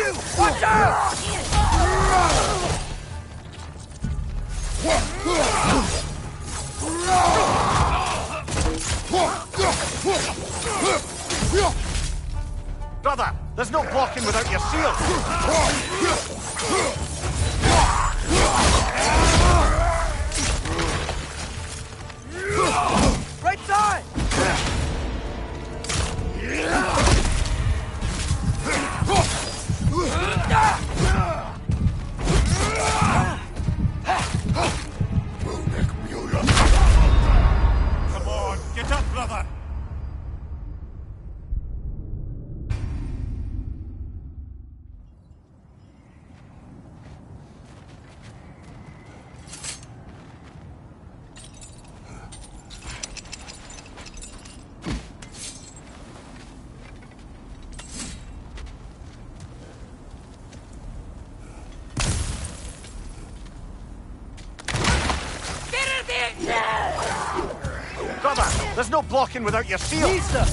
you! Watch out! Brother, there's no blocking without your shield! Right side! Come on, get up, brother! Brother, there's no blocking without your shield! Lisa!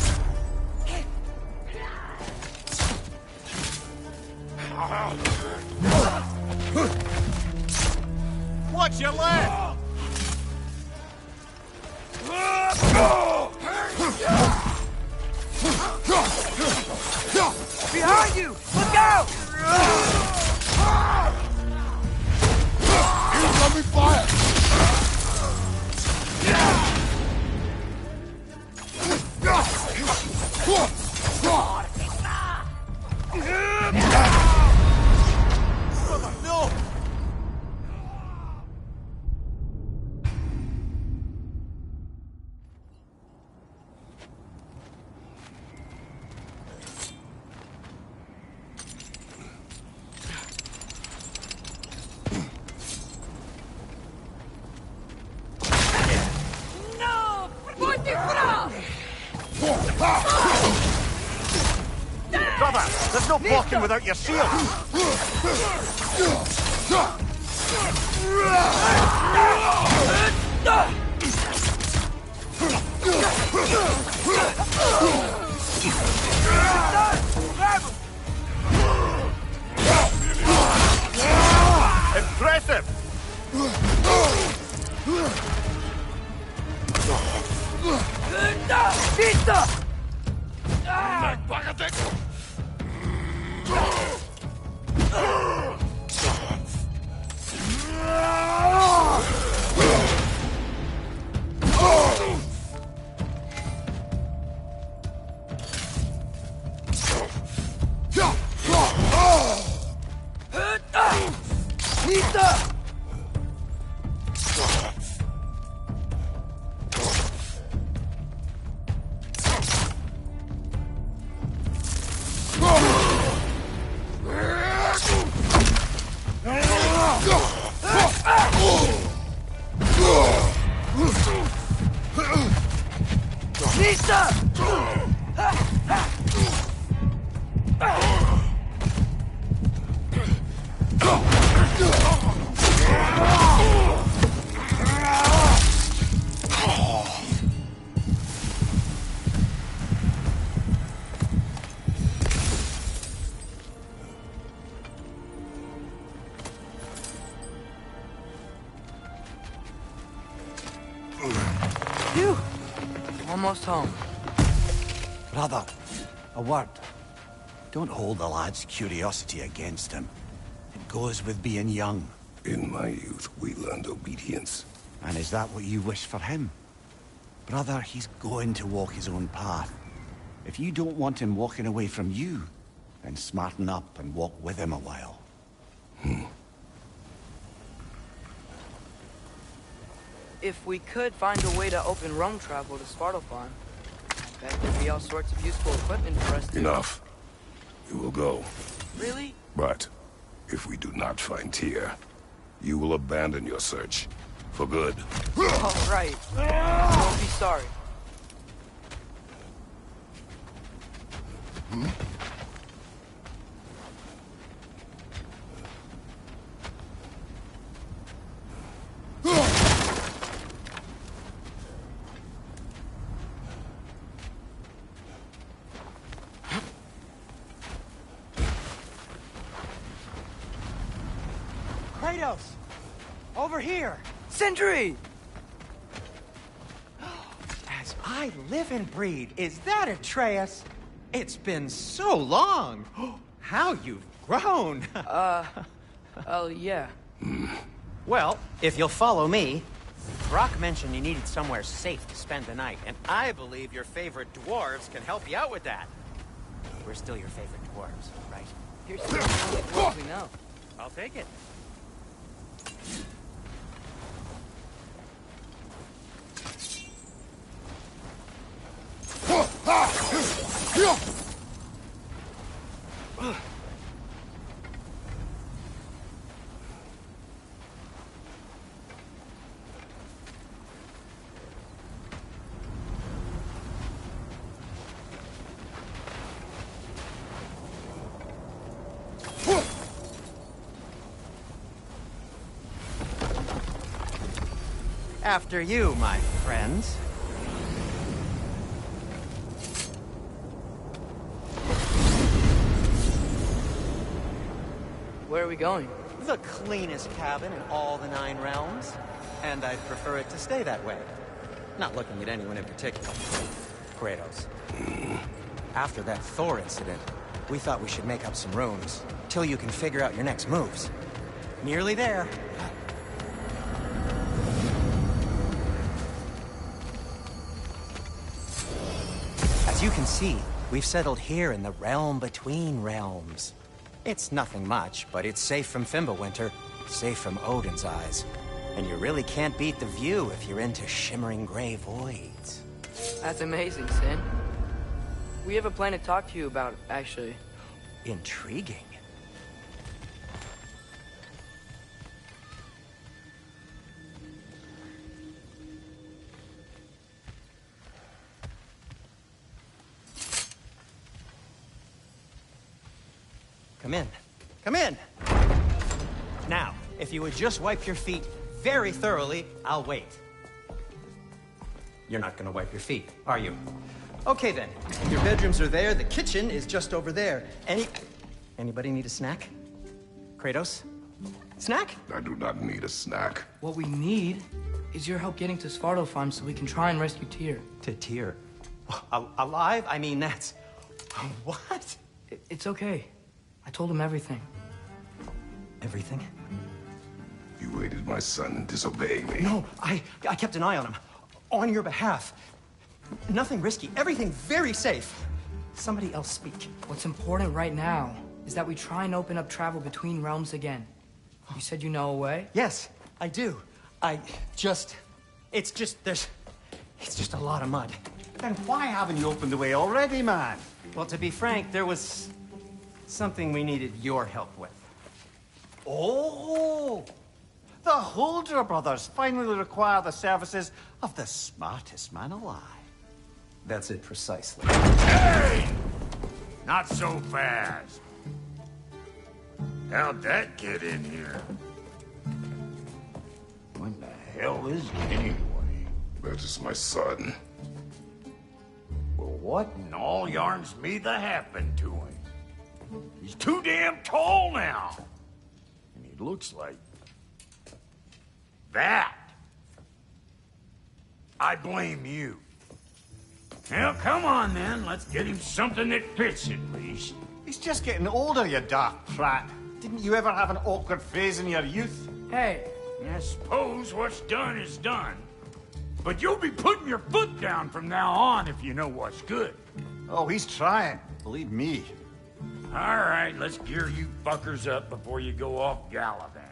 Watch your leg! Behind you! Look out! Let me fire! Brother, no! No! Pronto fra! Brother, there's no blocking without your shield! Impressive! Pizza! Pizza! Pizza! Phew! Almost home. Brother, a word. Don't hold the lad's curiosity against him. It goes with being young. In my youth, we learned obedience. And is that what you wish for him? Brother, he's going to walk his own path. If you don't want him walking away from you, then smarten up and walk with him a while. If we could find a way to open roam travel to Svartalfheim, I bet there'd be all sorts of useful equipment for us to... Enough. We will go. Really? But if we do not find Tyr, you will abandon your search. For good. All right. You won't be sorry. Kratos! Over here! Sentry! As I live and breathe, is that Atreus? It's been so long! How you've grown! Oh, yeah. Well, if you'll follow me, Brock mentioned you needed somewhere safe to spend the night, and I believe your favorite dwarves can help you out with that. We're still your favorite dwarves, right? You're still the only dwarves we know. I'll take it. After you, my friends. Where are we going? The cleanest cabin in all the 9 realms. And I'd prefer it to stay that way. Not looking at anyone in particular. Kratos. After that Thor incident, we thought we should make up some rooms, till you can figure out your next moves. Nearly there. As you can see, we've settled here in the realm between realms. It's nothing much, but it's safe from Fimbulwinter, safe from Odin's eyes. And you really can't beat the view if you're into shimmering gray voids. That's amazing, Sin. We have a plan to talk to you about, actually. Intriguing. Come in. Come in! Now, if you would just wipe your feet very thoroughly, I'll wait. You're not gonna wipe your feet, are you? Okay then, your bedrooms are there, the kitchen is just over there. Anybody need a snack? Kratos? Snack? I do not need a snack. What we need is your help getting to Svartalfheim so we can try and rescue Tyr. To Tyr. Alive? I mean, that's... What? It's okay. I told him everything. Everything? You aided my son in disobeying me. No, I kept an eye on him. On your behalf. Nothing risky. Everything very safe. Somebody else speak. What's important right now is that we try and open up travel between realms again. You said you know a way? Yes, I do. It's just a lot of mud. Then why haven't you opened the way already, man? Well, to be frank, there was something we needed your help with. Oh! The Holder brothers finally require the services of the smartest man alive. That's it precisely. Hey! Not so fast. How'd that get in here? What the hell is it anyway? That is my son. Well, what in all yarns me that happened to him? He's too damn tall now. And he looks like... that. I blame you. Well, come on then. Let's get him something that fits at least. He's just getting older, you dark prat. Didn't you ever have an awkward phase in your youth? Hey, I suppose what's done is done. But you'll be putting your foot down from now on if you know what's good. Oh, he's trying. Believe me. All right, let's gear you fuckers up before you go off gallivanting.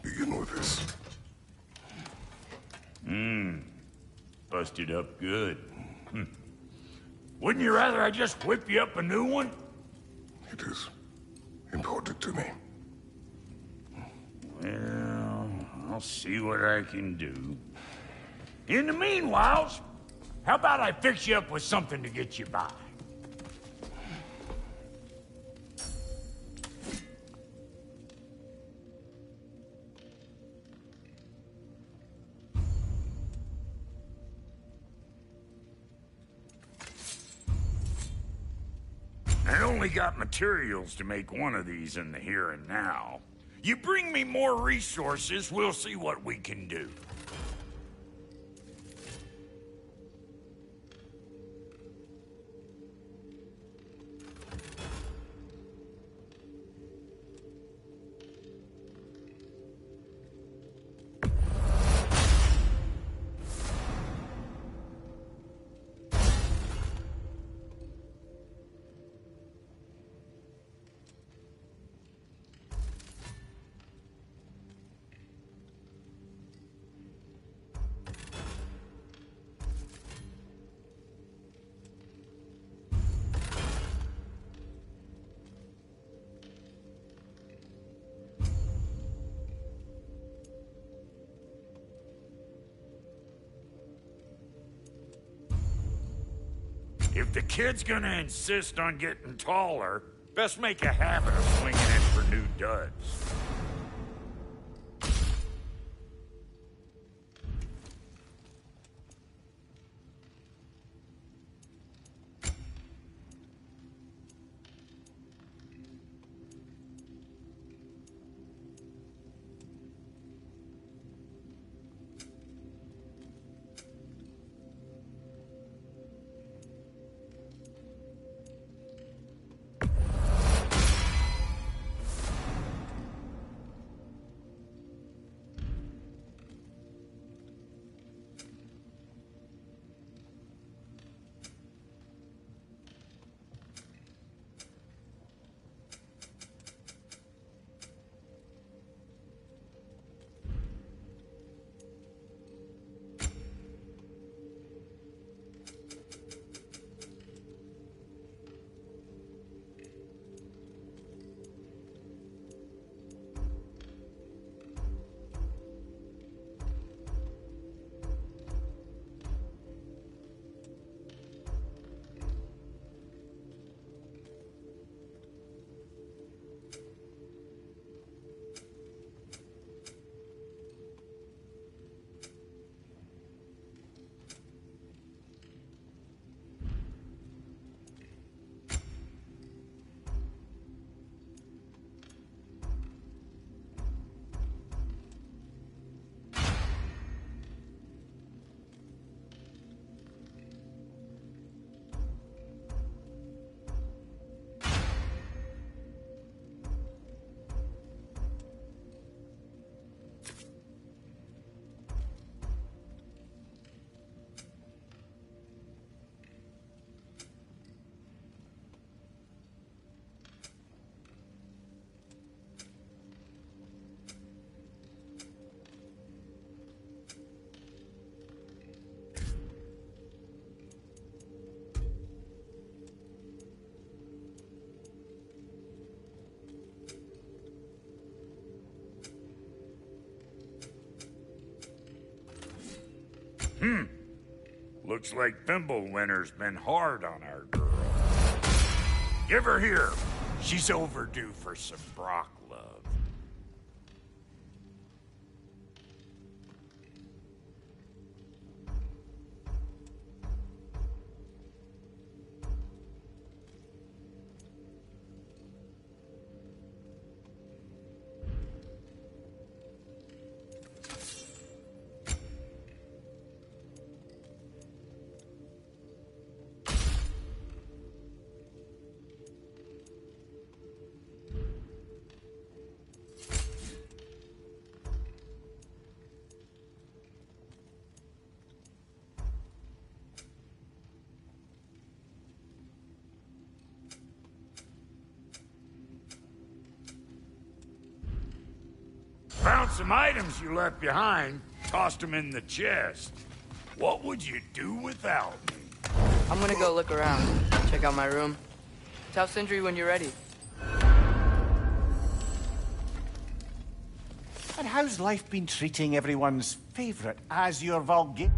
Begin with this. Busted up good. Wouldn't you rather I just whip you up a new one? It is important to me. Well, I'll see what I can do. In the meanwhile, how about I fix you up with something to get you by? And only only got materials to make one of these in the here and now. You bring me more resources, we'll see what we can do. If the kid's gonna insist on getting taller, best make a habit of swinging in for new duds. Looks like Thimblewinter's been hard on our girl. Give her here. She's overdue for some Brock love. Found some items you left behind, tossed them in the chest. What would you do without me? I'm gonna go look around, check out my room. Tell Sindri when you're ready. And how's life been treating everyone's favorite Azure Vulgarian?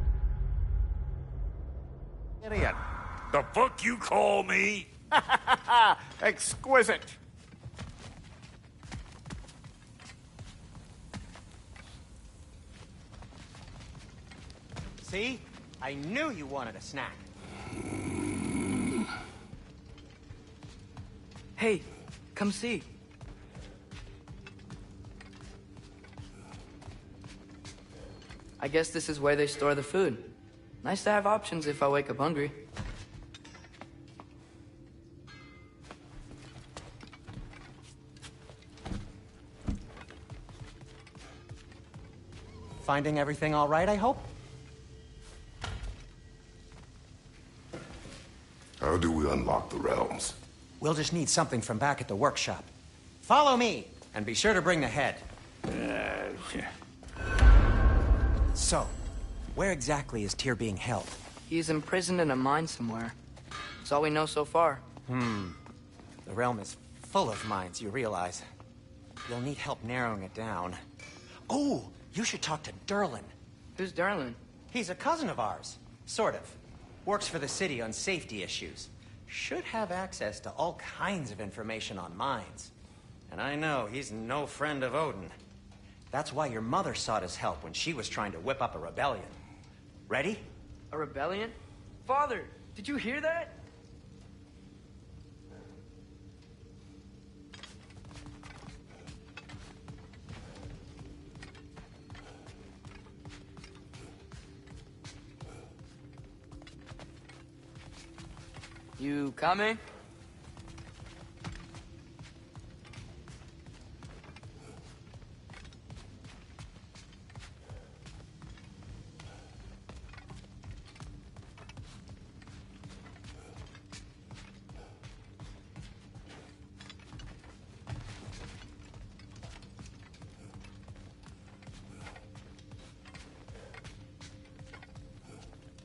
The fuck you call me? Exquisite. See? I knew you wanted a snack. Hey, come see. I guess this is where they store the food. Nice to have options if I wake up hungry. Finding everything all right, I hope? How do we unlock the realms? We'll just need something from back at the workshop. Follow me, and be sure to bring the head. So, where exactly is Tyr being held? He's imprisoned in a mine somewhere. That's all we know so far. The realm is full of mines, you realize. You'll need help narrowing it down. Oh, you should talk to Derlin. Who's Darlin? He's a cousin of ours. Sort of. Works for the city on safety issues. Should have access to all kinds of information on mines. And I know he's no friend of Odin. That's why your mother sought his help when she was trying to whip up a rebellion. Ready? A rebellion? Father, did you hear that? You coming?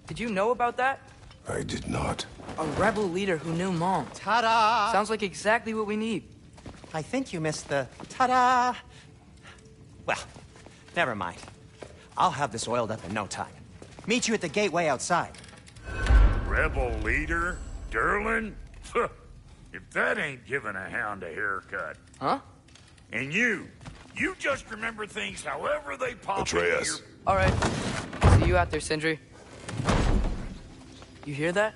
Did you know about that? I did not. A rebel leader who knew Mom. Ta-da! Sounds like exactly what we need. I think you missed the ta-da! Well, never mind. I'll have this oiled up in no time. Meet you at the gateway outside. Rebel leader? Derlin? If that ain't giving a hound a haircut. Huh? And you just remember things however they pop into Atreus. your... All right. See you out there, Sindri. You hear that?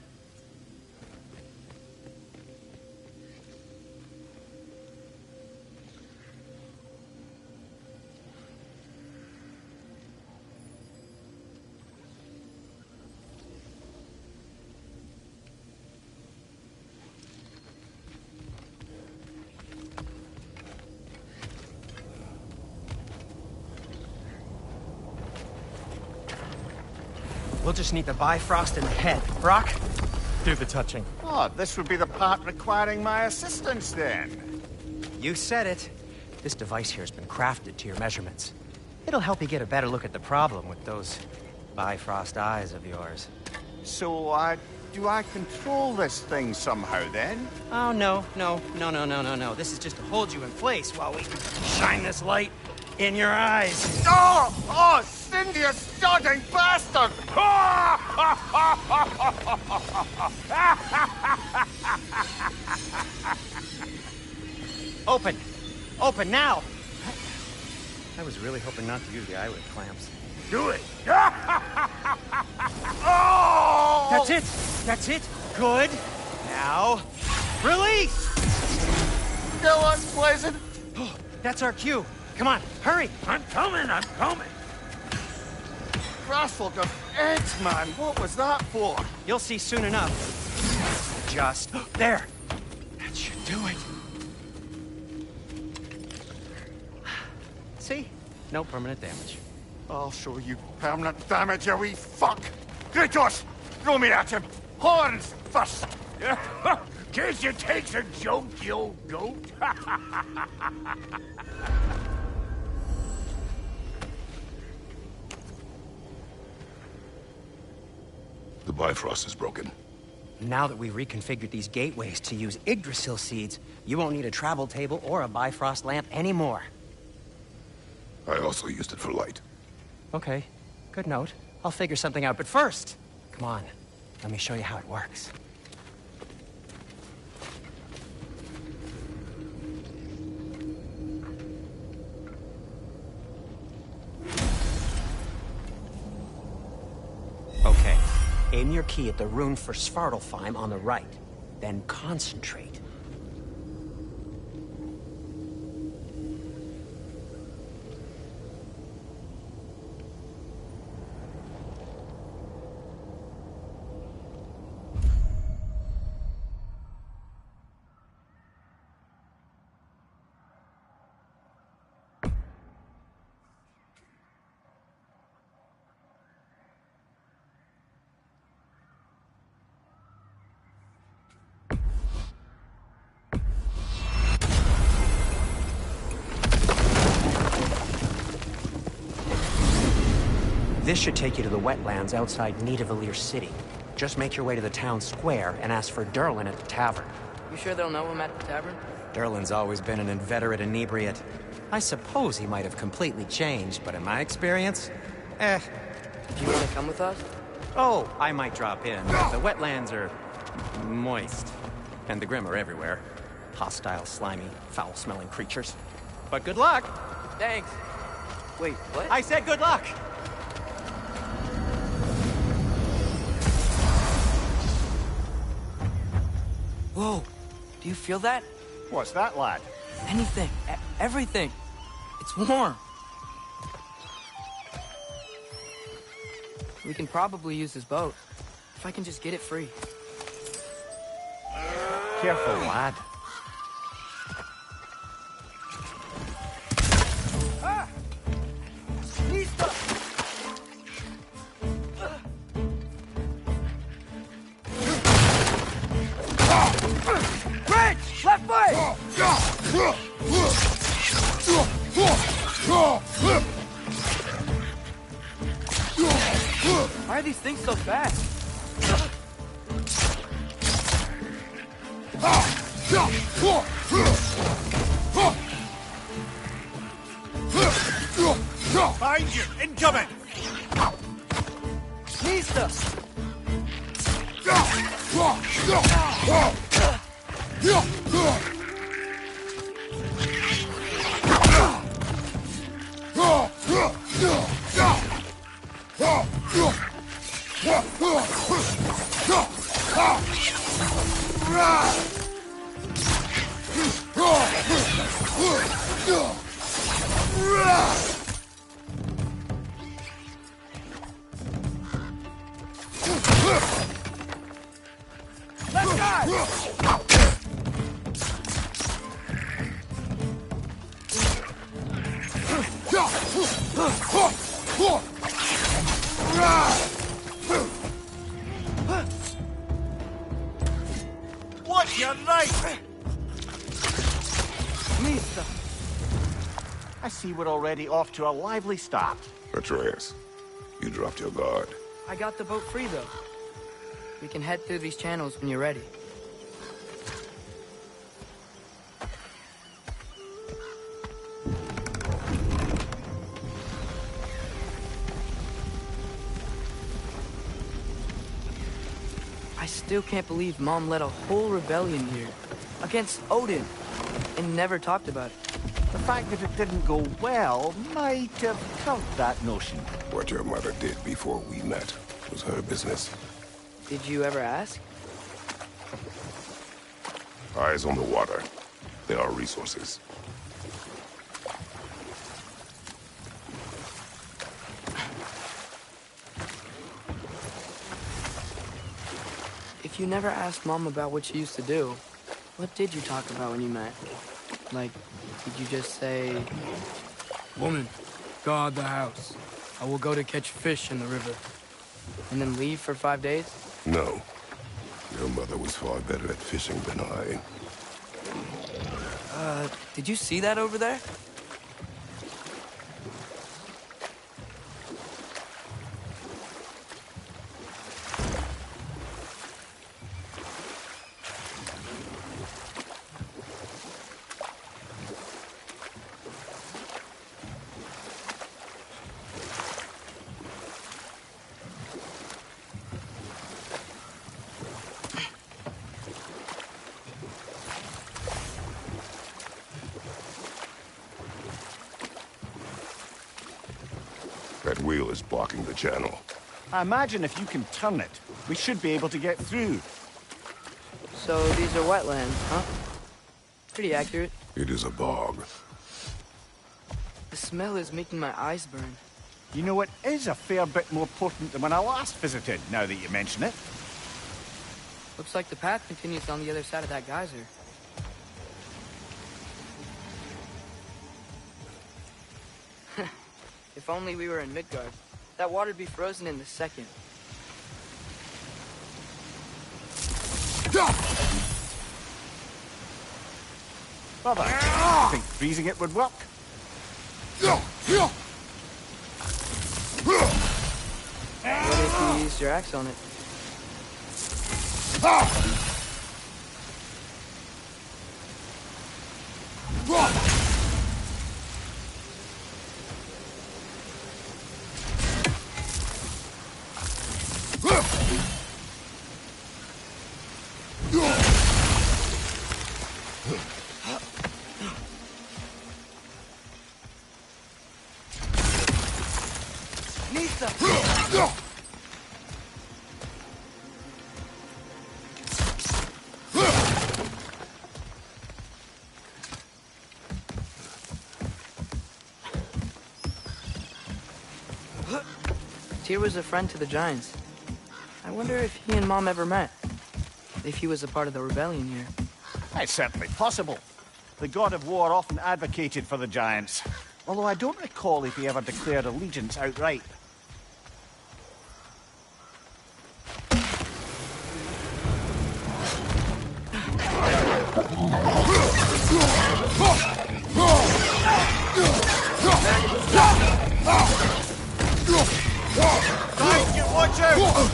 We'll just need the Bifrost in the head. Brock, do the touching. Oh, this would be the part requiring my assistance then. You said it. This device here has been crafted to your measurements. It'll help you get a better look at the problem with those Bifrost eyes of yours. So, do I control this thing somehow then? Oh, no. This is just to hold you in place while we shine this light in your eyes. Oh, Cindy, you starting bastard! Open now! I was really hoping not to use the eyelid clamps. Do it! Oh! That's it! Good! Now, release! Go on, Blazing! That's our cue. Come on, hurry! I'm coming! Grassful of eggs, man! What was that for? You'll see soon enough. Just there. That should do it. See? No permanent damage. I'll show you permanent damage, you wee fuck! Kratos! Throw me at him! Horns first! Guess you takes a joke, you old goat. The Bifrost is broken. Now that we've reconfigured these gateways to use Yggdrasil seeds, you won't need a travel table or a Bifrost lamp anymore. I also used it for light. Okay, good note. I'll figure something out, but first, come on. Let me show you how it works. Okay, aim your key at the rune for Svartalfheim on the right, then concentrate. This should take you to the wetlands outside Nidavellir City. Just make your way to the town square and ask for Derlin at the tavern. You sure they'll know him at the tavern? Derlin's always been an inveterate inebriate. I suppose he might have completely changed, but in my experience, Do you want to come with us? Oh, I might drop in, but the wetlands are moist. And the Grim are everywhere. Hostile, slimy, foul-smelling creatures. But good luck! Thanks. Wait, what? I said good luck! Whoa, do you feel that? What's that, lad? Anything, everything. It's warm. We can probably use this boat. If I can just get it free. Careful, lad. Bridge! Left foot! Why are these things so fast? Behind you! Incoming! Nista! Let's go! Watch your right! Nista! I see we're already off to a lively start. Atreus, you dropped your guard. I got the boat free, though. We can head through these channels when you're ready. I still can't believe Mom led a whole rebellion here. Against Odin. And never talked about it. The fact that it didn't go well might have killed that notion. What your mother did before we met was her business. Did you ever ask? Eyes on the water. There are resources. If you never asked Mom about what she used to do, what did you talk about when you met? Like, did you just say... Woman, guard the house. I will go to catch fish in the river. And then leave for 5 days? No. Your mother was far better at fishing than I. Did you see that over there? That wheel is blocking the channel. I imagine if you can turn it, we should be able to get through. So these are wetlands, huh? Pretty accurate. It is a bog. The smell is making my eyes burn. You know, it is a fair bit more potent than when I last visited, now that you mention it. Looks like the path continues on the other side of that geyser. If only we were in Midgard. That water'd be frozen in a second. Brother, I think freezing it would work. use your axe on it. Tyr was a friend to the Giants. I wonder if he and Mom ever met. If he was a part of the rebellion here. It's certainly possible. The god of war often advocated for the Giants, although I don't recall if he ever declared allegiance outright. Watch out!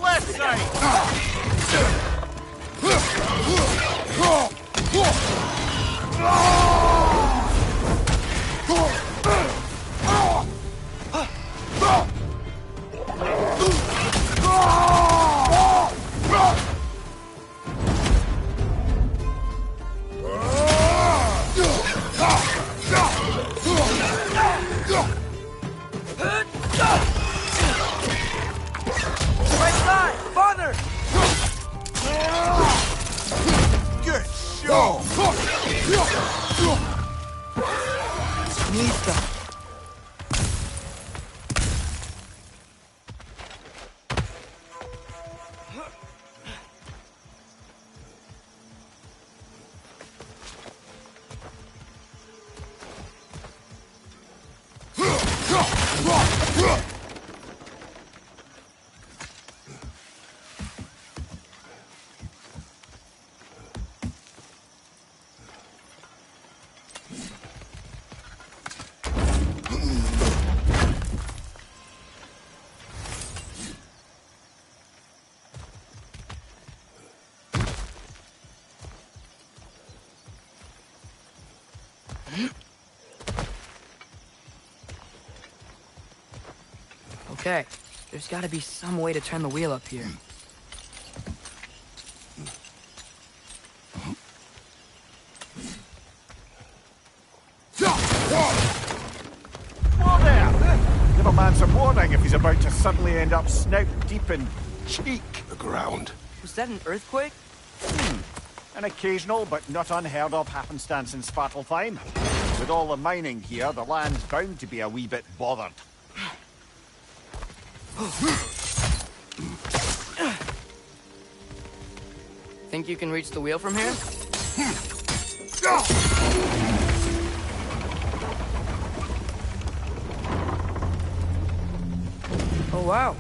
Left side! Okay, there's gotta be some way to turn the wheel up here. Whoa there! Give a man some warning if he's about to suddenly end up snout deep in cheek. The ground. Was that an earthquake? An occasional but not unheard of happenstance in Svartalfheim. With all the mining here, the land's bound to be a wee bit bothered. Think you can reach the wheel from here? Oh wow,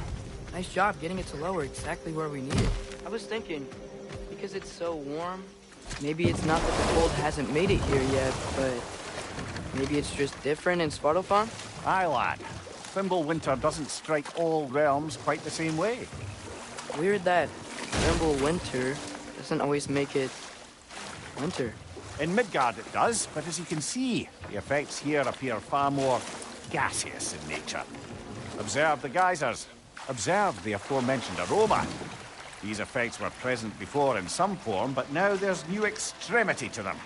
nice job getting it to lower exactly where we need it. I was thinking, because it's so warm, maybe it's not that the cold hasn't made it here yet, but maybe it's just different in Svartalfheim? Aye, lad. Fimbulwinter doesn't strike all realms quite the same way. Weird that Fimbulwinter doesn't always make it winter. In Midgard it does, but as you can see, the effects here appear far more gaseous in nature. Observe the geysers. Observe the aforementioned aroma. These effects were present before in some form, but now there's new extremity to them.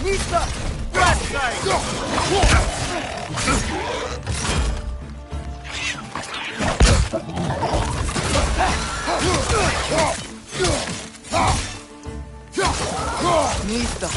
Nista! Left side! Nista!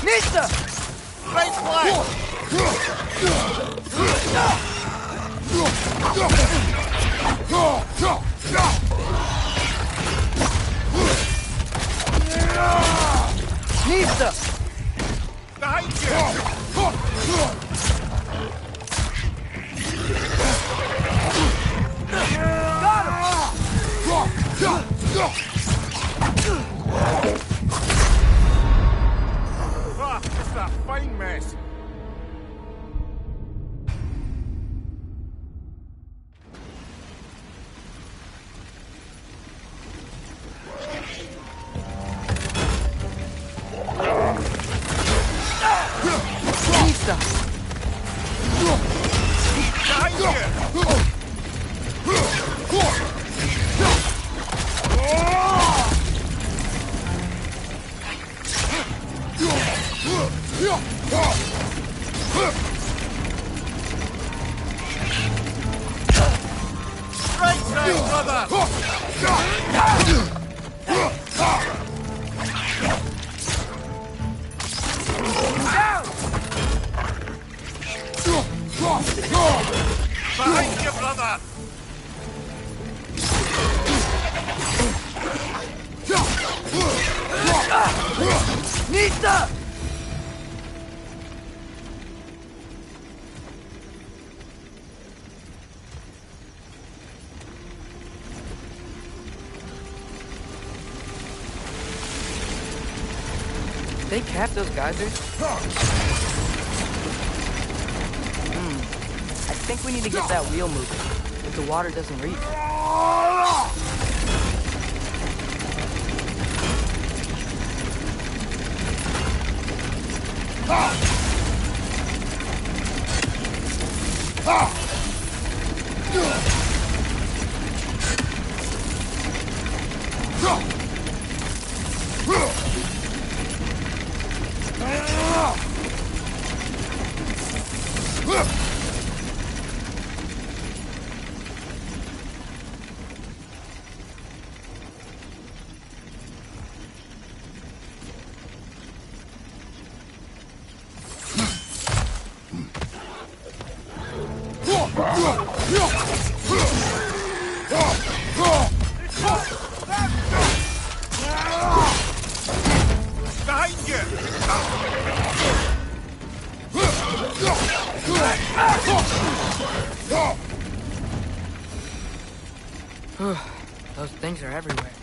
Nista! Right flag! Nista! Behind you! Ah, it's a fine mess. Nista! Behind you! Right side, brother! Behind you, brother! Nista! They cap those geysers? I think we need to get that wheel moving, if the water doesn't reach. things are everywhere.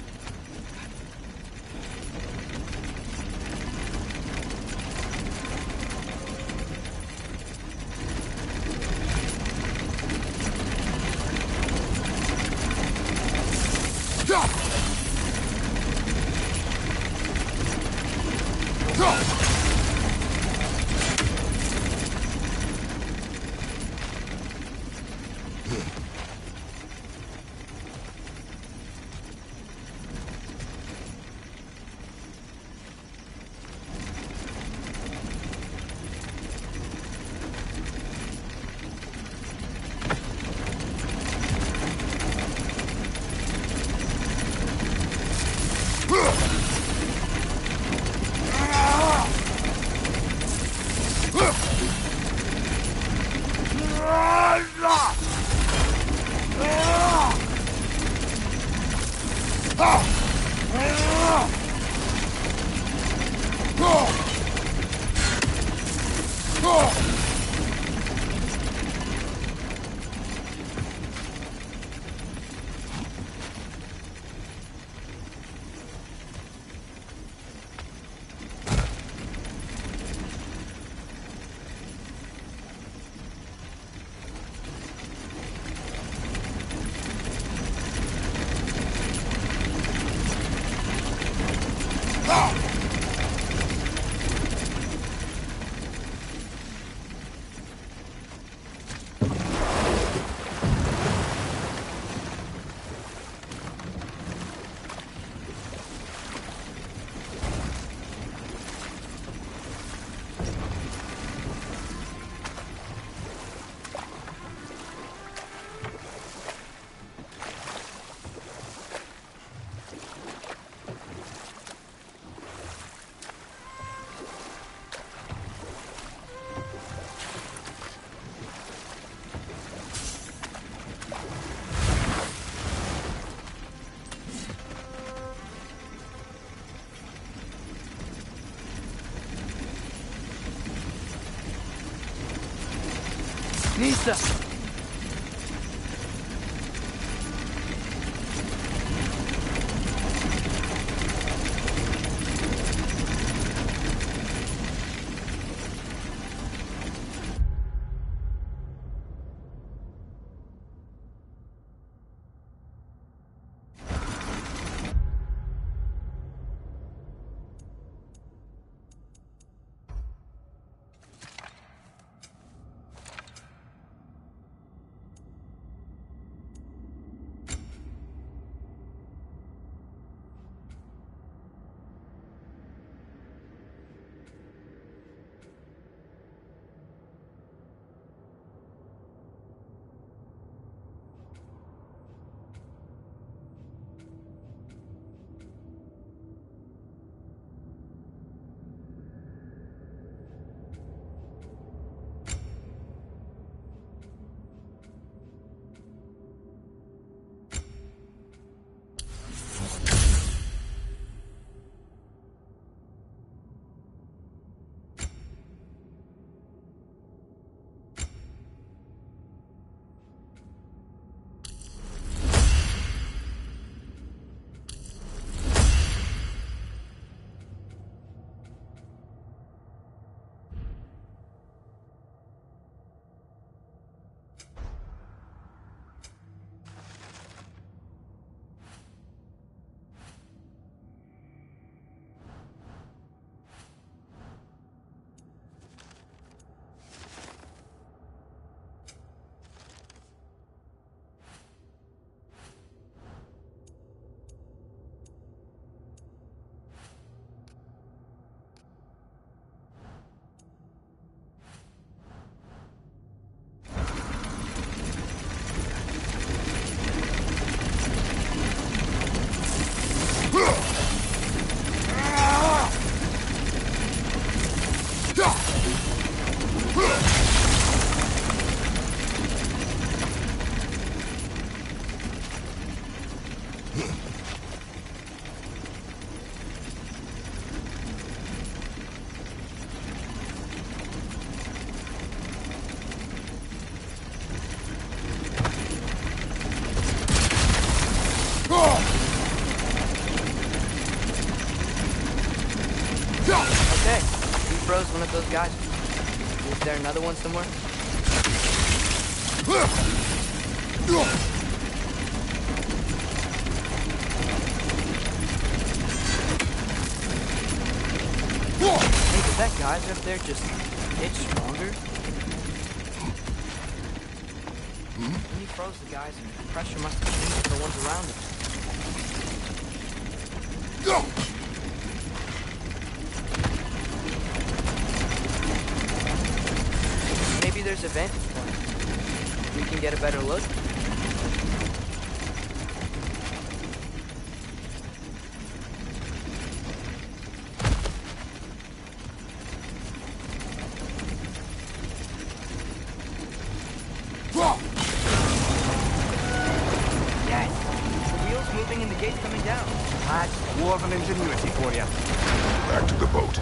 Nisa! was one of those guys. Is there another one somewhere? Maybe that guy's up there just gets stronger. When he froze the guys, and the pressure must have changed the ones around him. Maybe there's a vantage point. We can get a better look. Yes! The wheel's moving and the gate's coming down. That's dwarven ingenuity for you. Back to the boat.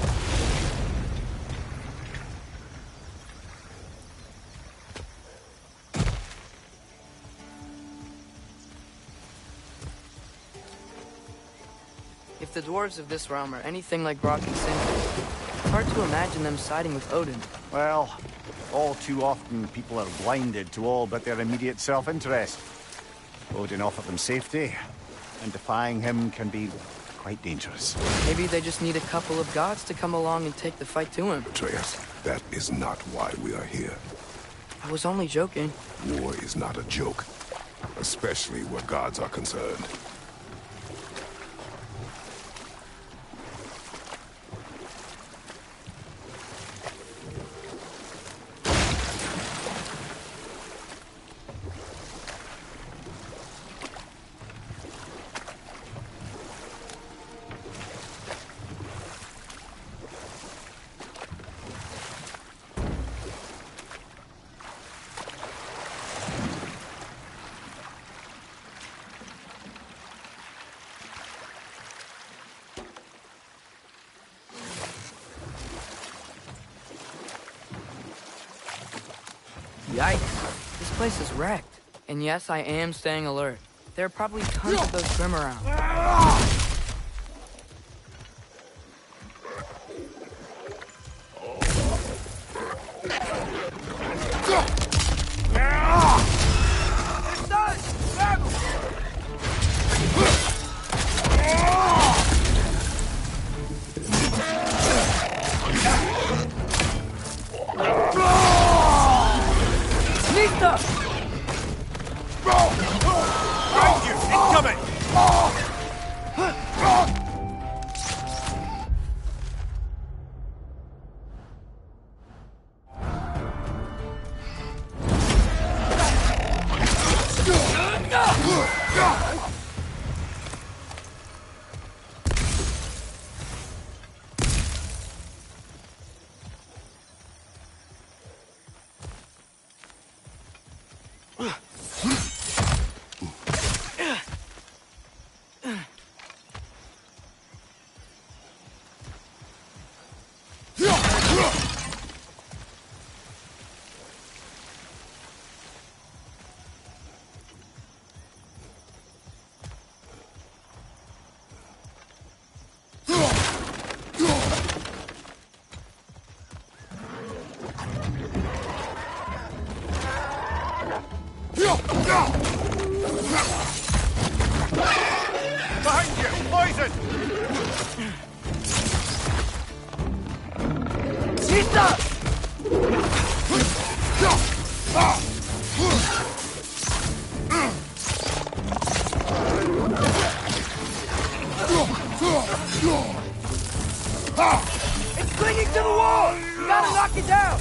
If the dwarves of this realm are anything like Brock and Sindri, it's hard to imagine them siding with Odin. Well, all too often people are blinded to all but their immediate self-interest. Odin offered them safety, and defying him can be quite dangerous. Maybe they just need a couple of gods to come along and take the fight to him. Atreus, that is not why we are here. I was only joking. War is not a joke, especially where gods are concerned. Yikes. This place is wrecked. And yes, I am staying alert. There are probably tons of those Grim around. Behind you! Poison! It's clinging to the wall! You gotta knock it down!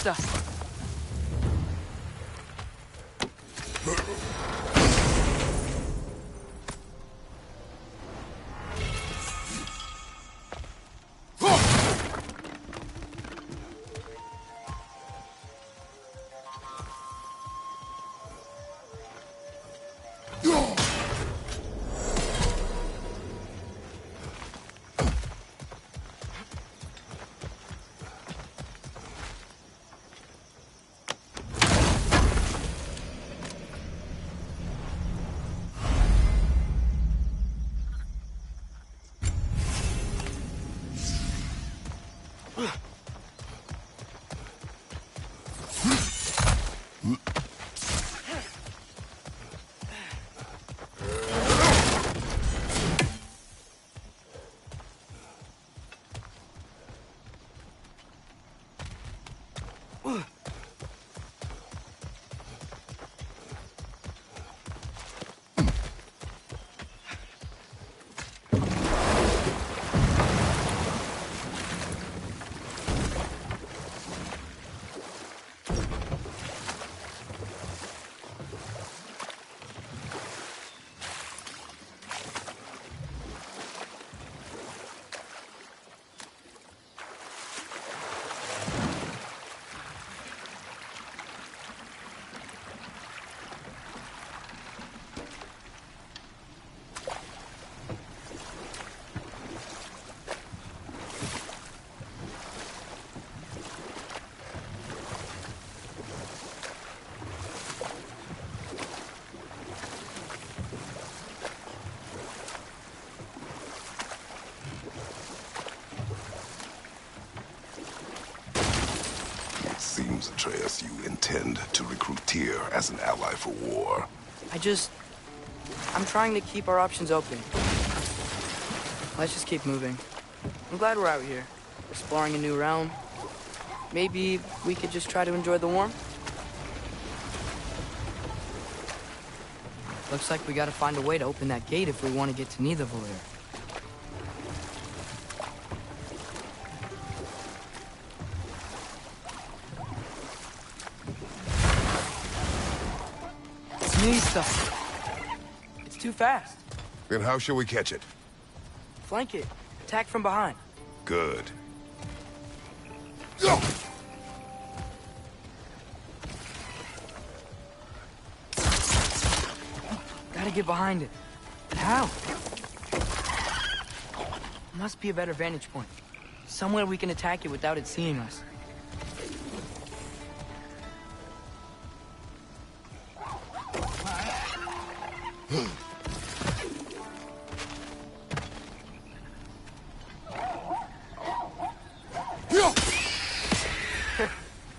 Pizza! Seems, Atreus, you intend to recruit Tyr as an ally for war. I'm trying to keep our options open. Let's just keep moving. I'm glad we're out here, exploring a new realm. Maybe we could just try to enjoy the warmth? Looks like we gotta find a way to open that gate if we want to get to Nidavellir. Nista! It's too fast. Then how shall we catch it? Flank it. Attack from behind. Good. Gotta get behind it. But how? Must be a better vantage point. Somewhere we can attack it without it seeing us.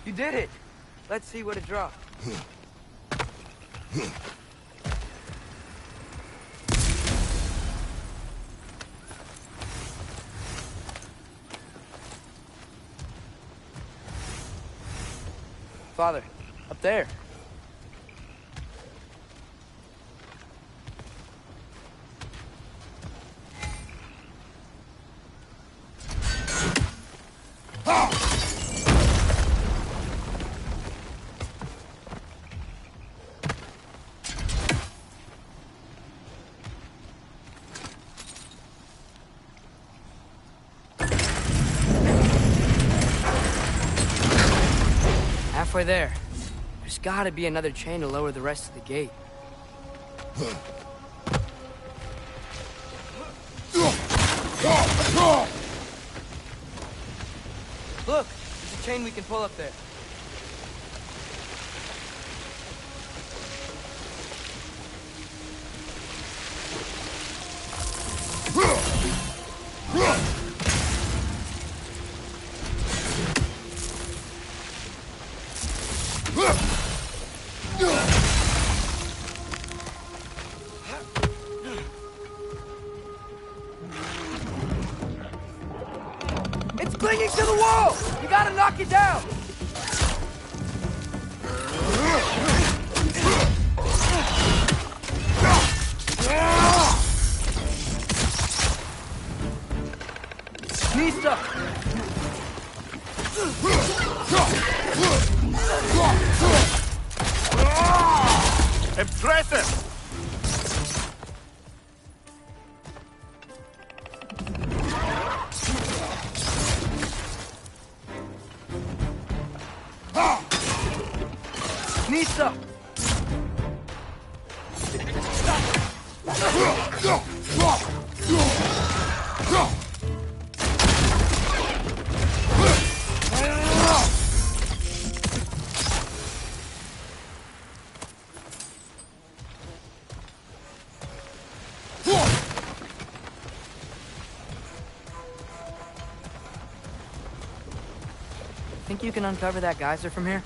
You did it! Let's see what it dropped. Father, up there. Halfway there. There's gotta be another chain to lower the rest of the gate. Look! There's a chain we can pull up there. It's clinging to the wall! You gotta knock it down! Nista! Impressive! Nista! Think you can uncover that geyser from here?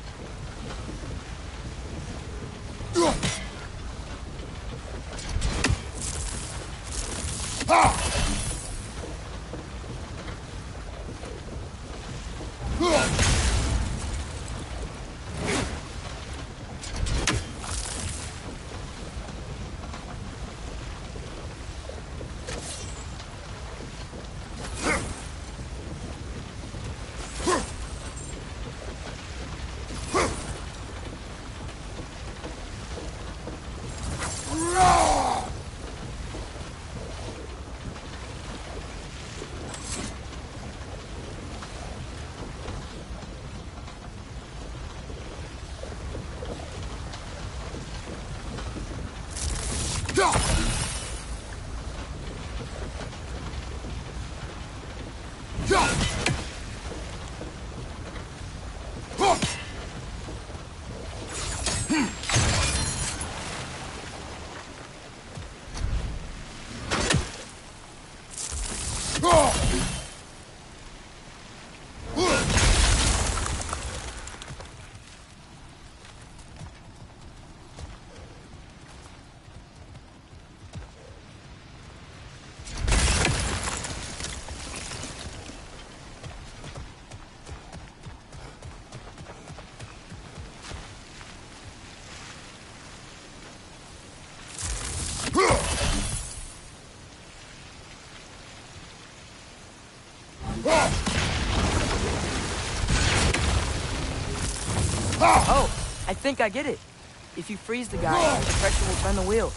Oh, I think I get it. If you freeze the guy, the pressure will turn the wheel.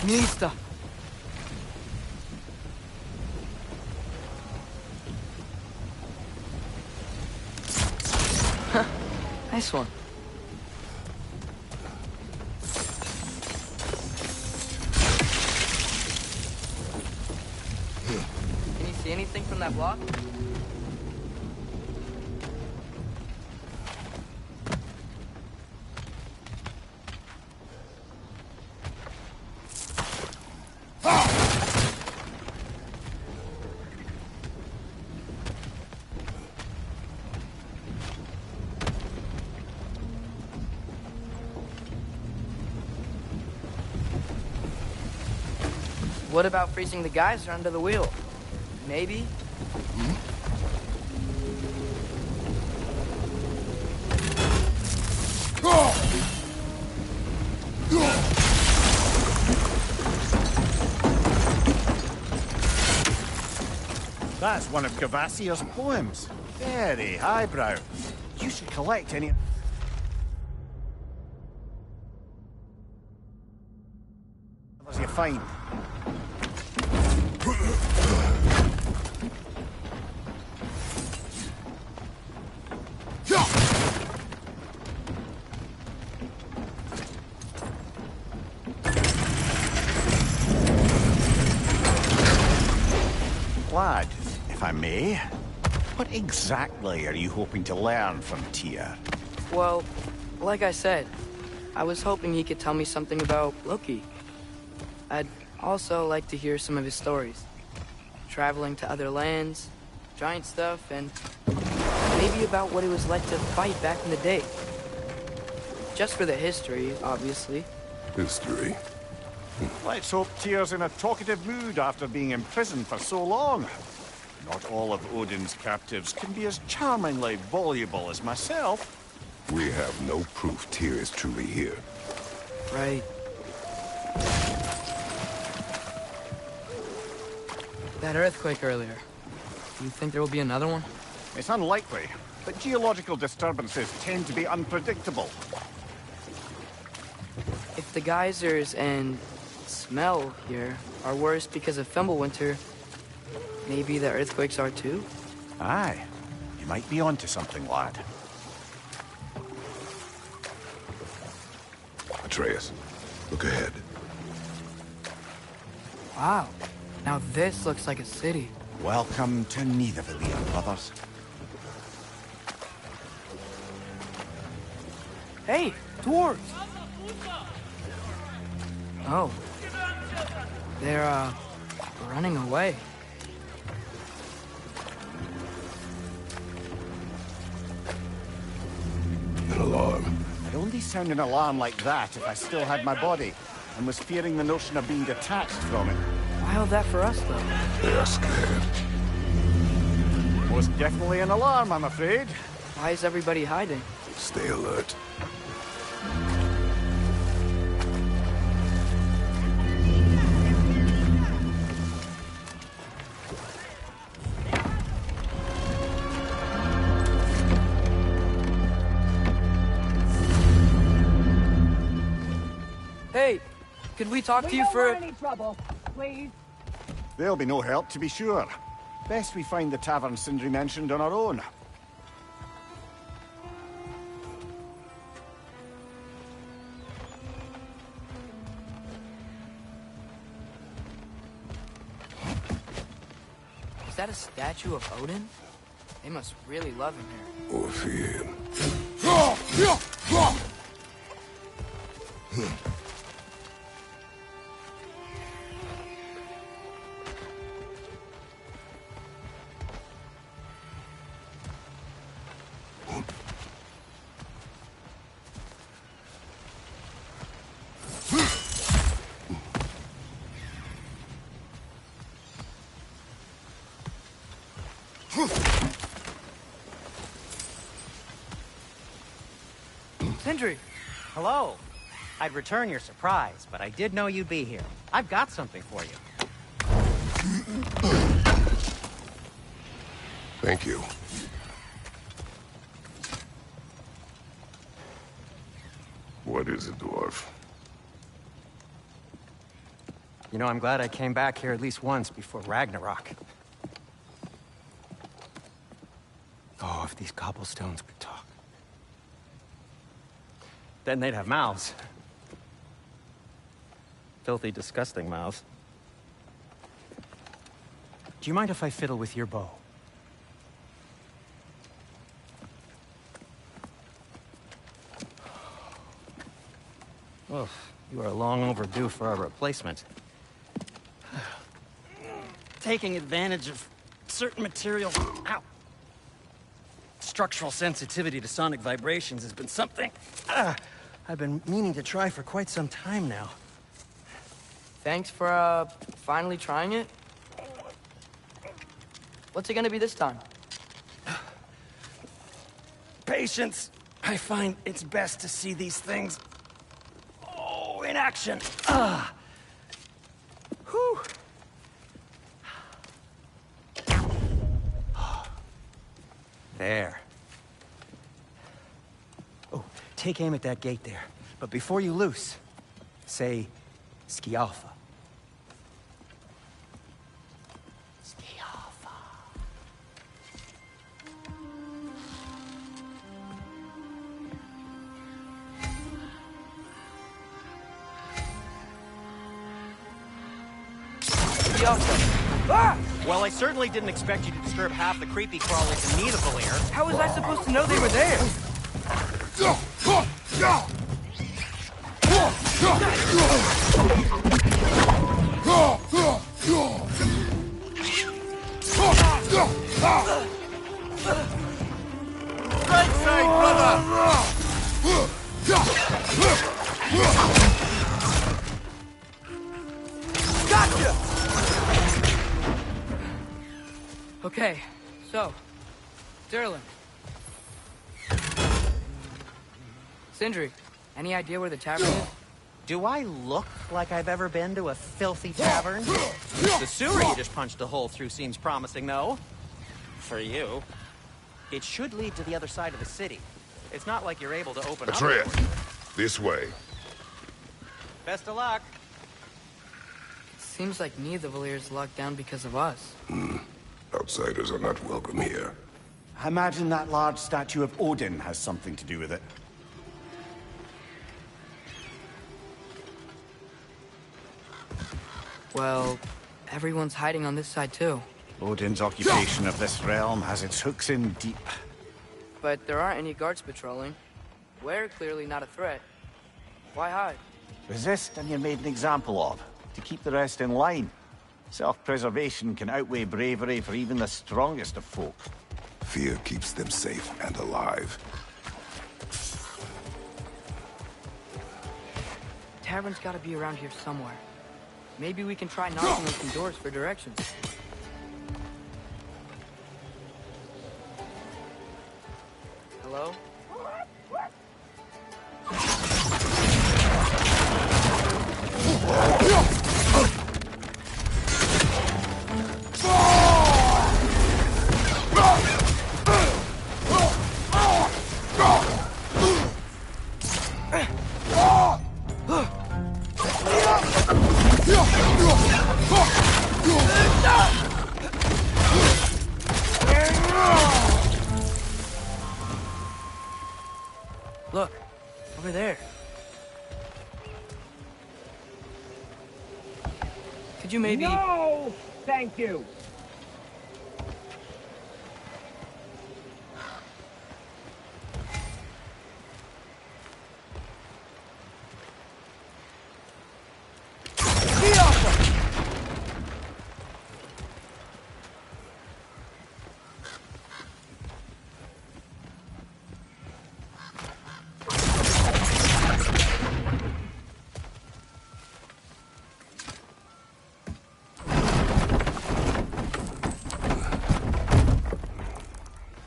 Lista. Nice one. Can you see anything from that block? What about freezing the geyser under the wheel? Maybe? That's one of Cavassier's poems. Very highbrow. You should collect any... as you find. me. What exactly are you hoping to learn from Tyr? Well, like I said, I was hoping he could tell me something about Loki. I'd also like to hear some of his stories. Traveling to other lands, giant stuff, and maybe about what it was like to fight back in the day. Just for the history, obviously. History. Let's hope Tyr's in a talkative mood after being imprisoned for so long. Not all of Odin's captives can be as charmingly voluble as myself. We have no proof Tyr is truly here. Right. That earthquake earlier. Do you think there will be another one? It's unlikely, but geological disturbances tend to be unpredictable. If the geysers and smell here are worse because of Fimbulwinter, maybe the earthquakes are too? Aye, you might be onto something, lad. Atreus, look ahead. Wow. Now this looks like a city. Welcome to Nidavellir, brothers. Hey, dwarves! Oh. They're, running away. An alarm. I'd only sound an alarm like that if I still had my body, and was fearing the notion of being detached from it. Why all that for us, though? They are scared. Most definitely an alarm, I'm afraid. Why is everybody hiding? Stay alert. Hey, could we talk to you don't for... want any trouble, please. There'll be no help, to be sure. Best we find the tavern Sindri mentioned on our own. Is that a statue of Odin? They must really love him here. Or fear him. Sindri! Hello. I'd return your surprise, but I did know you'd be here. I've got something for you. Thank you. What is it, dwarf? You know, I'm glad I came back here at least once before Ragnarok. Oh, if these cobblestones could talk. Then they'd have mouths. Filthy, disgusting mouths. Do you mind if I fiddle with your bow? Oh, you are long overdue for a replacement. Taking advantage of certain materials. Ow! Structural sensitivity to sonic vibrations has been something I've been meaning to try for quite some time now. Thanks for, finally trying it. What's it gonna be this time? Patience. I find it's best to see these things, in action. Whew. There. Oh, take aim at that gate there. But before you loose, say, Skialfa. Skialfa. Skialfa. Ah! Well, I certainly didn't expect you to disturb half the creepy crawlies in need of Valir. How was I supposed to know they were there? Right side, brother! Gotcha! Okay, so, Derlin. Sindri, any idea where the tavern is? Do I look like I've ever been to a filthy tavern? The sewer you just punched a hole through seems promising, though. For you. It should lead to the other side of the city. It's not like you're able to open up. Atreus, this way. Best of luck. Seems like neither of the Valir's locked down because of us. Outsiders are not welcome here. I imagine that large statue of Odin has something to do with it. Well, everyone's hiding on this side too. Odin's occupation of this realm has its hooks in deep. But there aren't any guards patrolling. We're clearly not a threat. Why hide? Resist and you're made an example of, to keep the rest in line. Self-preservation can outweigh bravery for even the strongest of folk. Fear keeps them safe and alive. Tavern's gotta be around here somewhere. Maybe we can try knocking on some doors for directions. Hello? Look, over there. Could you maybe... No! Thank you.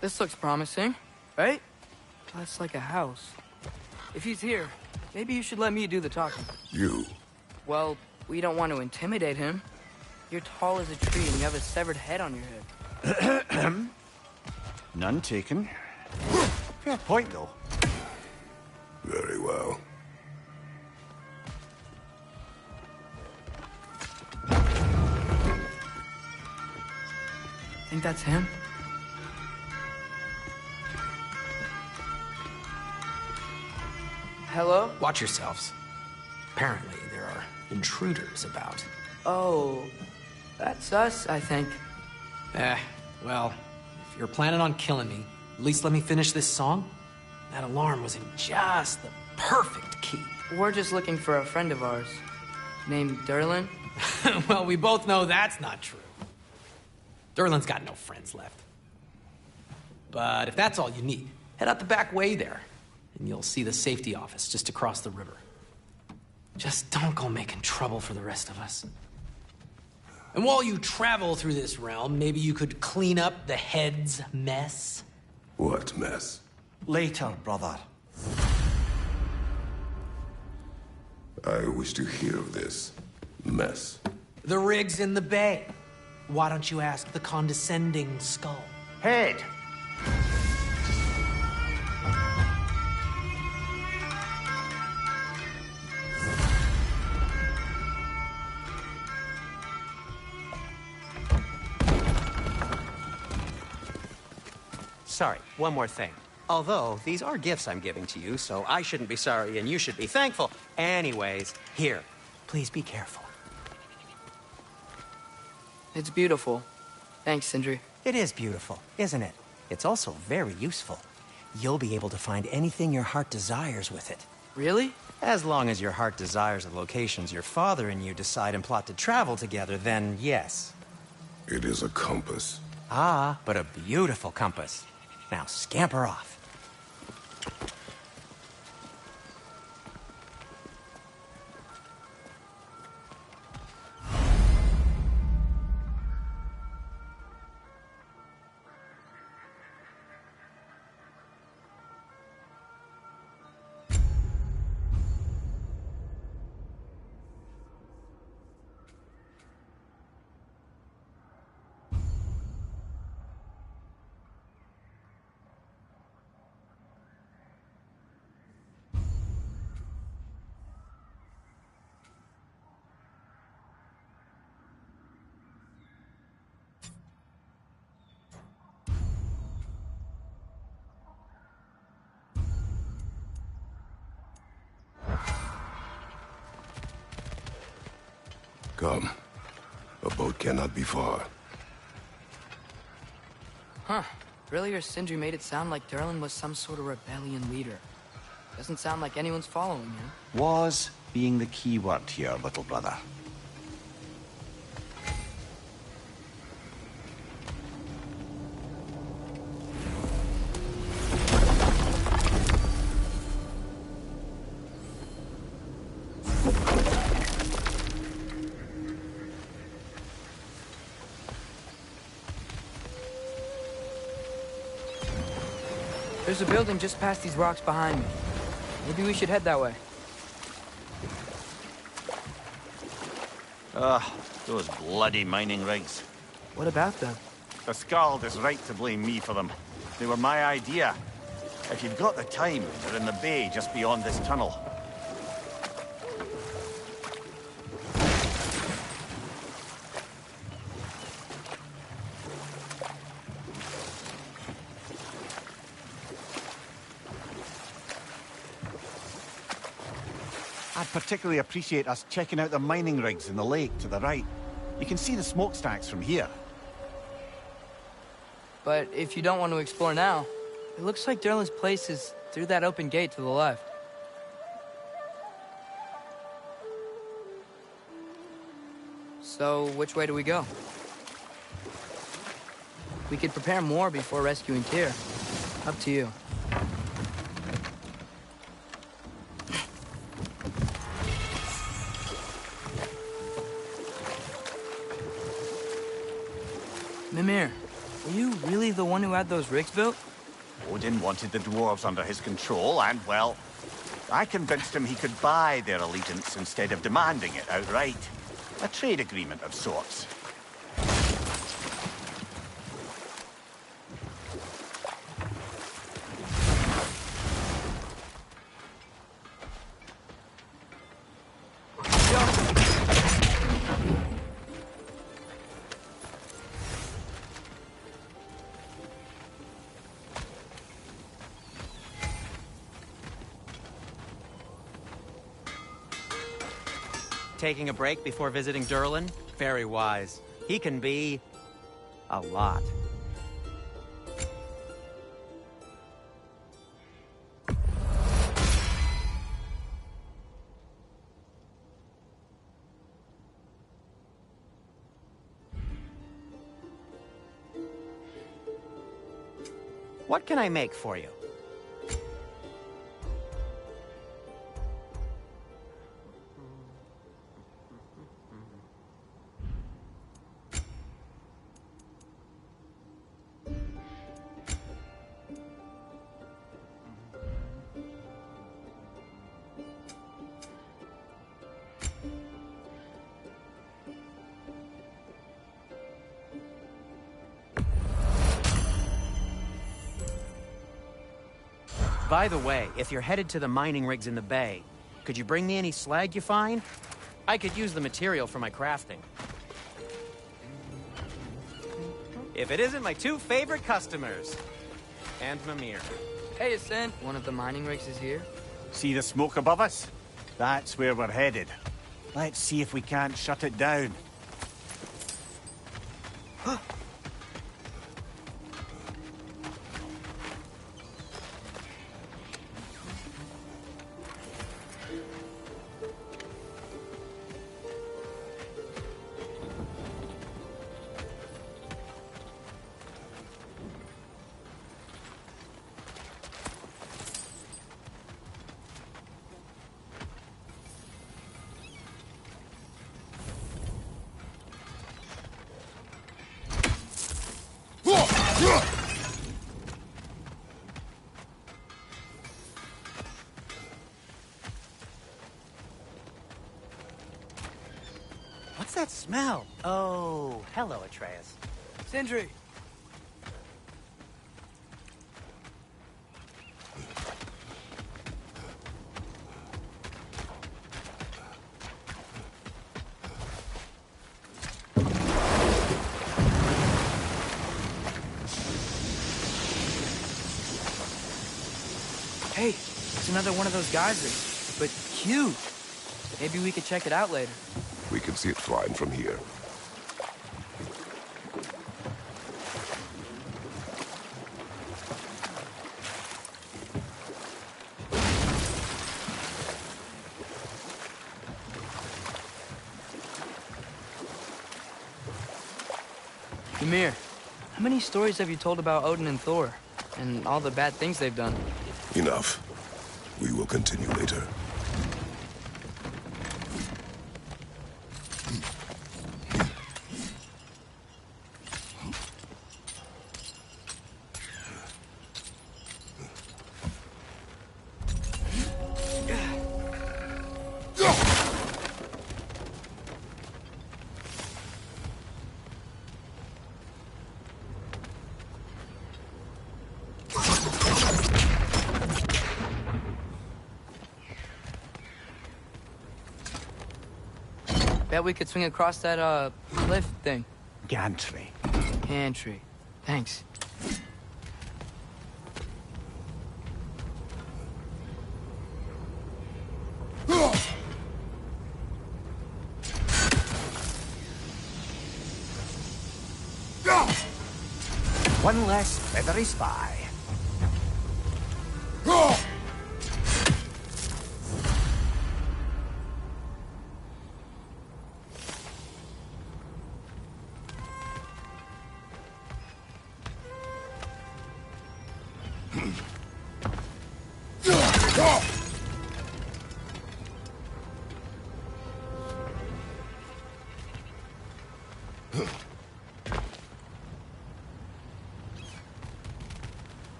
This looks promising, right? That's like a house. If he's here, maybe you should let me do the talking. You. Well, we don't want to intimidate him. You're tall as a tree and you have a severed head on your head. None taken. Fair point, though. Very well. Think that's him? Hello? Watch yourselves. Apparently, there are intruders about. Oh, that's us, I think. Well, if you're planning on killing me, at least let me finish this song. That alarm was in just the perfect key. We're just looking for a friend of ours, named Derlin. Well, we both know that's not true. Derlin's got no friends left. But if that's all you need, head out the back way there, and you'll see the safety office just across the river. Just don't go making trouble for the rest of us. And while you travel through this realm, maybe you could clean up the head's mess? What mess? Later, brother. I wish to hear of this mess. The rig's in the bay. Why don't you ask the condescending skull? Head! Sorry, one more thing. Although, these are gifts I'm giving to you, so I shouldn't be sorry and you should be thankful. Anyways, here, please be careful. It's beautiful. Thanks, Sindri. It is beautiful, isn't it? It's also very useful. You'll be able to find anything your heart desires with it. Really? As long as your heart desires the locations your father and you decide and plot to travel together, then yes. It is a compass. Ah, but a beautiful compass. Now scamper off. Come. A boat cannot be far. Huh. Earlier, Sindri made it sound like Durlin was some sort of rebellion leader. Doesn't sound like anyone's following him. Was being the key word here, little brother. There's a building just past these rocks behind me. Maybe we should head that way. Those bloody mining rigs. What about them? The Skald is right to blame me for them. They were my idea. If you've got the time, they're in the bay just beyond this tunnel. I'd particularly appreciate us checking out the mining rigs in the lake to the right. You can see the smokestacks from here. But if you don't want to explore now, it looks like Durlin's place is through that open gate to the left. So, which way do we go? We could prepare more before rescuing Tyr. Up to you. Mimir, were you really the one who had those rigs built? Odin wanted the dwarves under his control, and, well, I convinced him he could buy their allegiance instead of demanding it outright. A trade agreement of sorts. Taking a break before visiting Durlin? Very wise. He can be... a lot. What can I make for you? By the way, if you're headed to the mining rigs in the bay, could you bring me any slag you find? I could use the material for my crafting. If it isn't my two favorite customers. And Mimir. Hey, Ascent. One of the mining rigs is here. See the smoke above us? That's where we're headed. Let's see if we can't shut it down. What's that smell? Oh, hello, Atreus. Sindri! Hey, it's another one of those geysers, but huge. Maybe we could check it out later. We can see it fine from here. Ymir, how many stories have you told about Odin and Thor? And all the bad things they've done? Enough. We will continue later. Bet we could swing across that, cliff thing. Gantry. Gantry. Thanks. One less feathery spy.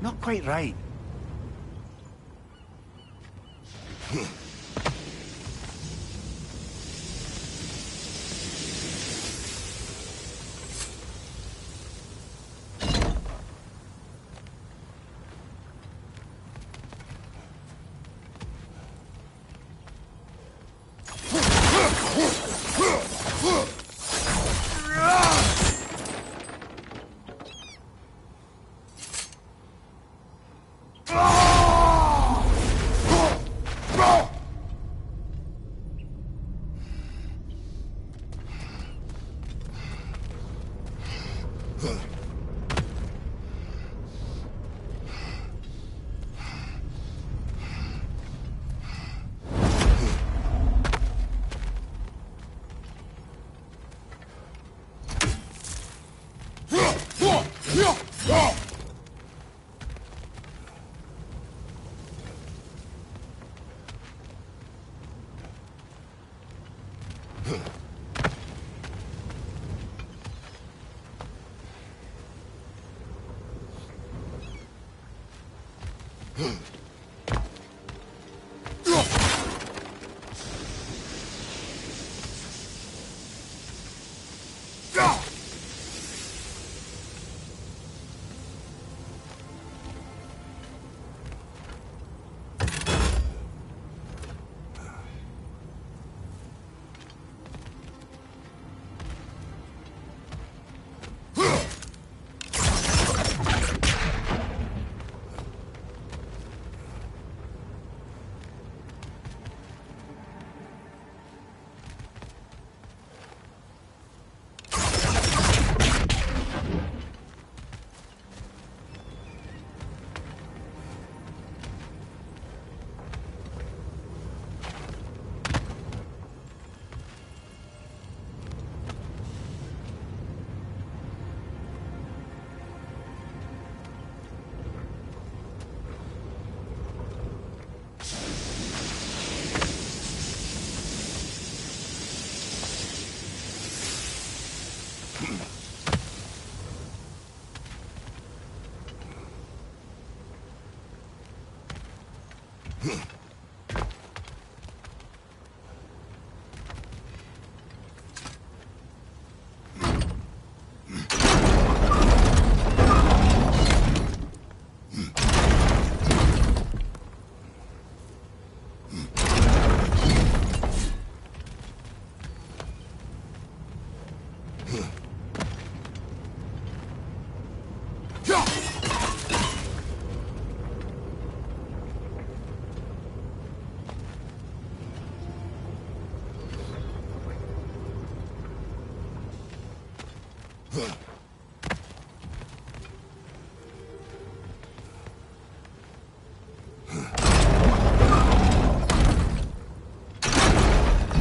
Not quite right.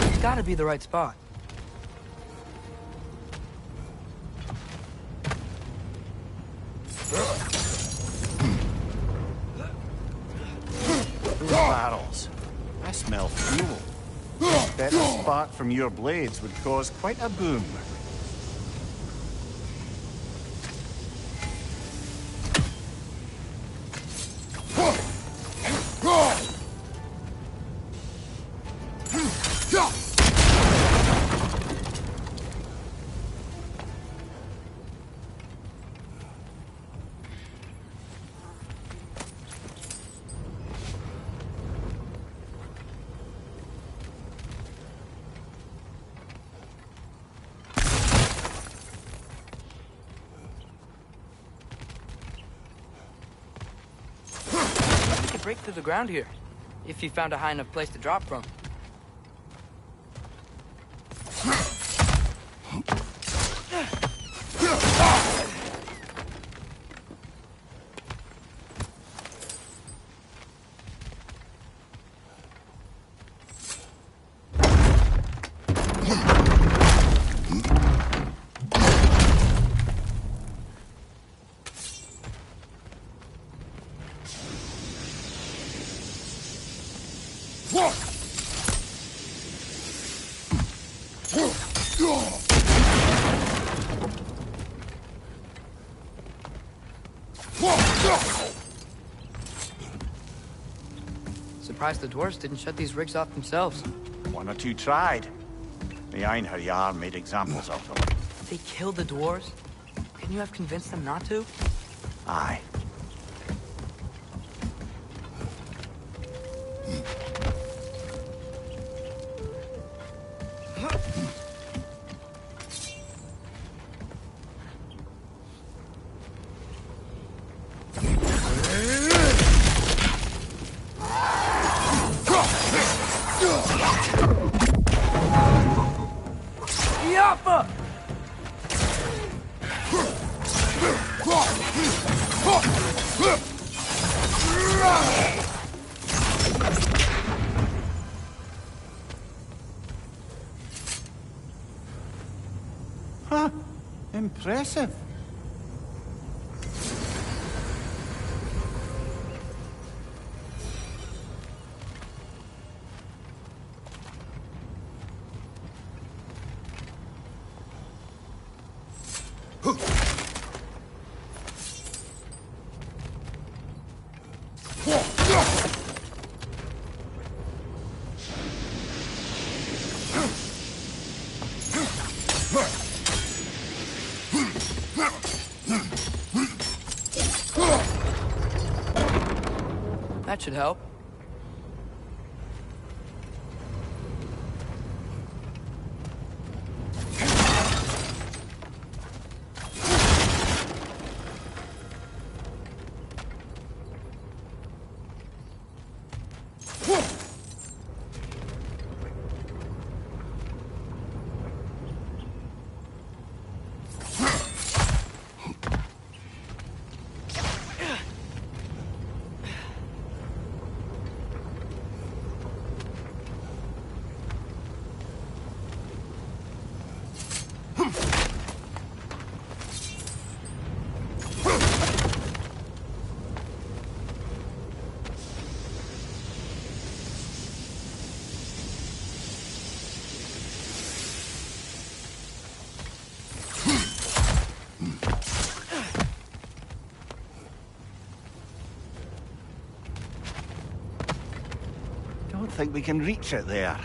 It's gotta be the right spot. Barrels. I smell fuel. Bet a spark from your blades would cause quite a boom. You could break through the ground here, if you found a high enough place to drop from. Surprised the dwarves didn't shut these rigs off themselves. One or two tried. The Einherjar made examples of them. They killed the dwarves? Can you have convinced them not to? Aye. Yappa! Huh. Impressive. That should help. don't think we can reach it there.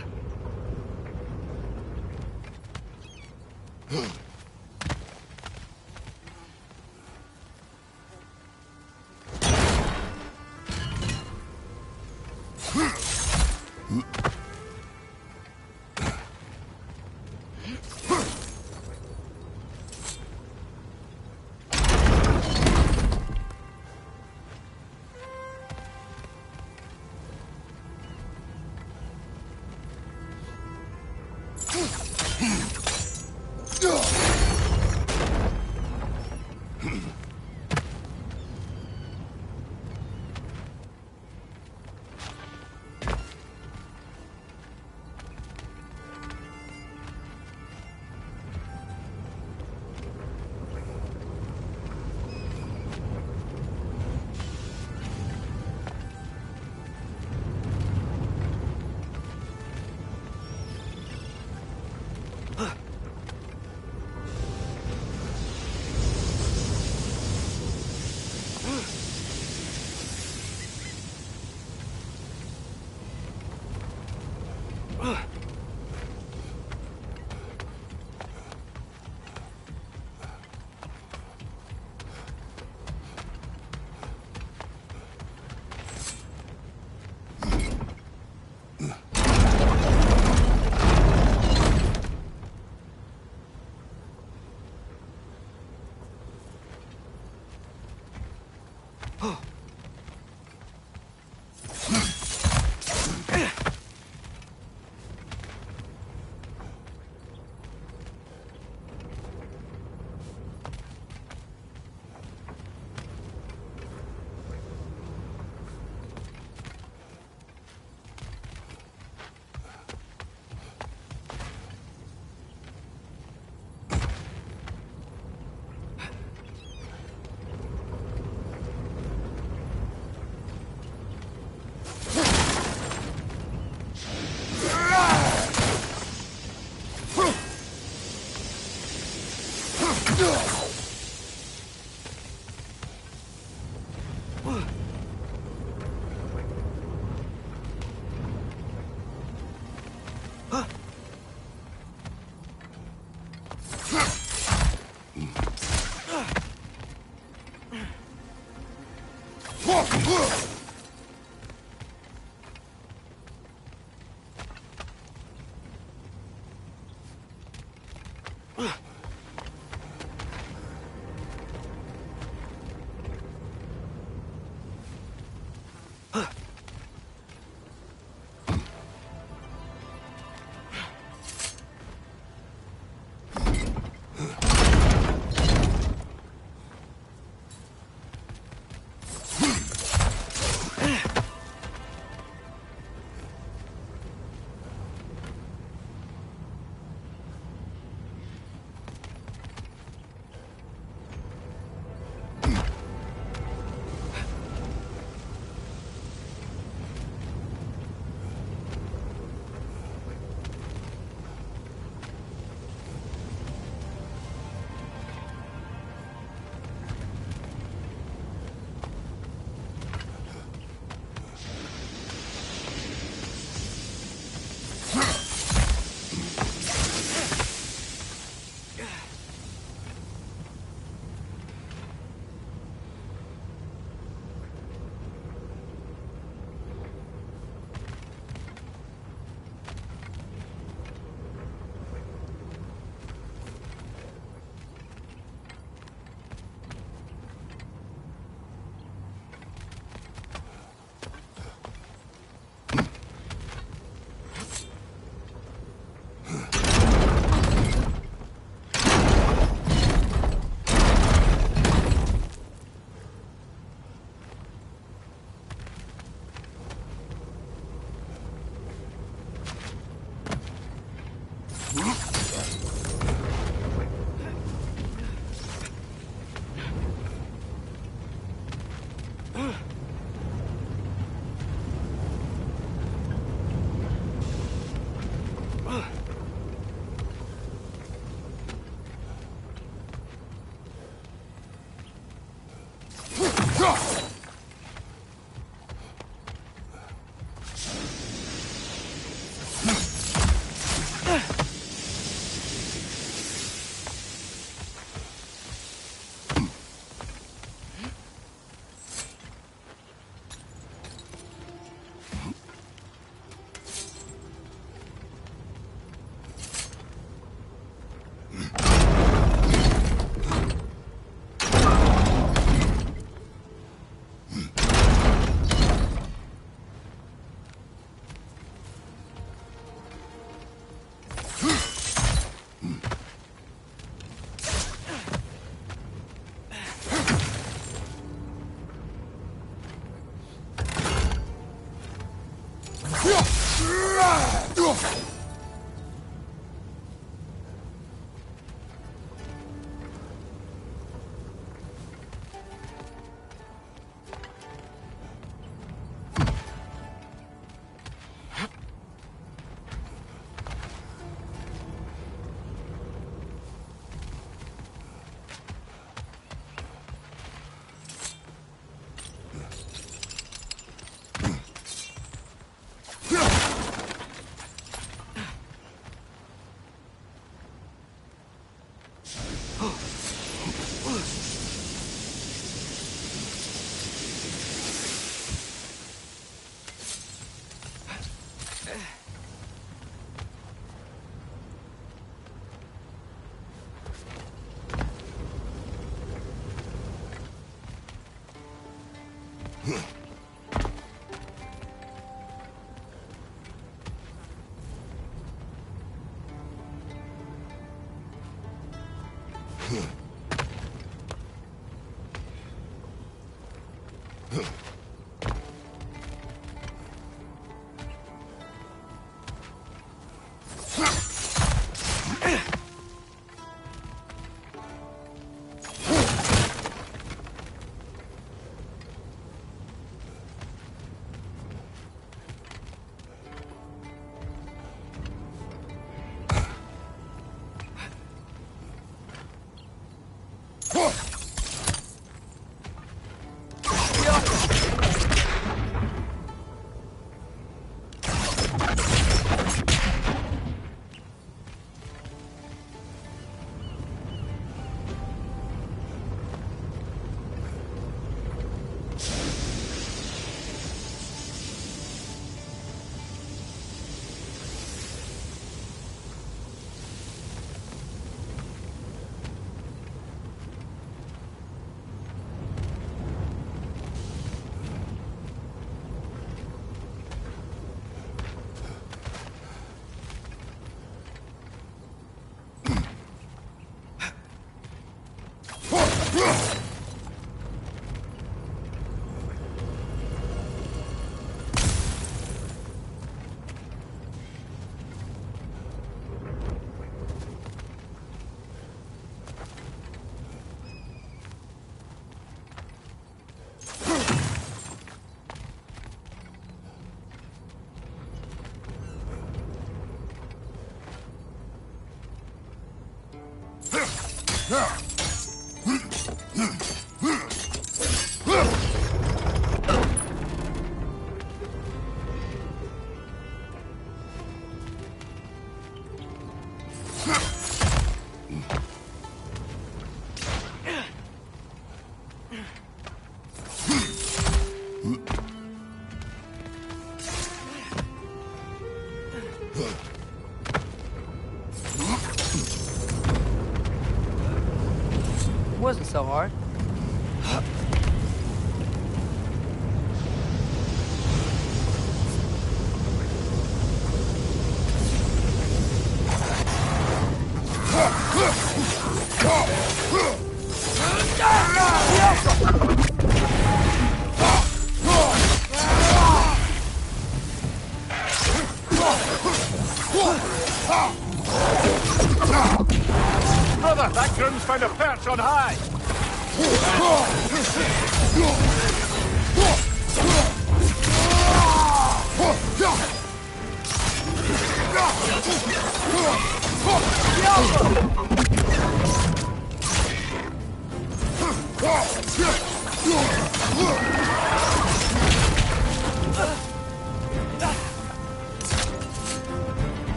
Wasn't so hard. Brother, that groom's found a perch on high!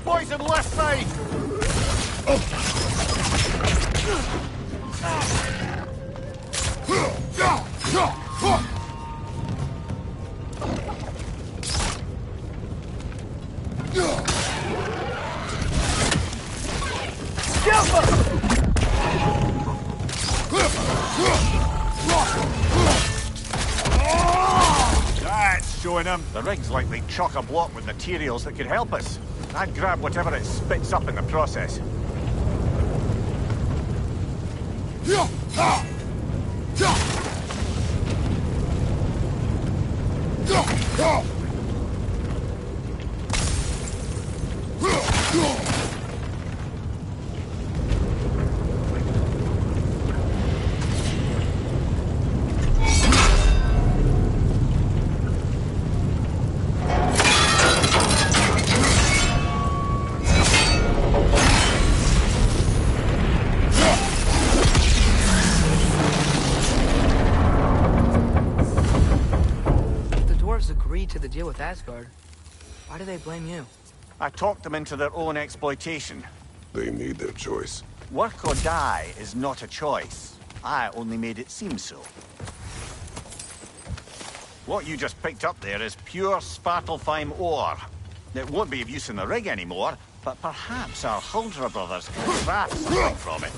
Boys on the left side! That's showing him. The rig's likely chock-a-block with materials that could help us. I'd grab whatever it spits up in the process. Agreed to the deal with Asgard. Why do they blame you? I talked them into their own exploitation. They made their choice. Work or die is not a choice. I only made it seem so. What you just picked up there is pure Svartalfheim ore. It won't be of use in the rig anymore, but perhaps our Huldra brothers can craft something from it.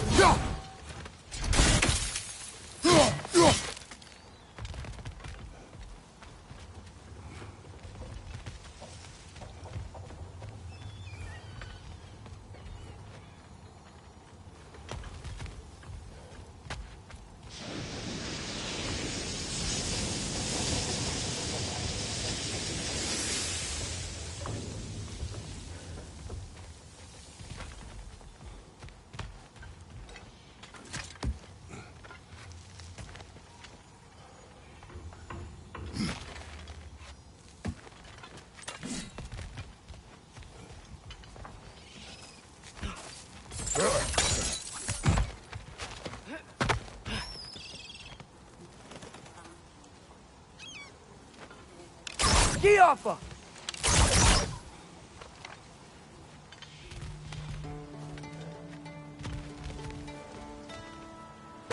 Geoffa!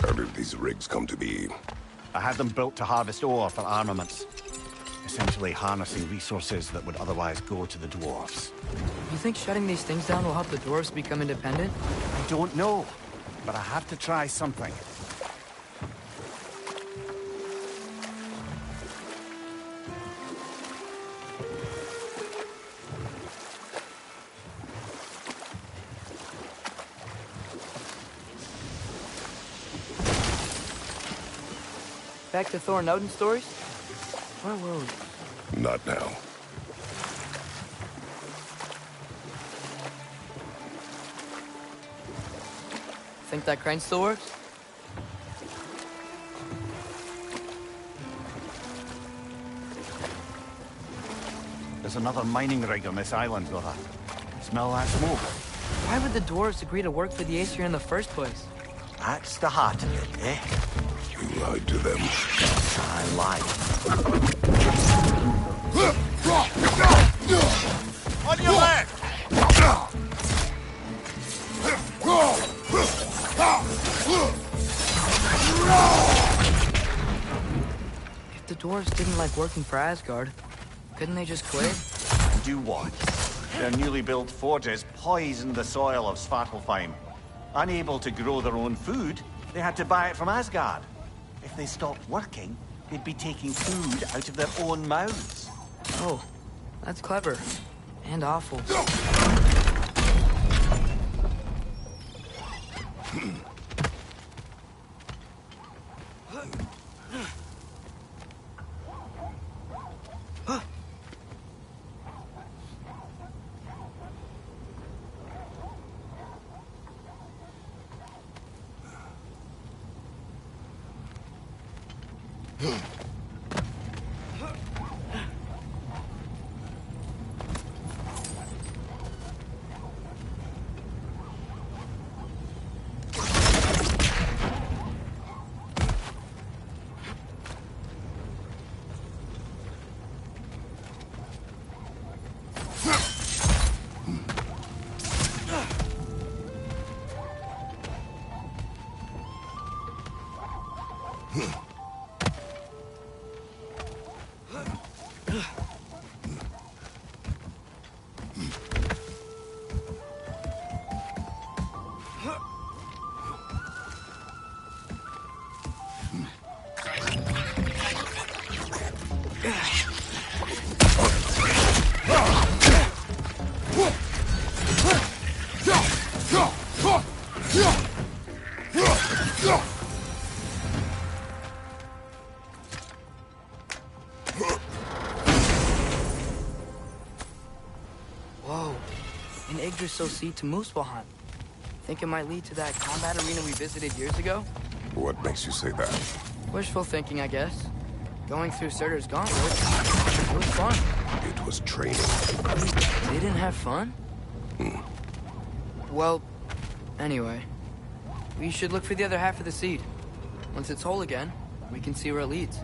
How did these rigs come to be? I had them built to harvest ore for armaments. Essentially harnessing resources that would otherwise go to the dwarves. You think shutting these things down will help the dwarves become independent? I don't know, but I have to try something. Back to Thor and Odin stories? Where were we? Not now. Think that crane still works? There's another mining rig on this island, brother. Smell that smoke? Why would the dwarves agree to work for the Aesir in the first place? That's the heart of it, eh? You lied to them. I lied. On your left! If the dwarves didn't like working for Asgard, couldn't they just quit? Do what? Their newly built forges poisoned the soil of Svartalfheim. Unable to grow their own food, they had to buy it from Asgard. If they stopped working, they'd be taking food out of their own mouths. Oh, that's clever. And awful. also seed to Muspelheim. Think it might lead to that combat arena we visited years ago? What makes you say that? Wishful thinking, I guess. Going through Surtur's Gauntlet, it was fun. It was training. They didn't have fun? Well, anyway. We should look for the other half of the seed. Once it's whole again, we can see where it leads.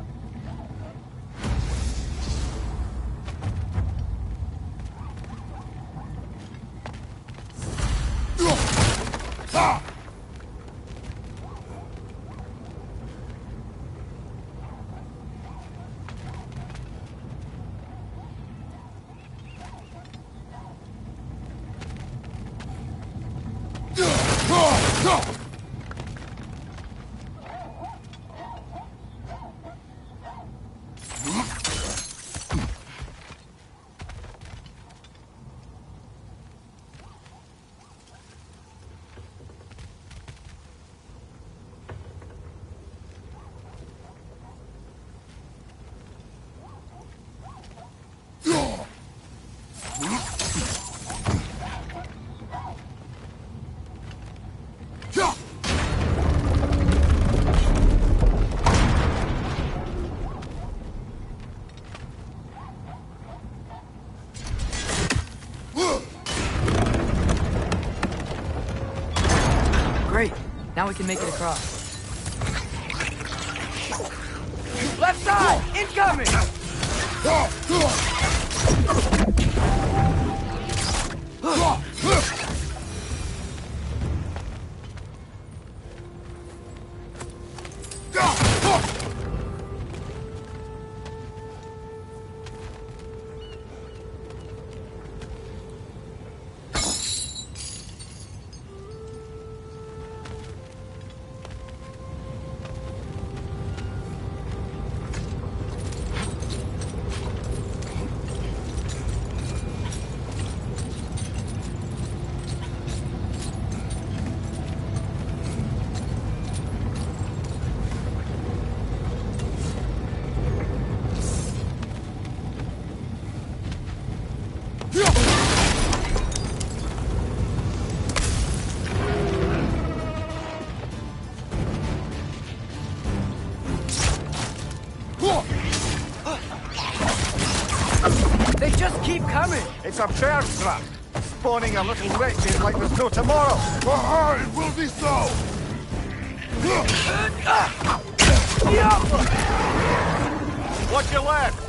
Great. Now we can make it across. Left side! Incoming! They just keep coming! It's a bird trap, spawning a little wretches like there's no tomorrow. For her, it will be so! Watch your left!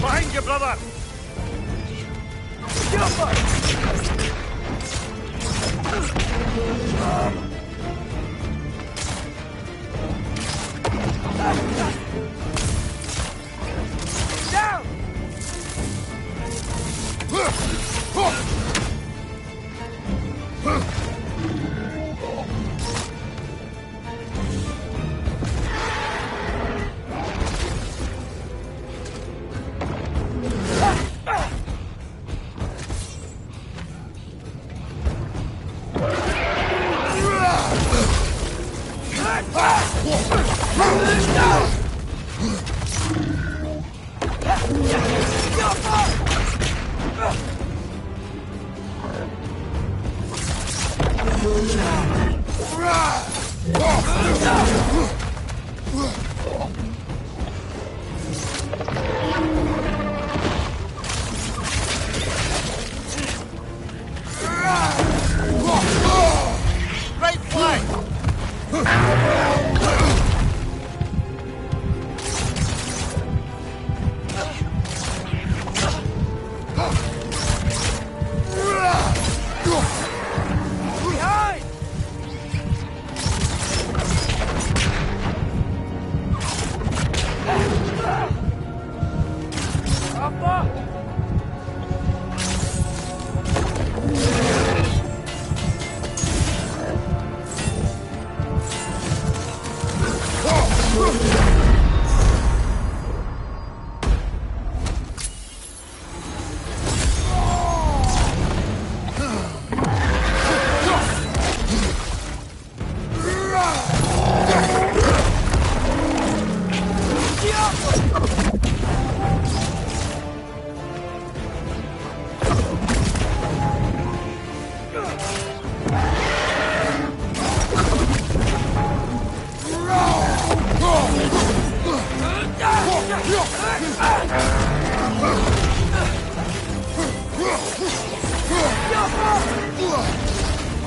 Behind you, brother! Down!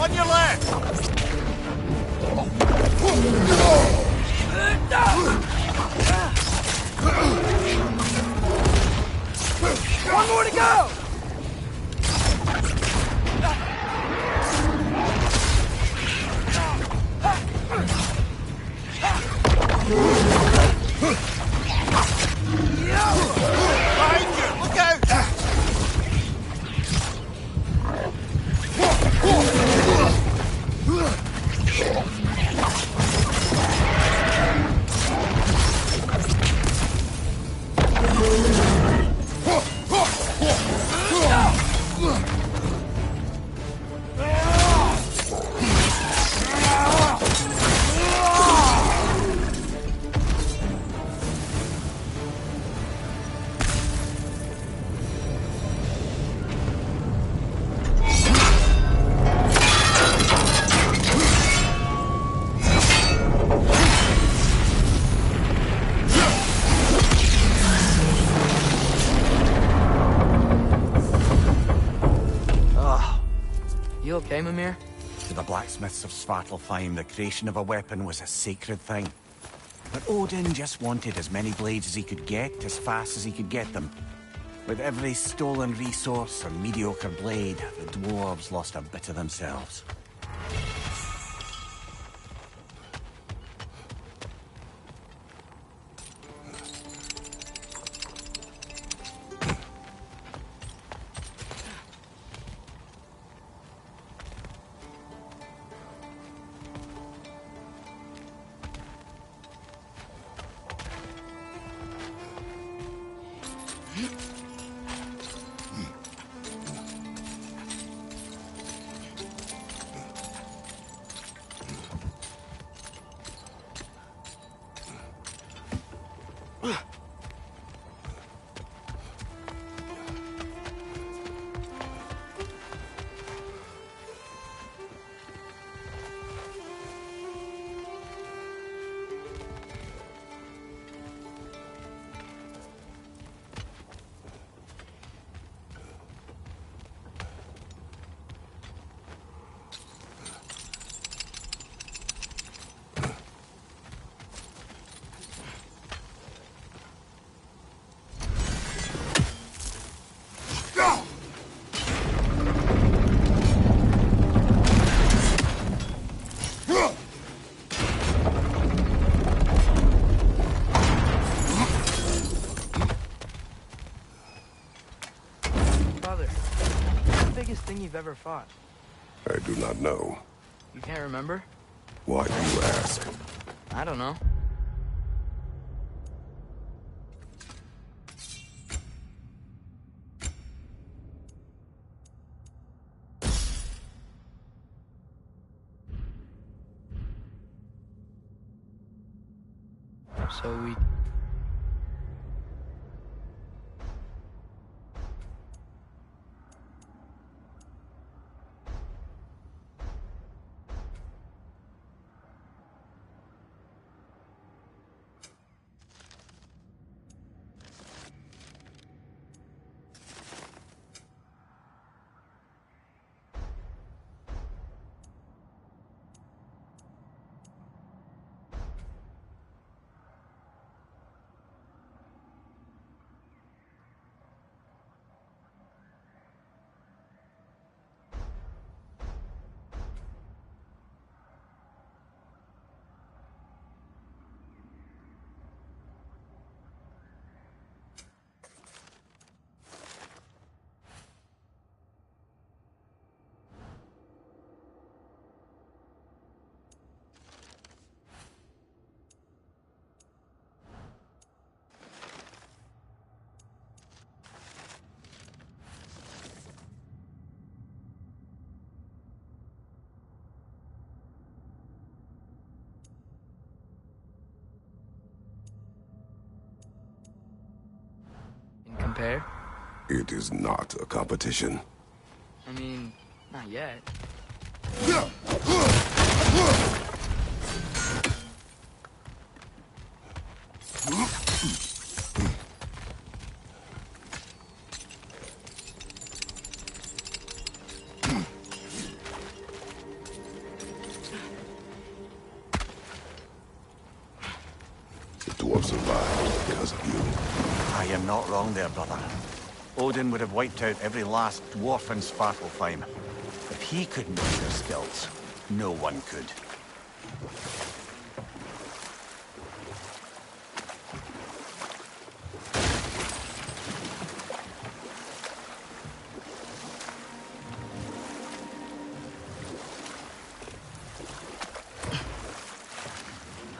On your left! One more to go! Behind you! Look out! You okay, Mimir? To the blacksmiths of Svartalfheim, the creation of a weapon was a sacred thing. But Odin just wanted as many blades as he could get, as fast as he could get them. With every stolen resource and mediocre blade, the dwarves lost a bit of themselves. Father, what's the biggest thing you've ever fought? I do not know. You can't remember? Why do you ask? I don't know. So we... prepared? It is not a competition. I mean, not yet. The dwarf survived because of you. I am not wrong there, brother. Odin would have wiped out every last dwarf in Svartalfheim. If he couldn't use their skills, no one could.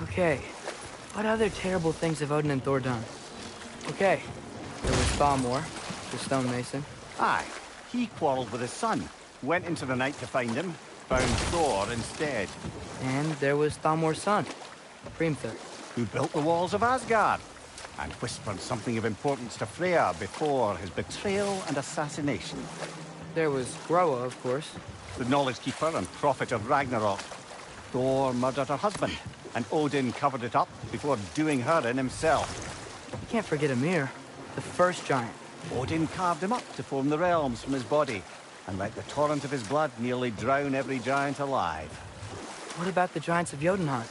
Okay, what other terrible things have Odin and Thor done? Okay, there was Thalmor, the stonemason. Aye, he quarreled with his son, went into the night to find him, found Thor instead. And there was Thalmor's son, Hrimthur. Who built the walls of Asgard, and whispered something of importance to Freya before his betrayal and assassination. There was Groa, of course. The knowledge keeper and prophet of Ragnarok. Thor murdered her husband, and Odin covered it up before doing her in himself. You can't forget Ymir, the first giant. Odin carved him up to form the realms from his body, and let the torrent of his blood nearly drown every giant alive. What about the giants of Jotunheim?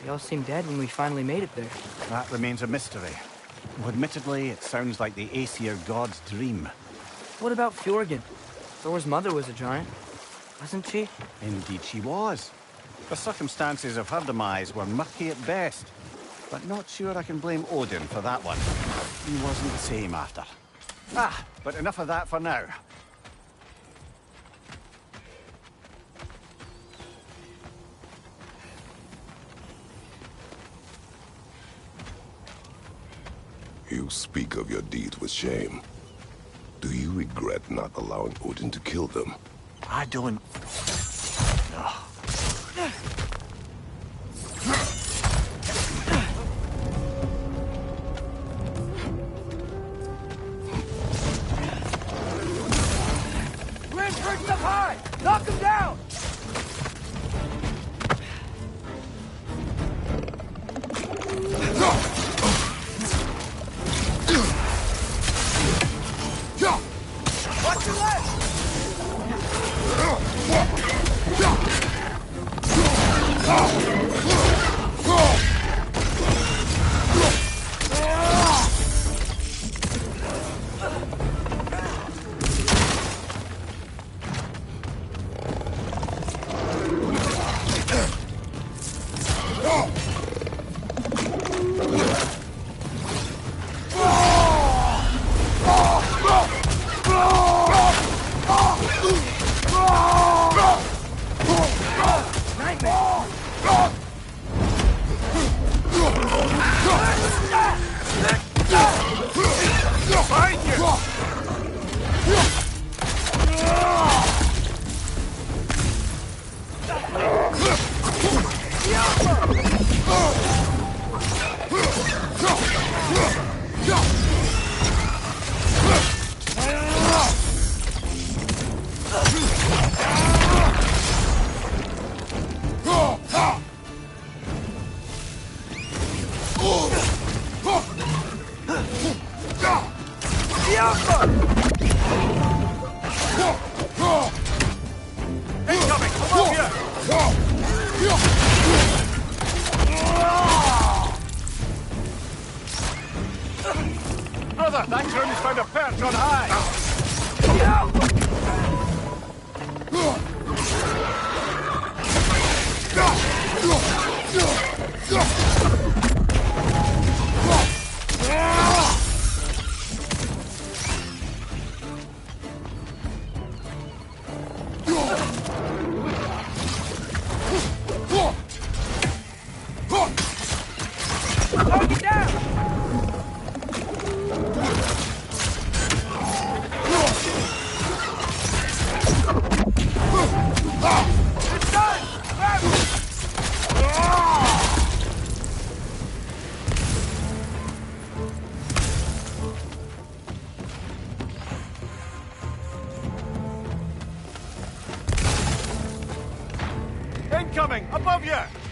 They all seemed dead when we finally made it there. That remains a mystery. Admittedly, it sounds like the Aesir god's dream. What about Fjorgyn? Thor's mother was a giant, wasn't she? Indeed she was. The circumstances of her demise were murky at best, but not sure I can blame Odin for that one. He wasn't the same after. But enough of that for now. You speak of your deeds with shame. Do you regret not allowing Odin to kill them? I don't... No. Perched up high! Knock him down! Watch your left! Brother, that crone's found a perch on high! Target down! you!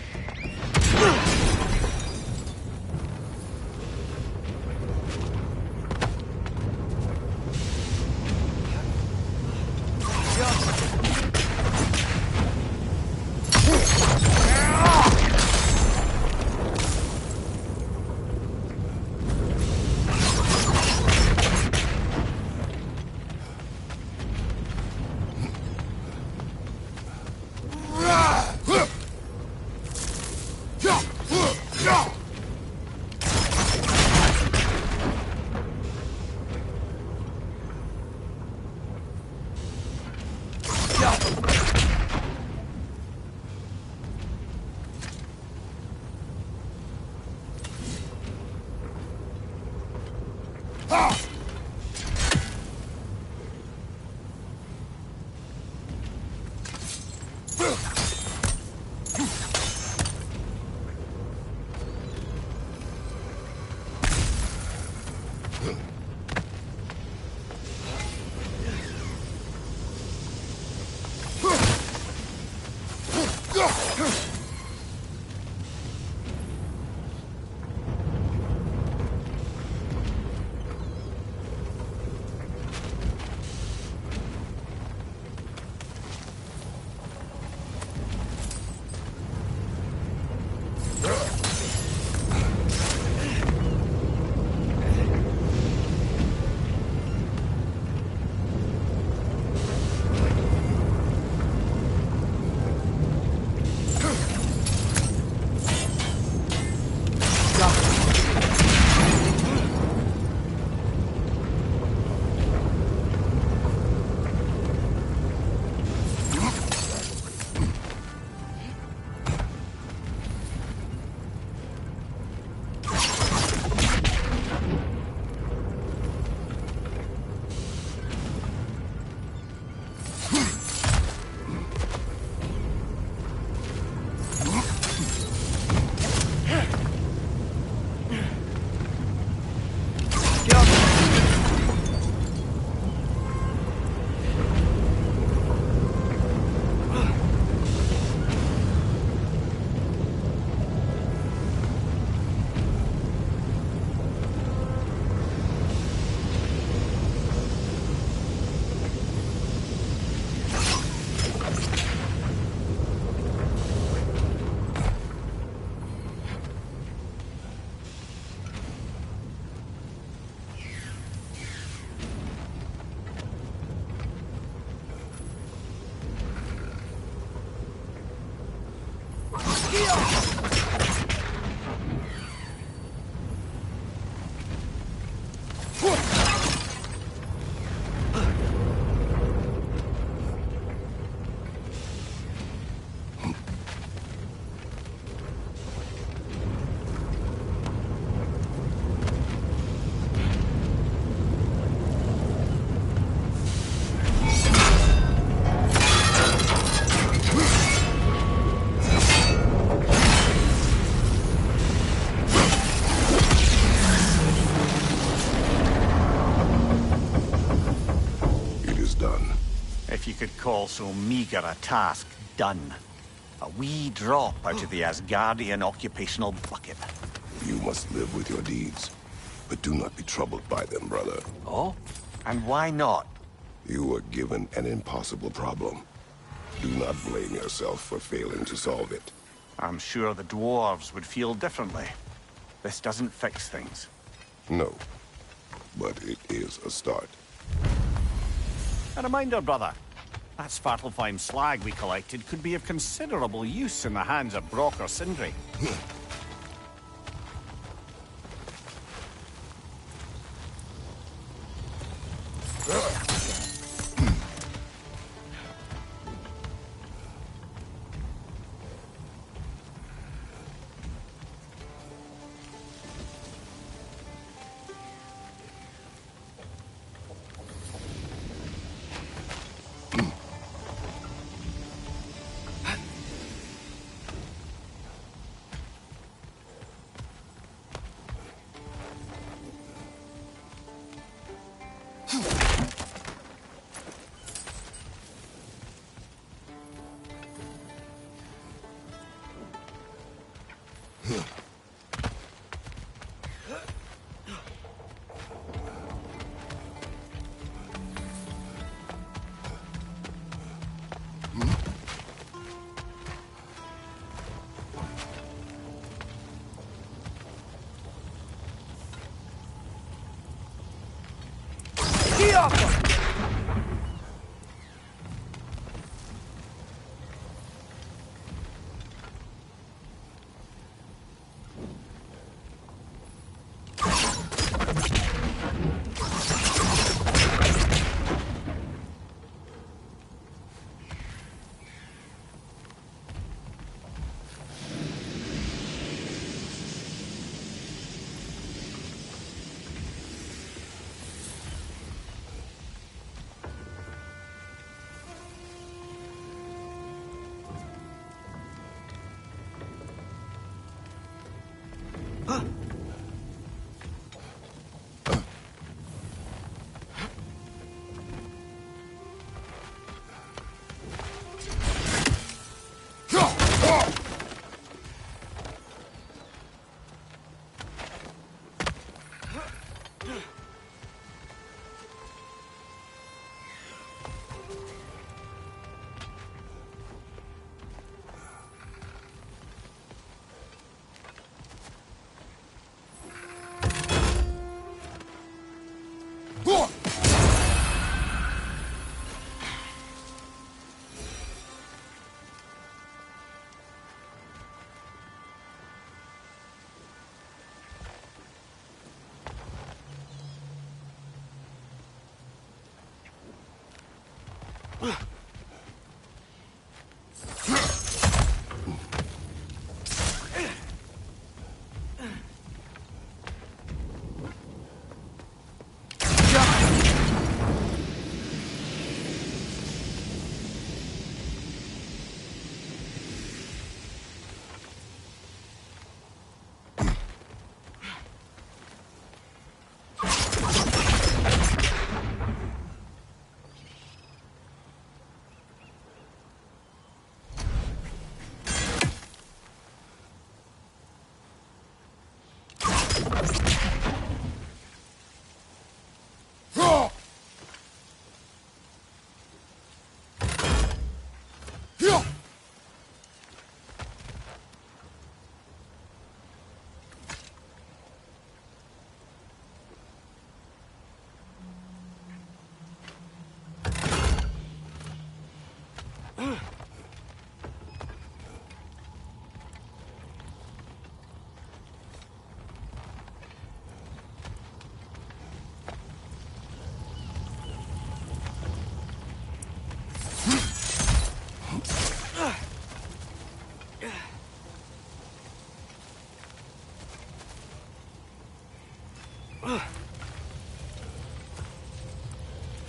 If you could call so meager a task done. A wee drop out of the Asgardian occupational bucket. You must live with your deeds, but do not be troubled by them, brother. Oh? And why not? You were given an impossible problem. Do not blame yourself for failing to solve it. I'm sure the dwarves would feel differently. This doesn't fix things. No, but it is a start. A reminder, brother. That Svartalfheim slag we collected could be of considerable use in the hands of Brock or Sindri. off him!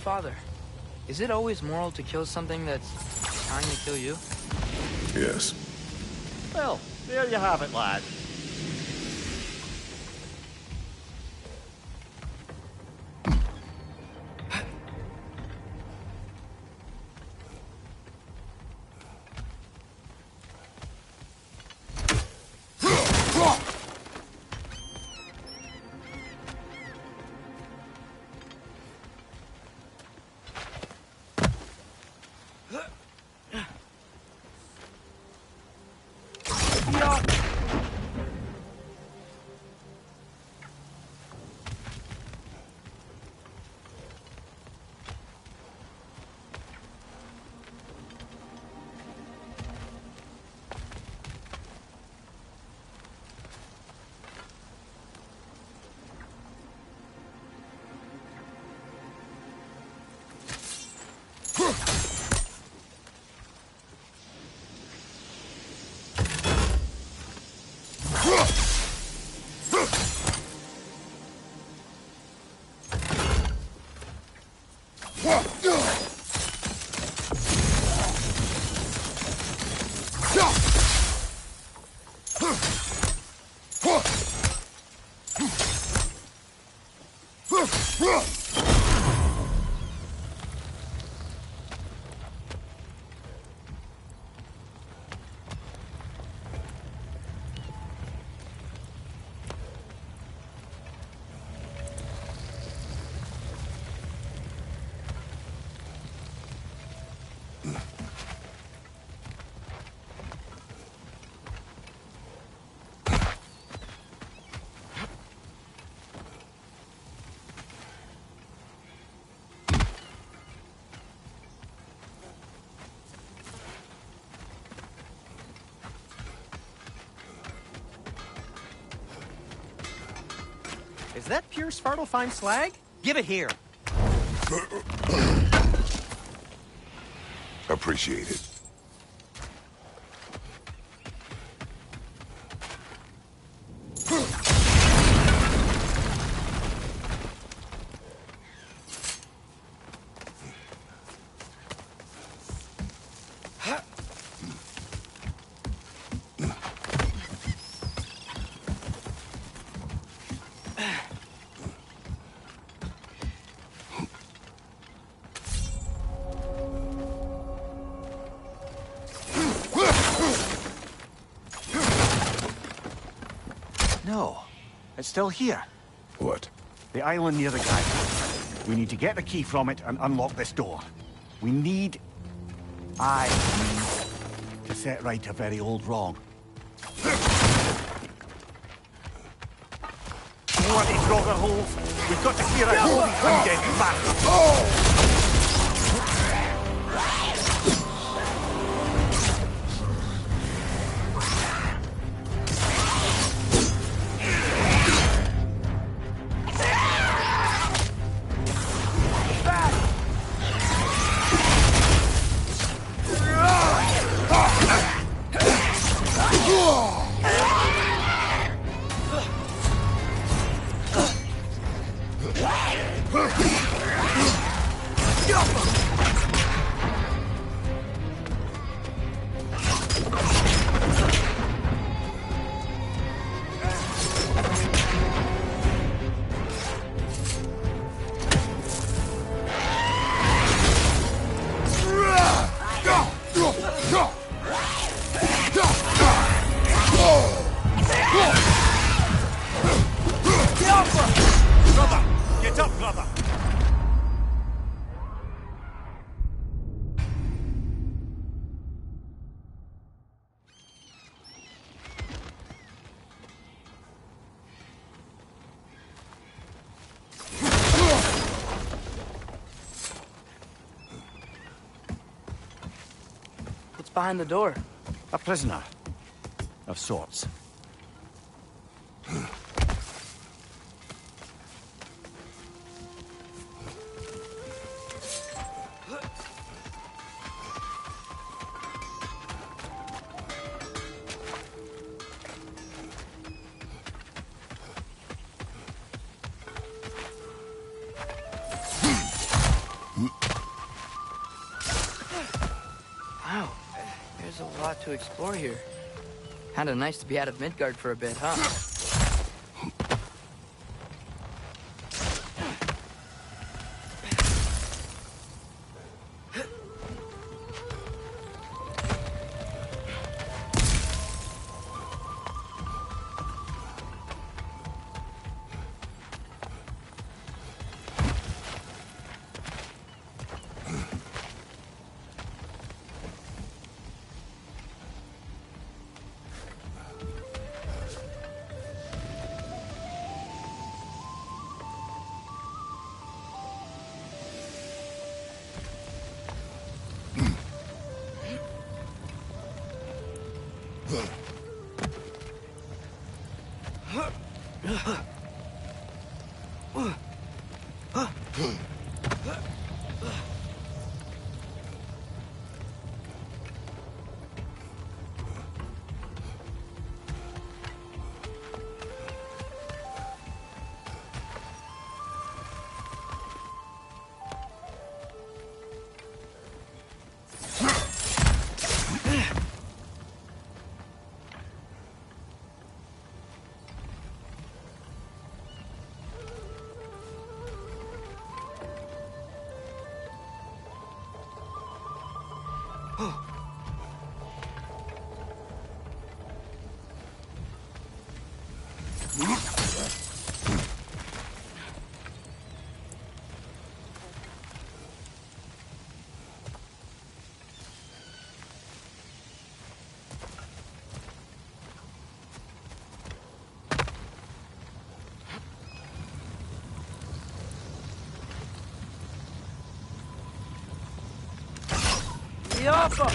Father, is it always moral to kill something that's trying to kill you? Yes. Well, there you have it, lad. that pure Svartalfheim slag? Give it here. Appreciate it. No, it's still here. What? The island near the guy. We need to get the key from it and unlock this door. We need... I need to set right a very old wrong. Bloody grogger holes! We've got to clear out all these undead bastards! Brother! Get up, brother! What's behind the door? A prisoner. Of sorts. Wow, there's a lot to explore here. Kinda nice to be out of Midgard for a bit, huh? Yoppa!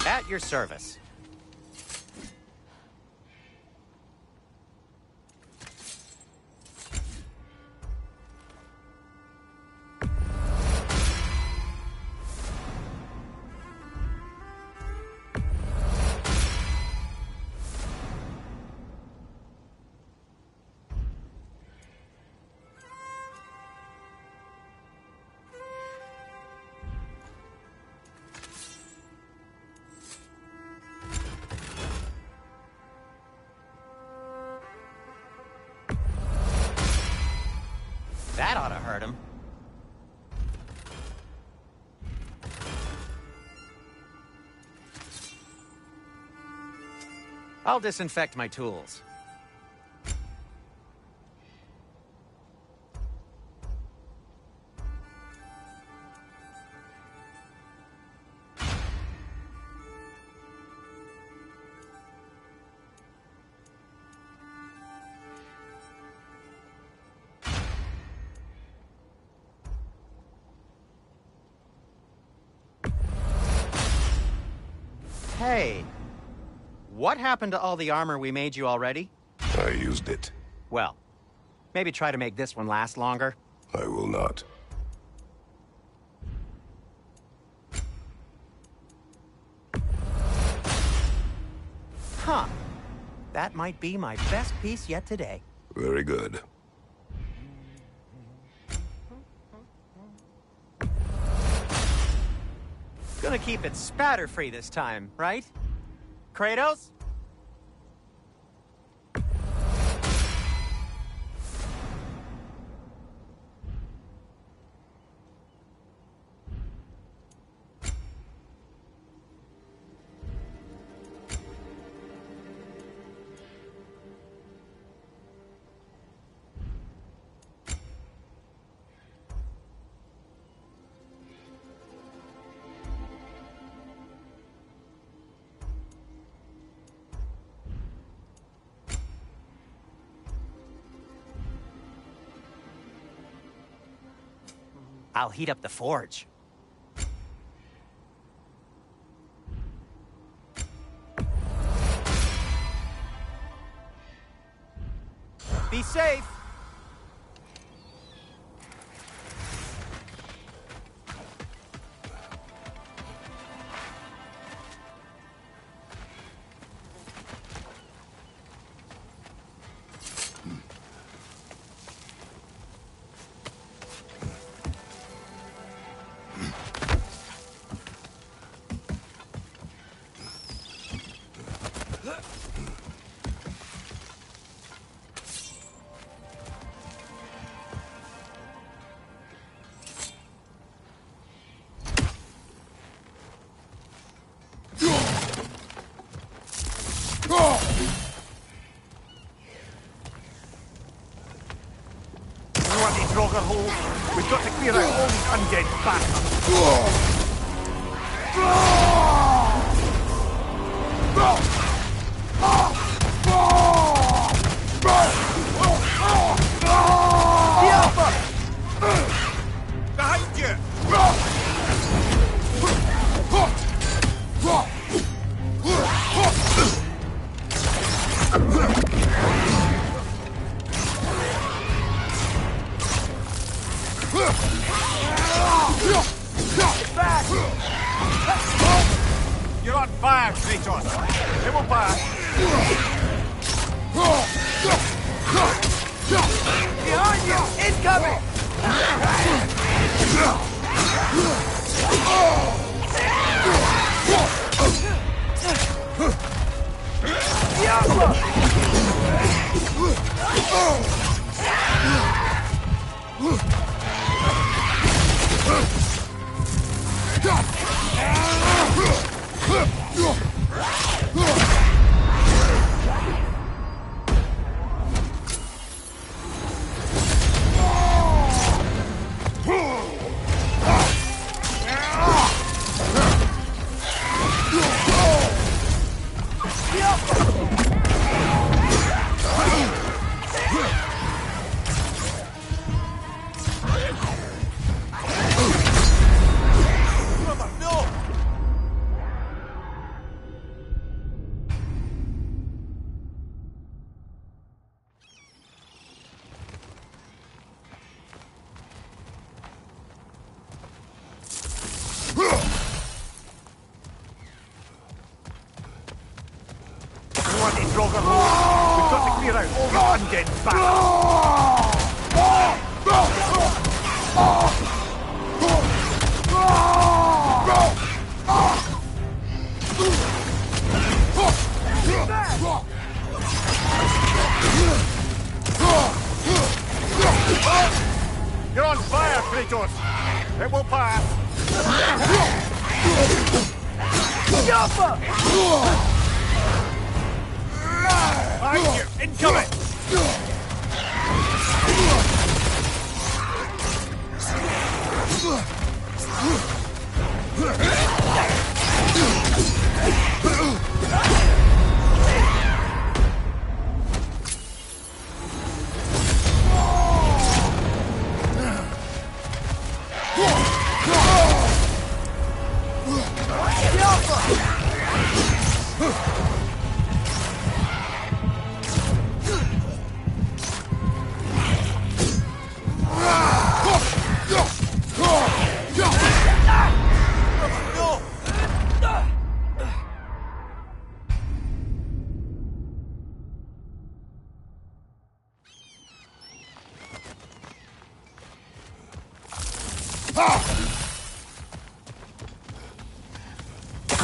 At your service. That ought to hurt him. I'll disinfect my tools. Hey, what happened to all the armor we made you already? I used it. Well, maybe try to make this one last longer. I will not. Huh. That might be my best piece yet today. Very good. Gonna keep it spatter-free this time, right? Kratos? I'll heat up the forge. Be safe. We've got to clear out all these undead bastards. Behind you! You're on fire, Kratos. It will pass. Behind you! Incoming! We've got to clear out all the undead bastards. You're on fire, Kratos. It will pass. Behind you! Incoming!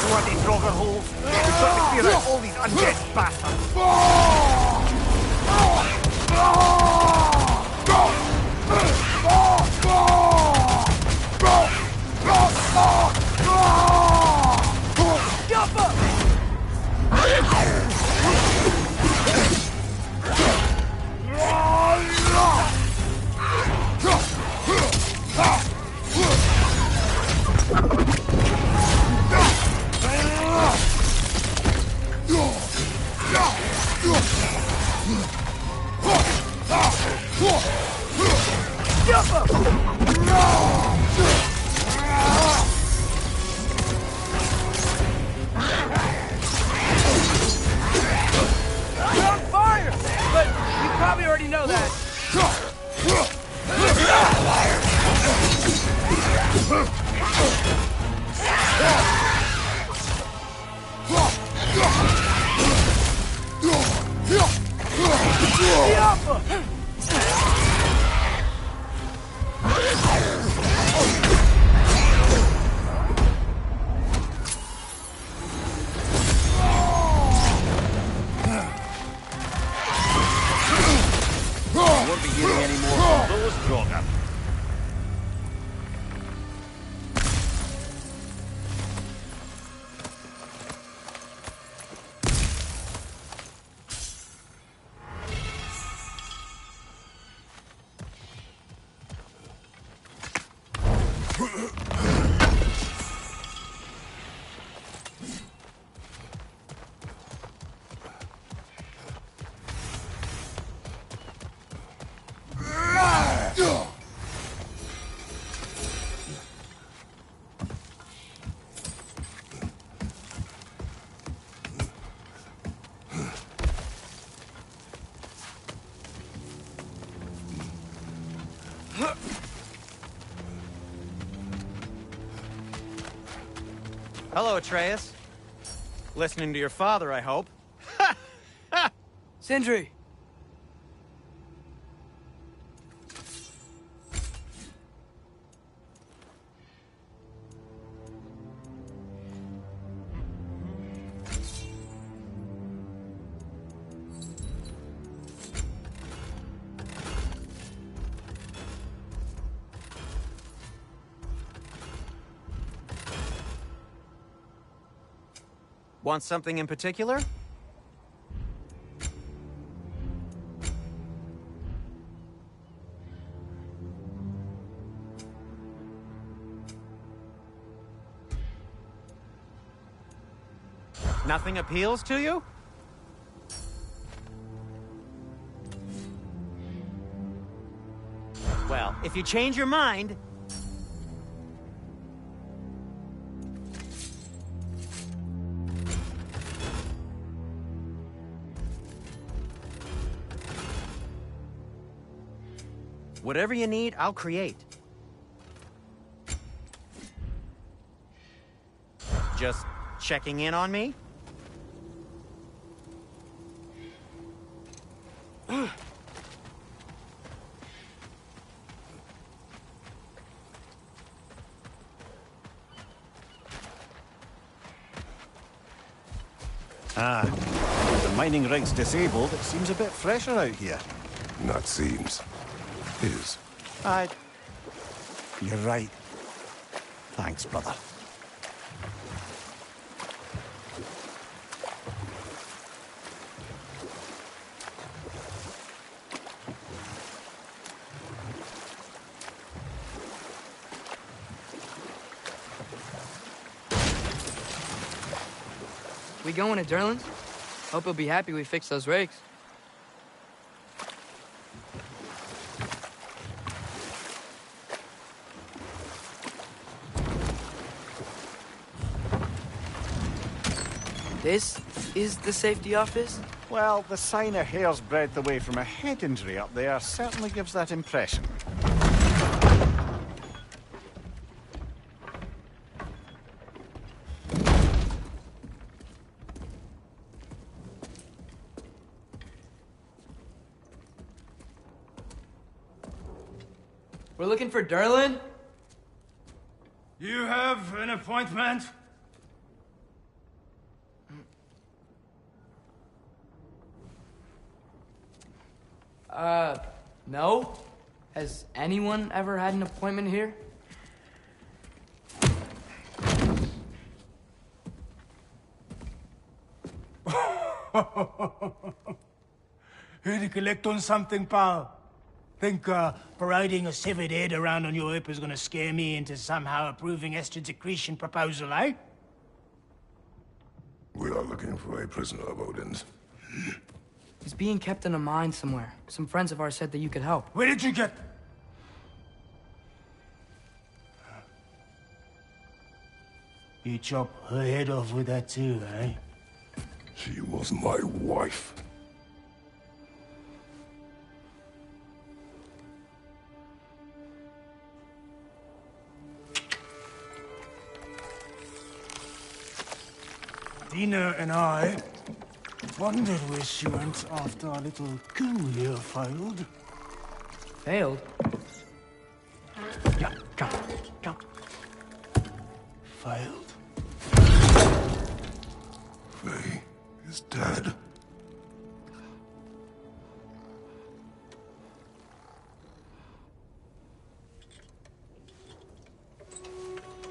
Bloody Draugr holes. We've got to clear out all these undead bastards. Hello, Atreus. Listening to your father, I hope. Sindri! Want something in particular? Nothing appeals to you? Well, if you change your mind... Whatever you need, I'll create. Just checking in on me? Ah, the mining rig's disabled. It seems a bit fresher out here. Not seems. Is. You're right. Thanks, brother. We going to Durlin's? Hope he'll be happy we fixed those rakes. This is the safety office? Well, the sign a hair's breadth away from a head injury up there certainly gives that impression. We're looking for Durlin? You have an appointment? No? Has anyone ever had an appointment here? Here to collect on something, pal? Think, parading a severed head around on your hip is gonna scare me into somehow approving Estrid's accretion proposal, eh? We are looking for a prisoner of Odin's. He's being kept in a mine somewhere. Some friends of ours said that you could help. Where did you get... You chop her head off with that too, eh? She was my wife. Dina and I wondered where she went after our little coup here failed. Failed? Yeah, come. Failed. Faye is dead.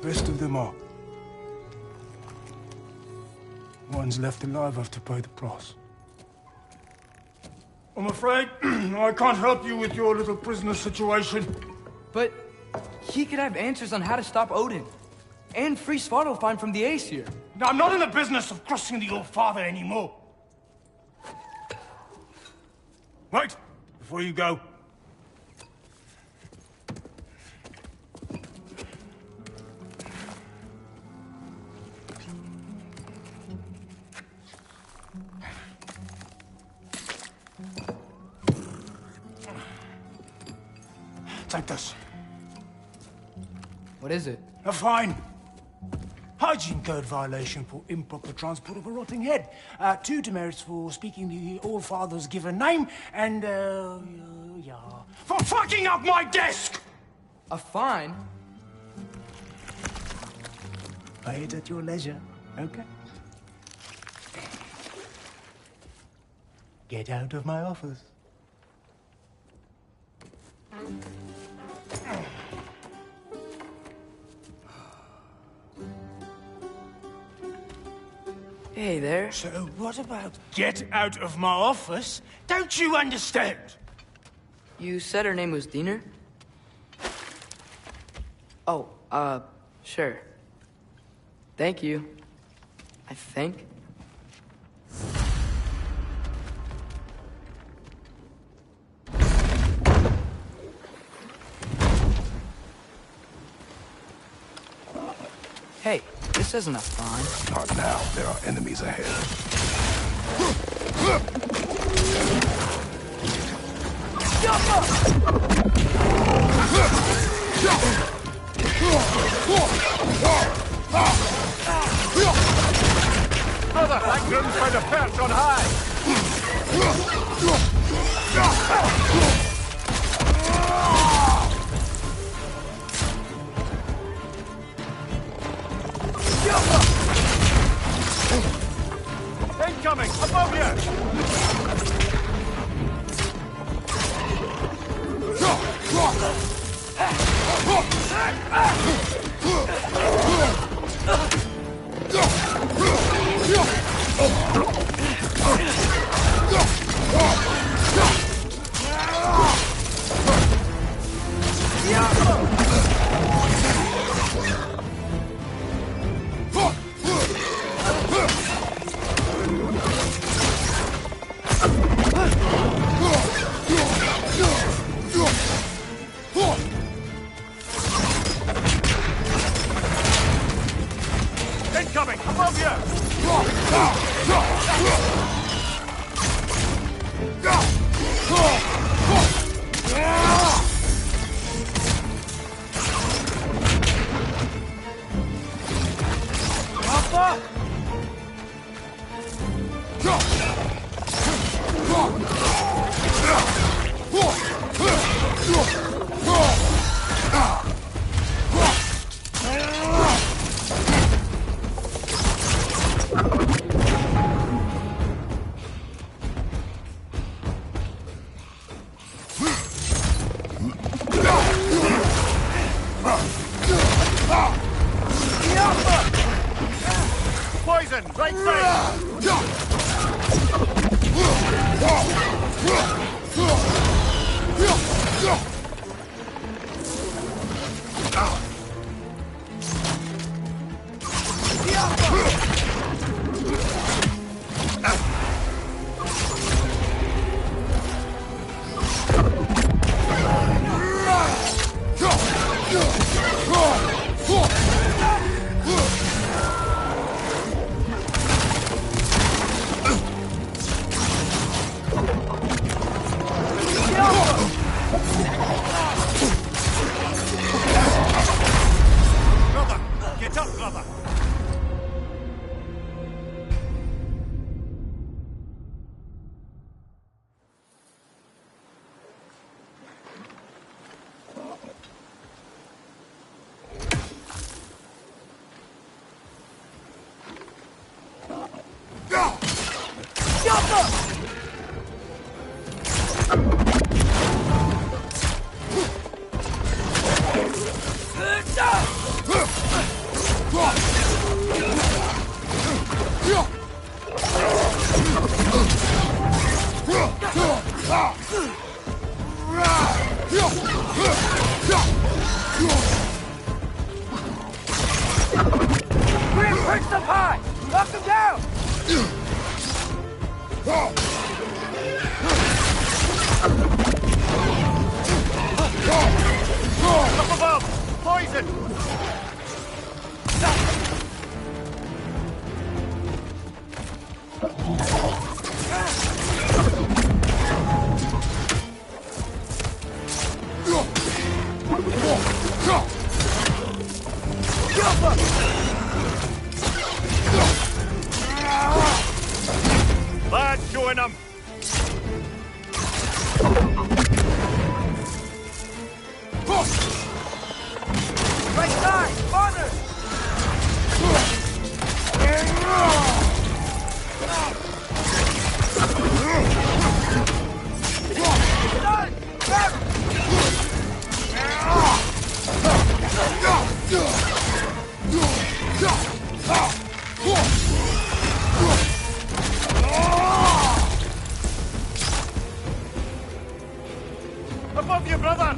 Rest of them are. One's left alive have to pay the price. I'm afraid I can't help you with your little prisoner situation. But he could have answers on how to stop Odin. And free Svartalfheim from the Aesir. Now, I'm not in the business of crossing the old father anymore. Wait, before you go. Take this. What is it? A fine. hygiene code violation for improper transport of a rotting head. 2 demerits for speaking the All-Father's given name, and, yeah, for fucking up my desk! A fine? Pay it at your leisure, okay? Get out of my office. Hey there. So what about get out of my office? Don't you understand? You said her name was Diener? Oh, sure. Thank you. I think. Hey, this isn't a fine. Not now. There are enemies ahead. Brother, that groom's found a perch on high. Incoming! Above you! Incoming! Above you! Poison! Right side! Brother! Get up, brother! Grim, perched up high! Knock him down! Up above! Poison! showing them! Right side! Farther! Above you, brother!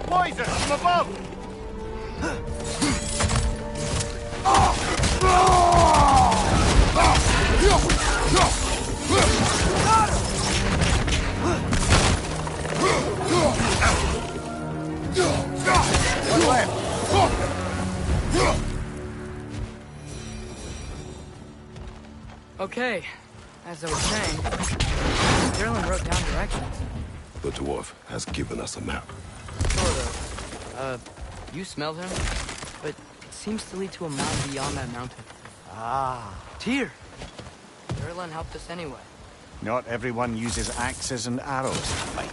Poison from above! One left. Okay, as I was saying, Sterling wrote down directions. The dwarf has given us a map. Sort of. You smelled him, but it seems to lead to a mound beyond that mountain. Ah. Tyr! Sterling helped us anyway. Not everyone uses axes and arrows to fight.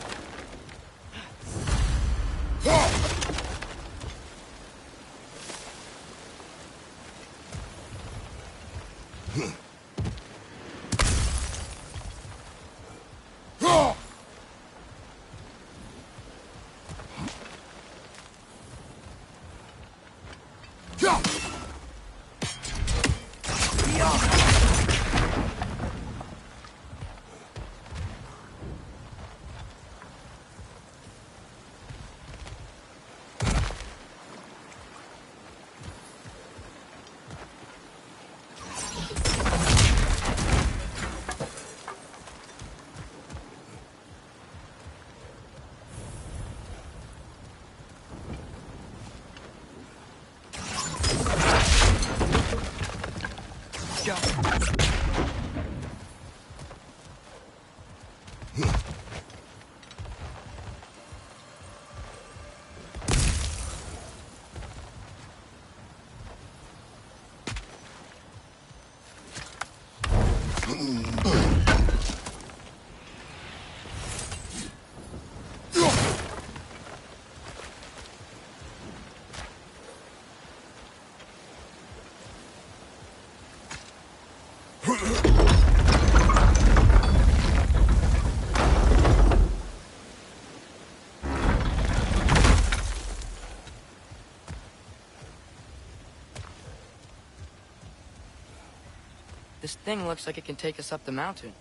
This thing looks like it can take us up the mountain.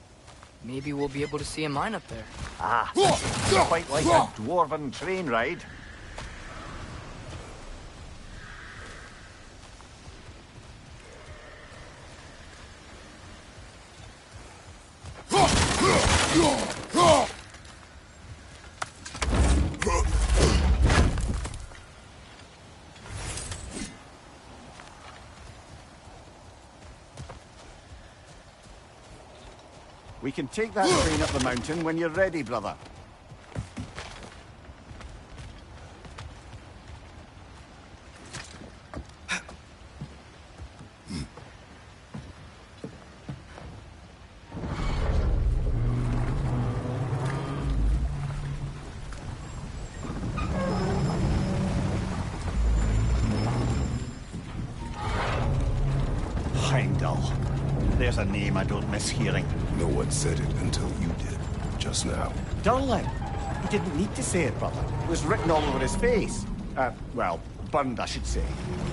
Maybe we'll be able to see a mine up there. Ah, quite like a dwarven train ride. We can take that train up the mountain when you're ready, brother. Heimdall. There's a name I don't miss hearing. No one said it until you did, just now. Durlin. He didn't need to say it, brother. It was written all over his face. Well, burned, I should say.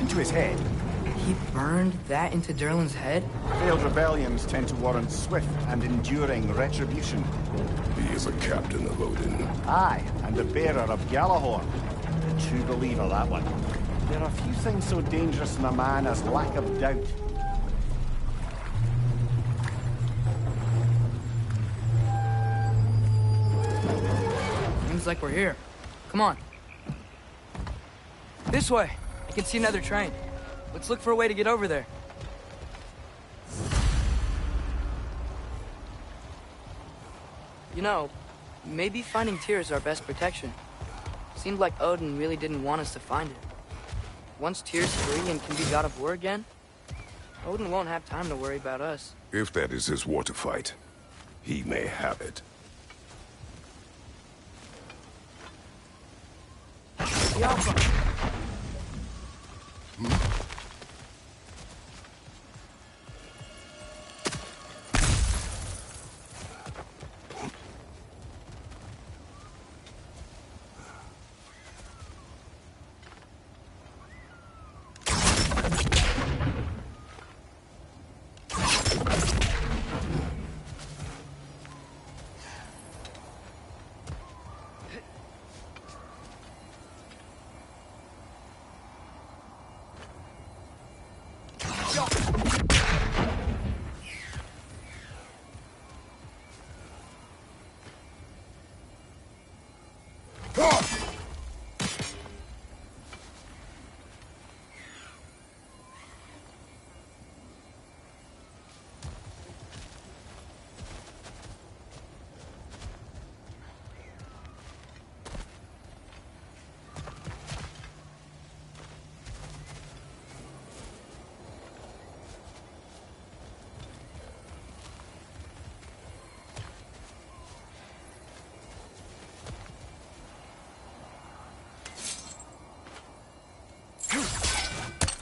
Into his head. He burned that into Derlin's head? Failed rebellions tend to warrant swift and enduring retribution. He is a captain of Odin. Aye, and the bearer of Galahorn. A true believer, that one. There are few things so dangerous in a man as lack of doubt. Seems like we're here. Come on. This way. I can see another train. Let's look for a way to get over there. You know, maybe finding Tyr is our best protection. Seemed like Odin really didn't want us to find it. Once Tyr's free and can be God of War again, Odin won't have time to worry about us. If that is his war to fight, he may have it.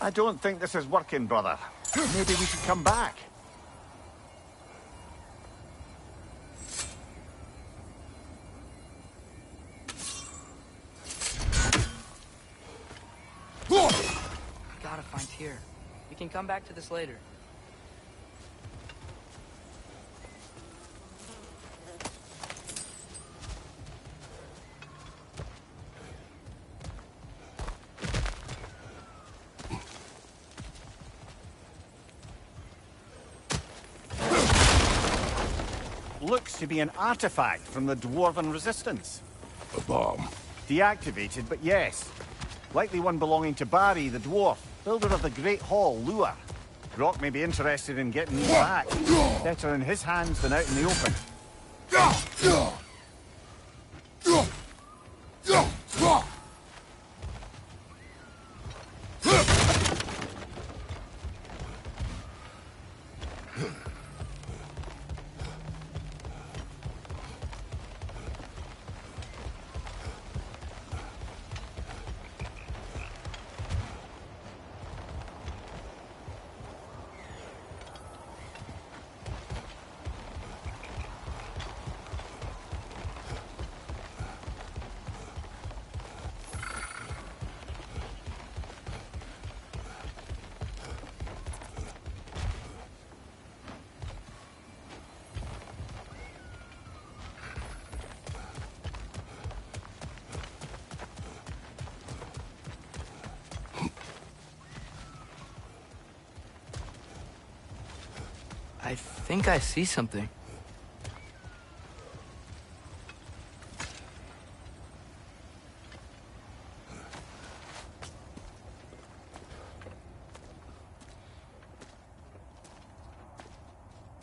I don't think this is working, brother. Maybe we should come back. Gotta find Tyr. We can come back to this later. Looks to be an artifact from the Dwarven Resistance. A bomb. Deactivated, but yes. Likely one belonging to Barry, the dwarf, builder of the Great Hall, Lure. Brock may be interested in getting these back. Better in his hands than out in the open. I think I see something.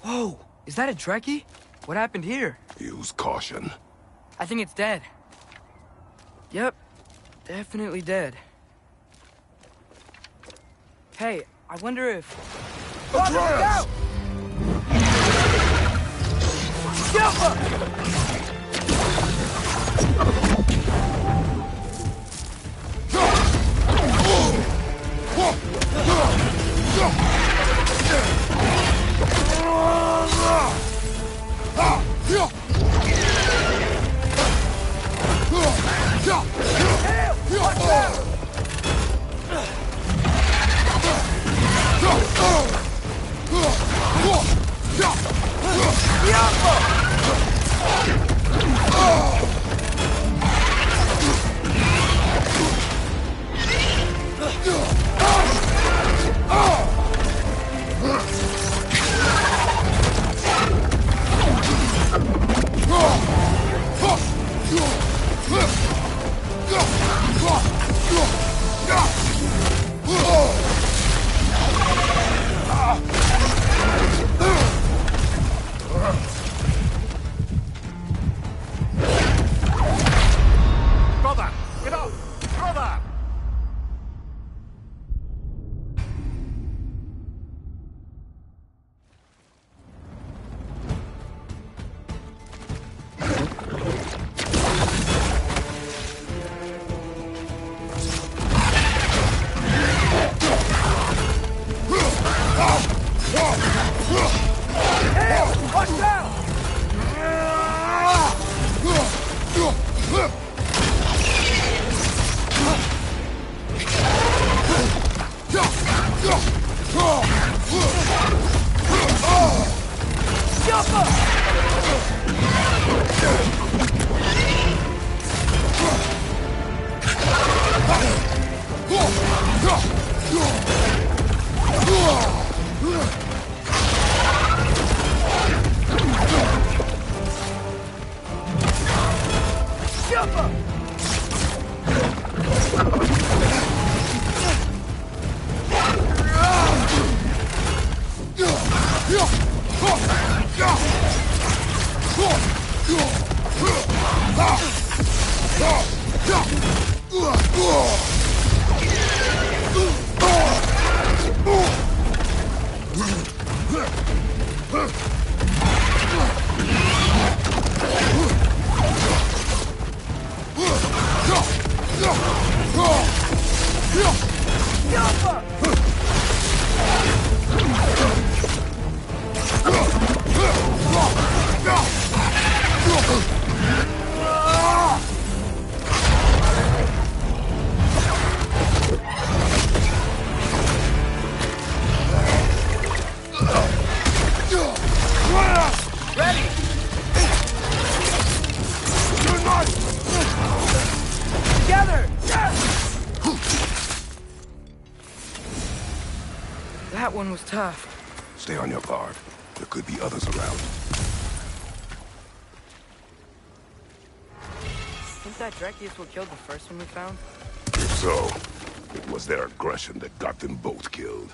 Whoa! Is that a Trekkie? What happened here? Use caution. I think it's dead. Yep. Definitely dead. Hey, I wonder if... Atreus! Brother! Get up! Brother! That one was tough. Stay on your guard. There could be others around. Think that Drekius what killed the first one we found? If so, it was their aggression that got them both killed.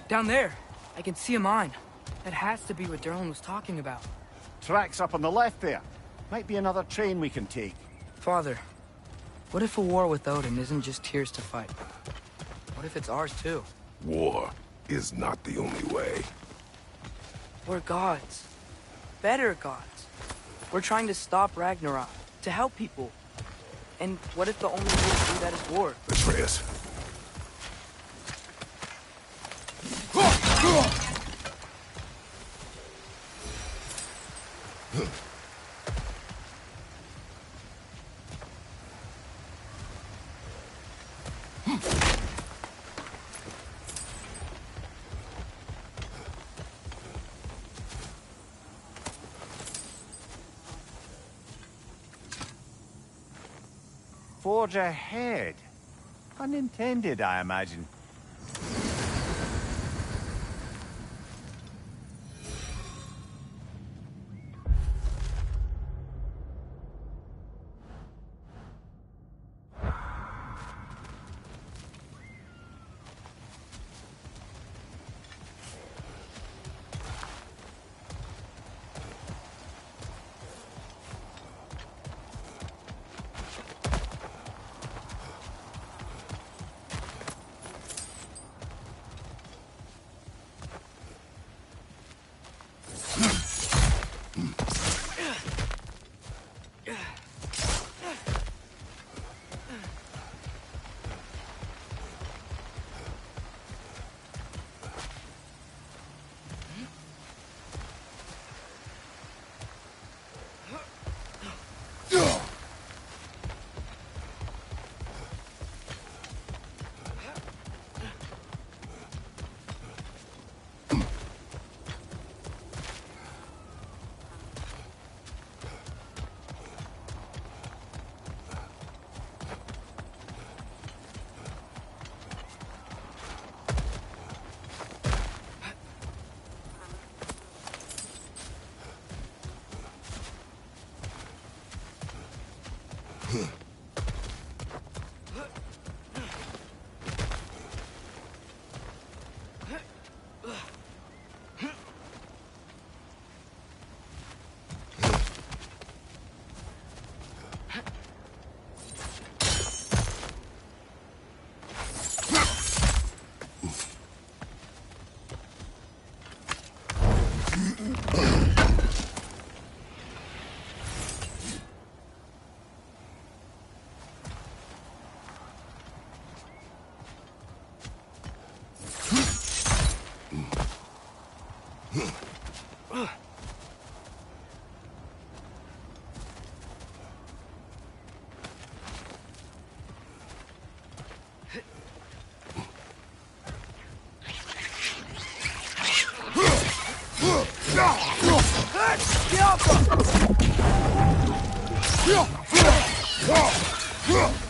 Down there, I can see a mine. That has to be what Derlin was talking about. Tracks up on the left there. Might be another train we can take. Father, what if a war with Odin isn't just Tyr's to fight? What if it's ours too? War is not the only way. We're gods. Better gods. We're trying to stop Ragnarok, to help people. And what if the only way to do that is war? Atreus. Forge ahead. Unintended, I imagine.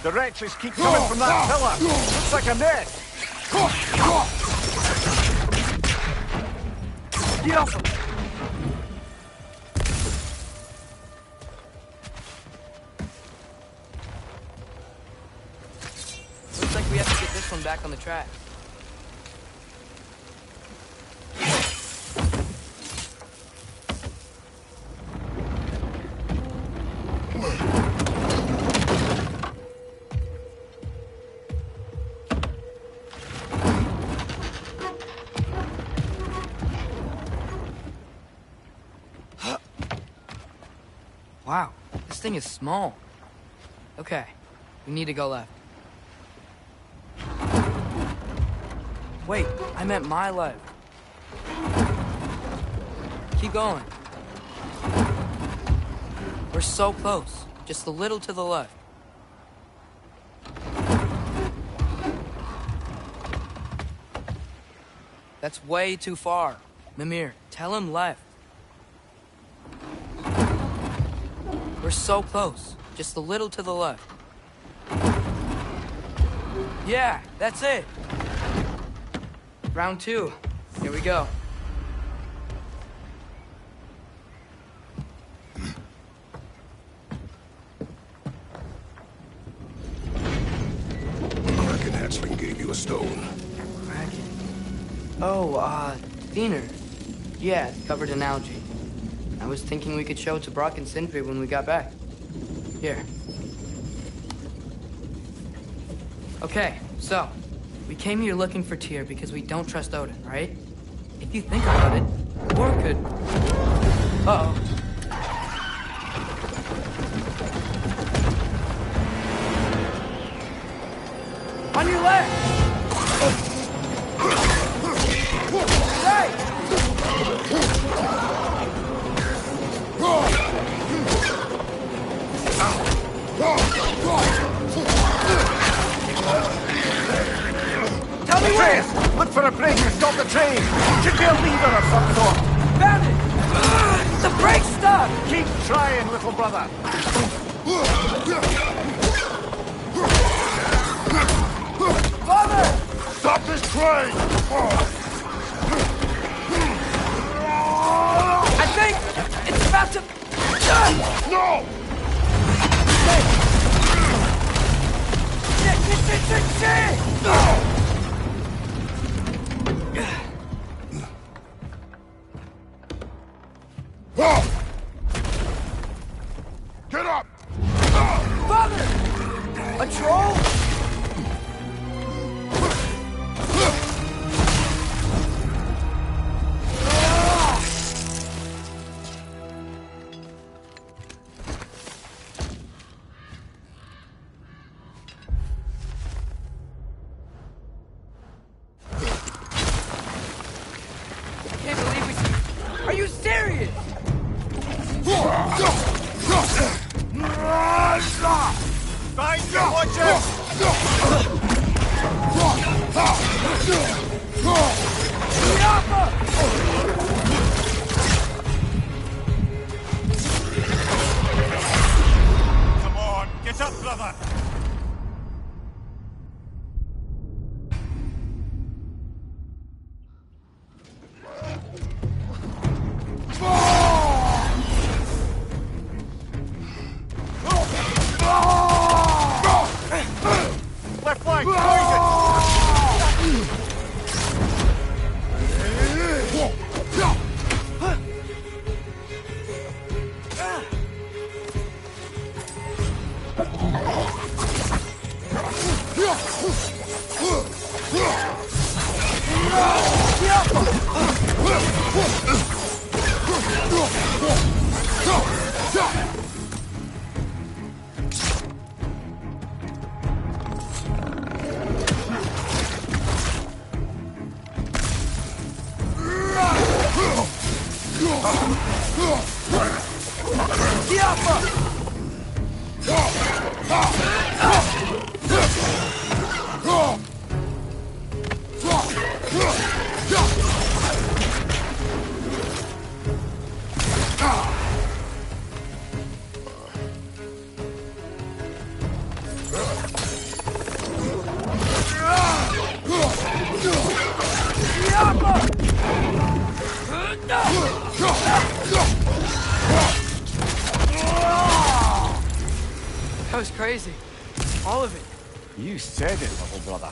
The wretches keep coming from that pillar. Looks like a nest. Get off him! Looks like we have to get this one back on the track. Wow, this thing is small. Okay, we need to go left. Wait, I meant my left. Keep going. We're so close, just a little to the left. That's way too far. Mimir, tell him left. We're so close. Just a little to the left. Yeah, that's it. Round 2. Here we go. Kraken hatchling gave you a stone. Kraken. Oh, Diener. Yeah, covered in algae. I was thinking we could show it to Brock and Sindri when we got back. Here. Okay, so, we came here looking for Tyr because we don't trust Odin, right? If you think about it, Thor could... Uh-oh. On your left! Right! Tell me where! Look for a break and stop the train! Should be a lever of some sort! Found it! The brake stuck! Keep trying, little brother! Father! Stop this train! I think it's about to... No! Shit! Get up! Father! A troll? I can't believe we... Are you serious? Find your watches! Come on, get up, brother! Oh! That was crazy. All of it. You said it, little brother.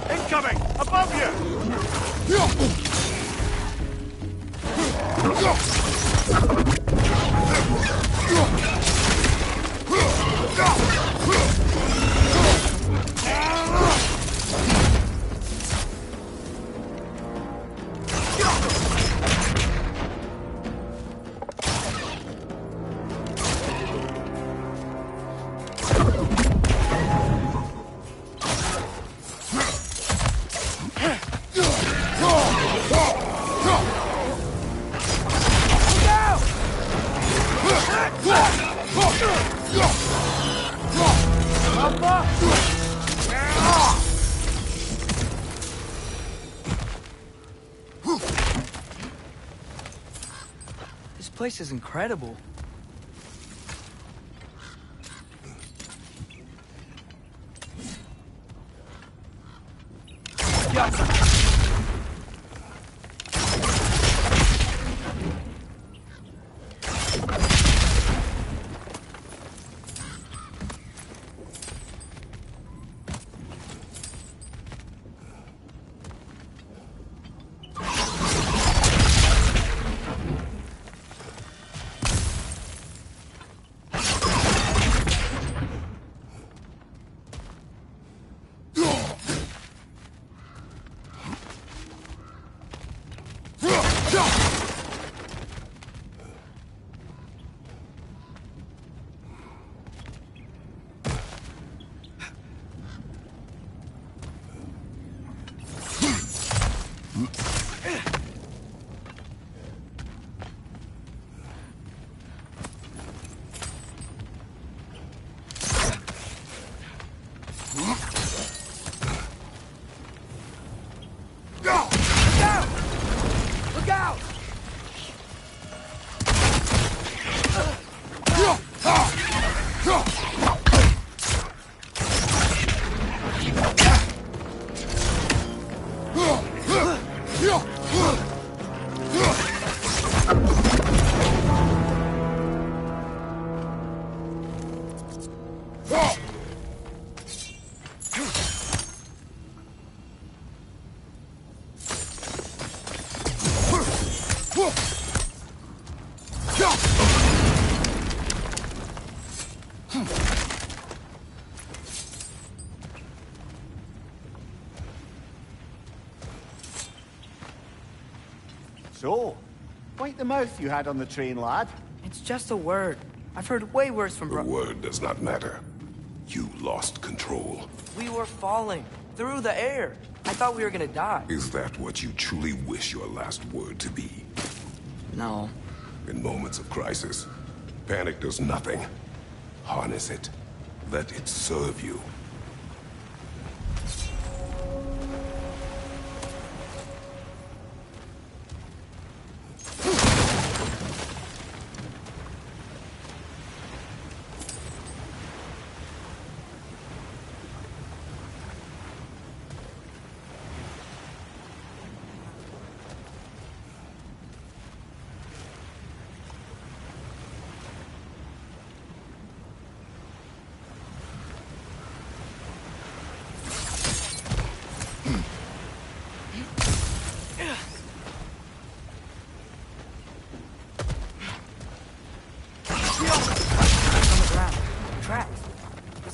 Incoming! Above you! This place is incredible. So, bite the mouth you had on the train, lad. It's just a word. I've heard way worse from The word does not matter. You lost control. We were falling through the air. I thought we were gonna die. Is that what you truly wish your last word to be? No. In moments of crisis, panic does nothing. Harness it. Let it serve you.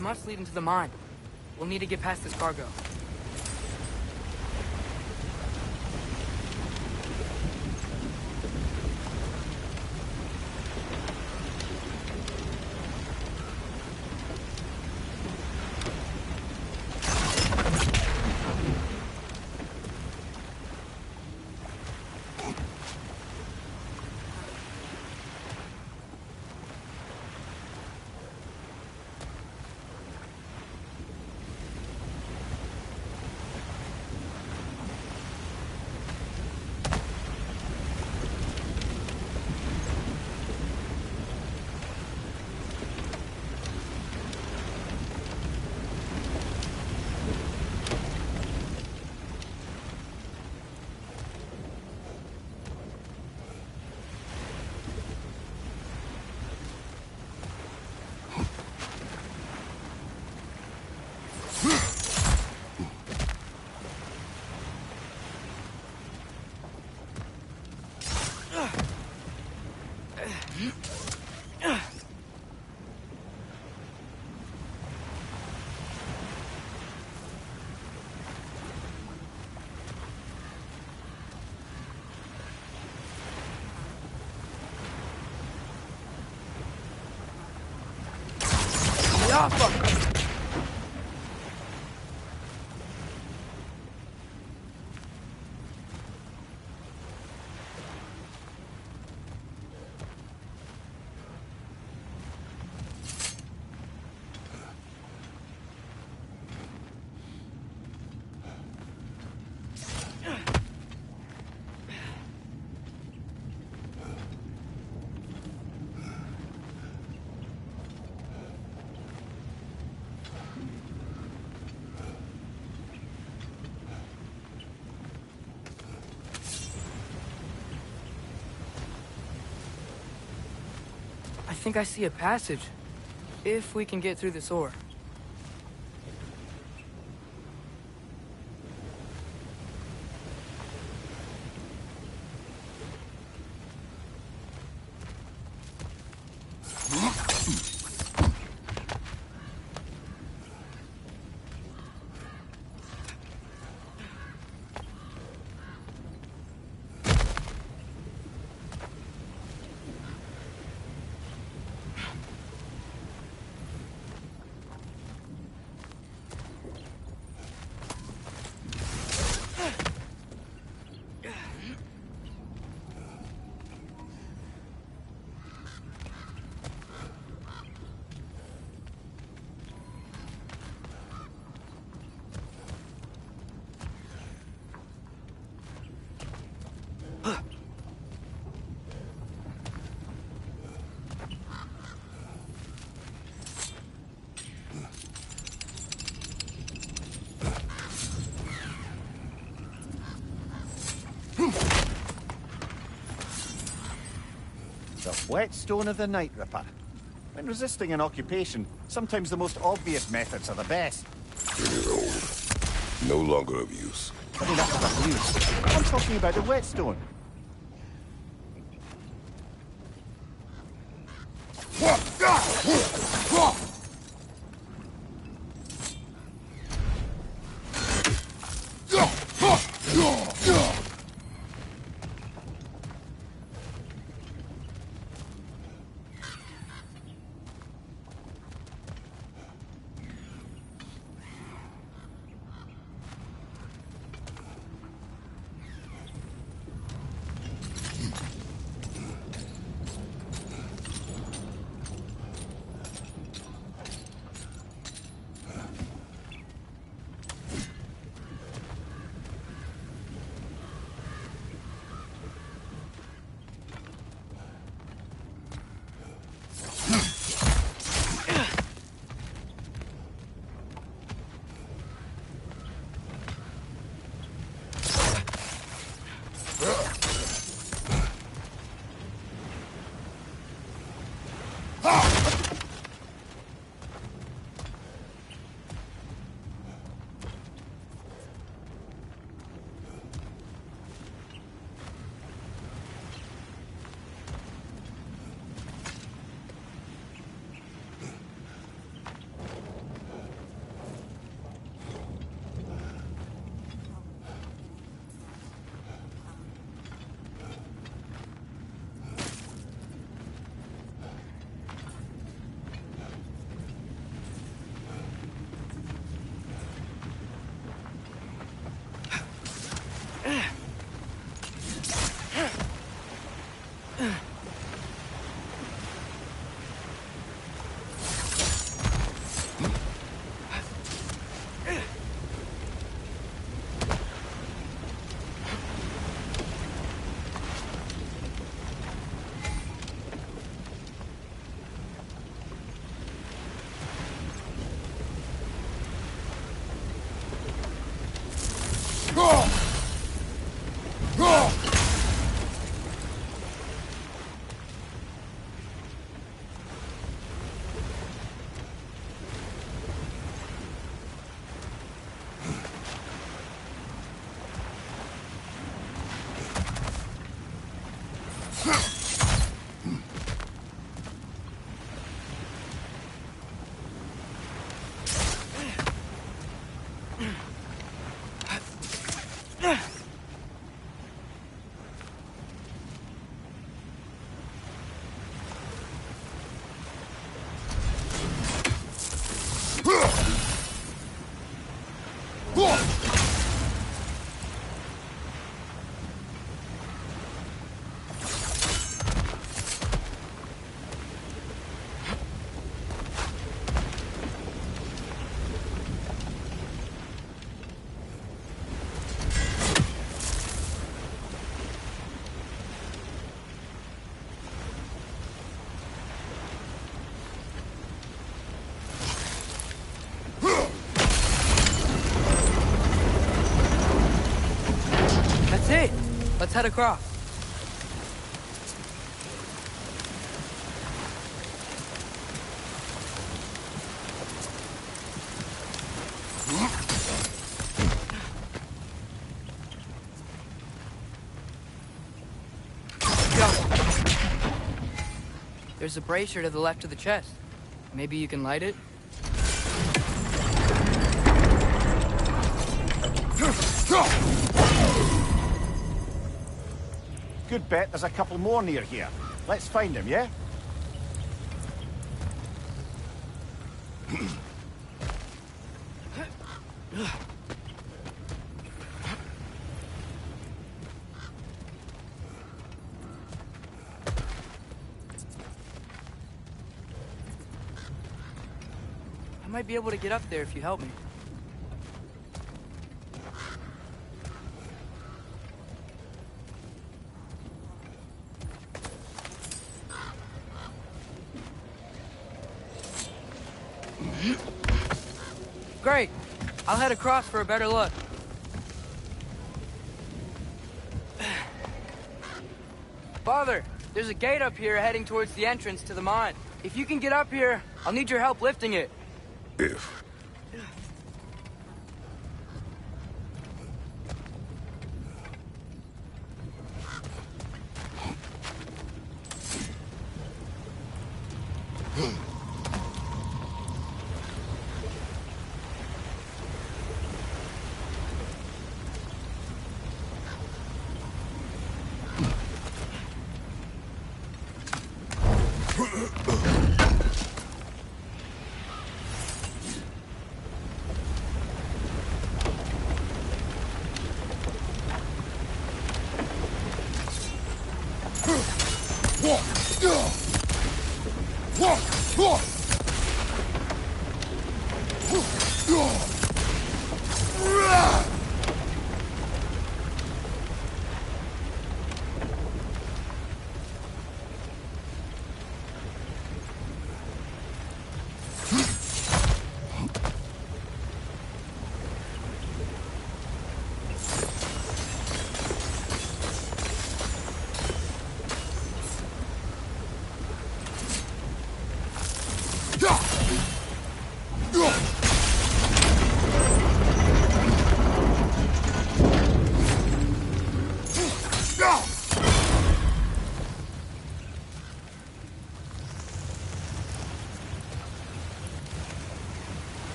Must lead into the mine. We'll need to get past this cargo. Ah, fuck! I think I see a passage. If we can get through this ore. The whetstone of the Night Ripper. When resisting an occupation, sometimes the most obvious methods are the best. Pretty old. No longer of use. I mean, that's of use. I'm talking about the whetstone. Let's head across. There's a brazier to the left of the chest. Maybe you can light it? Good bet there's a couple more near here. Let's find them, yeah? I might be able to get up there if you help me. Great. I'll head across for a better look. Father, there's a gate up here heading towards the entrance to the mine. If you can get up here, I'll need your help lifting it. If.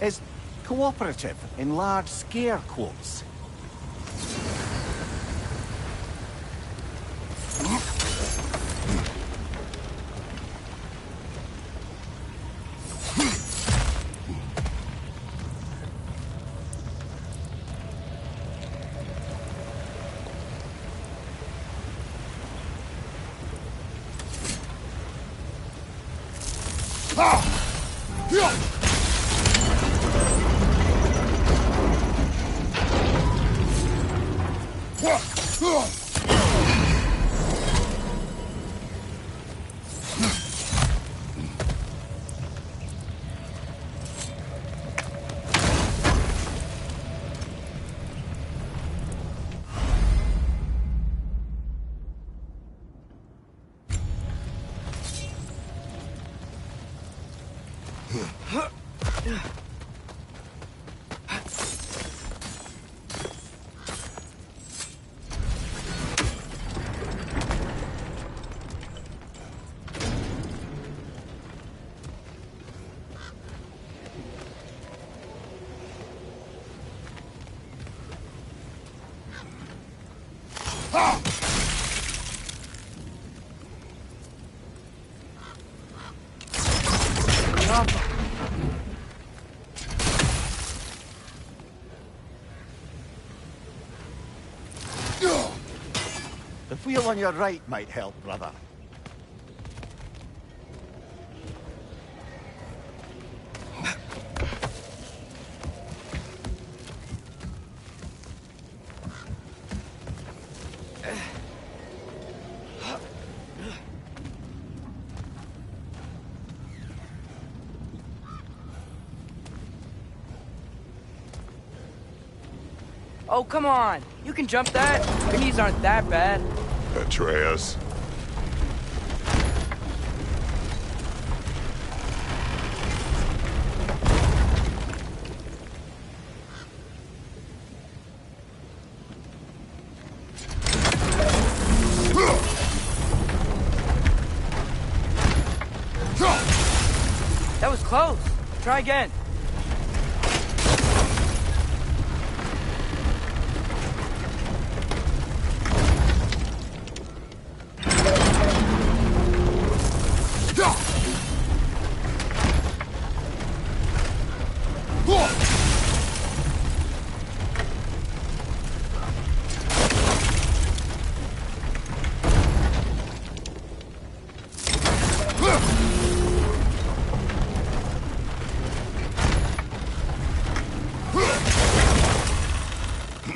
is cooperative in large scare quotes. The wheel on your right might help, brother. Oh, come on. You can jump that. Your knees aren't that bad. Atreus. That was close. Try again.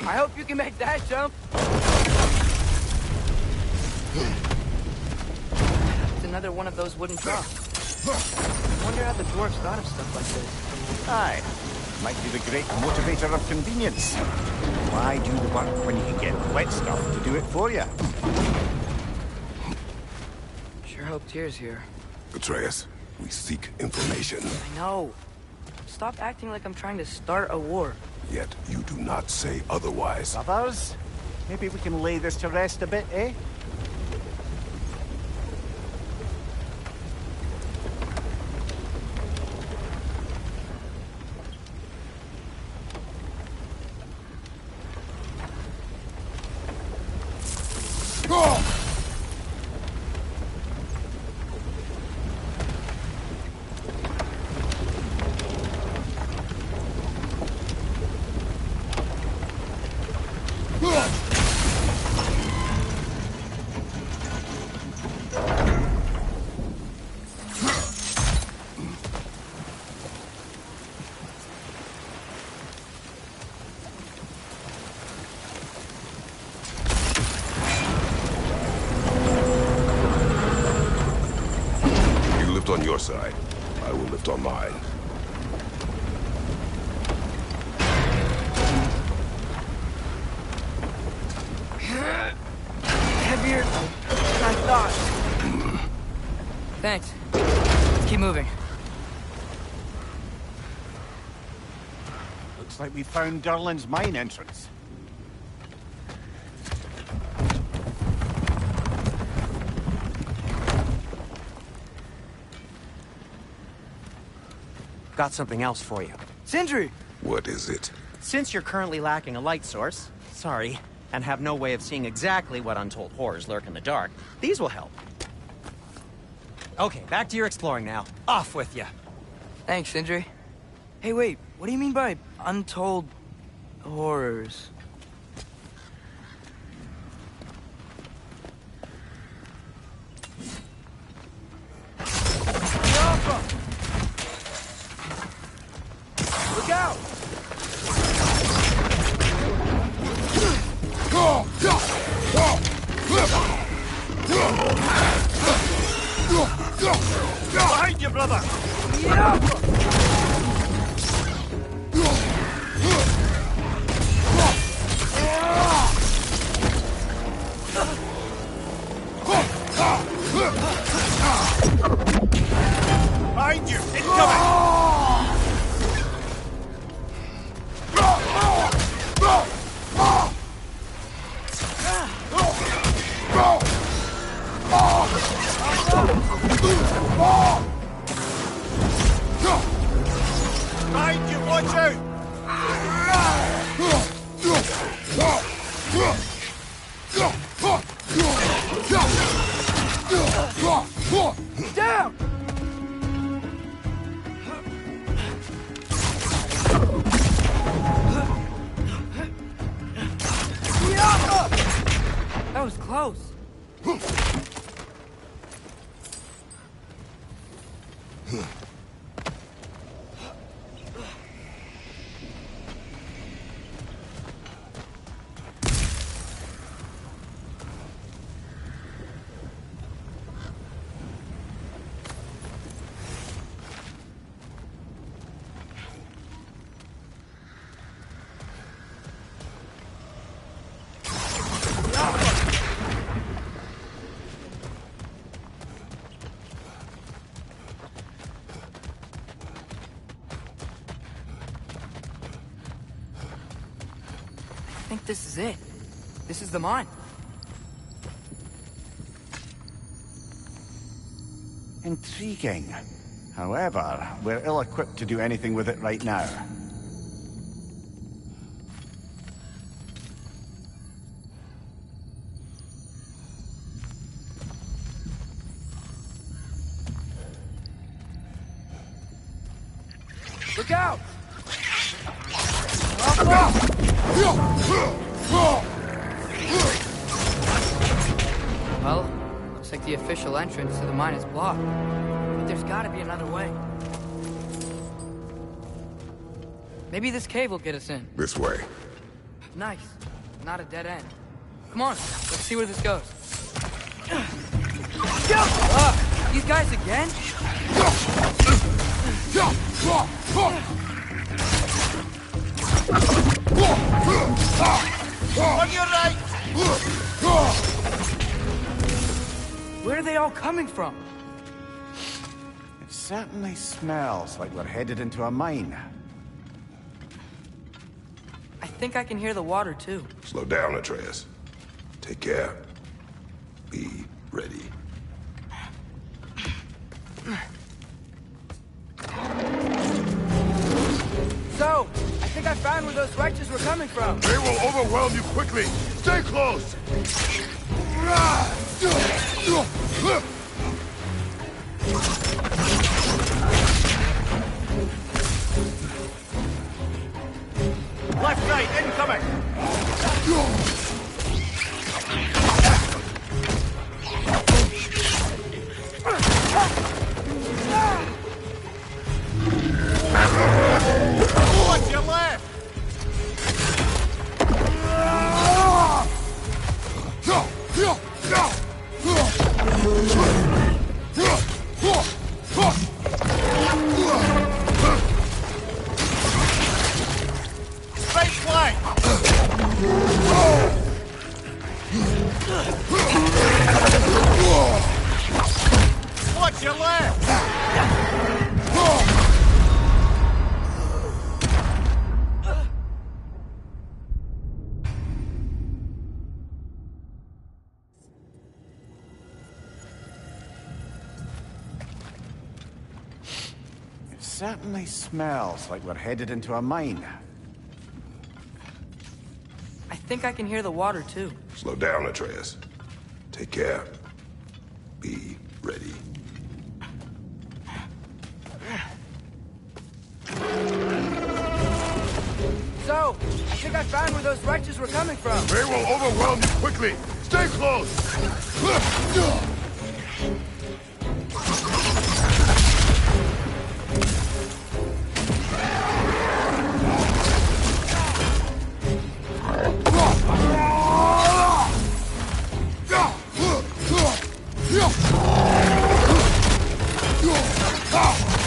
I hope you can make that jump. It's another one of those wooden troughs. I wonder how the dwarves thought of stuff like this. Aye. Might be the great motivator of convenience. Why do the work when you can get wet stuff to do it for you? Sure hope Tyr's here. Atreus, we seek information. I know. Stop acting like I'm trying to start a war. Yet you do not say otherwise. Brothers, maybe we can lay this to rest a bit, eh? On your side, I will lift on mine. Heavier than I thought. Thanks. Keep moving. Looks like we found Durlin's mine entrance. Got something else for you. Sindri! What is it? Since you're currently lacking a light source, sorry, and have no way of seeing exactly what untold horrors lurk in the dark, these will help. Okay, back to your exploring now. Off with you. Thanks, Sindri. Hey, wait, what do you mean by untold horrors? Look out! Behind you, brother! Behind you! Incoming! Behind you! Watch out! Down! That was close. I think this is it. This is the mine. Intriguing. However, we're ill-equipped to do anything with it right now. Look out! Well, looks like the official entrance to the mine is blocked. But there's gotta be another way. Maybe this cave will get us in. This way. Nice. Not a dead end. Come on, let's see where this goes. These guys again? On your right! Where are they all coming from? It certainly smells like we're headed into a mine. I think I can hear the water, too. Slow down, Atreus. Take care. Be ready. So, I think I found where those righteous were coming from. They will overwhelm you quickly. Stay close. Left, right, incoming! Watch your left! certainly smells like we're headed into a mine. I think I can hear the water, too. Slow down, Atreus. Take care. Be ready. So, I think I found where those righteous were coming from. They will overwhelm you quickly. Stay close.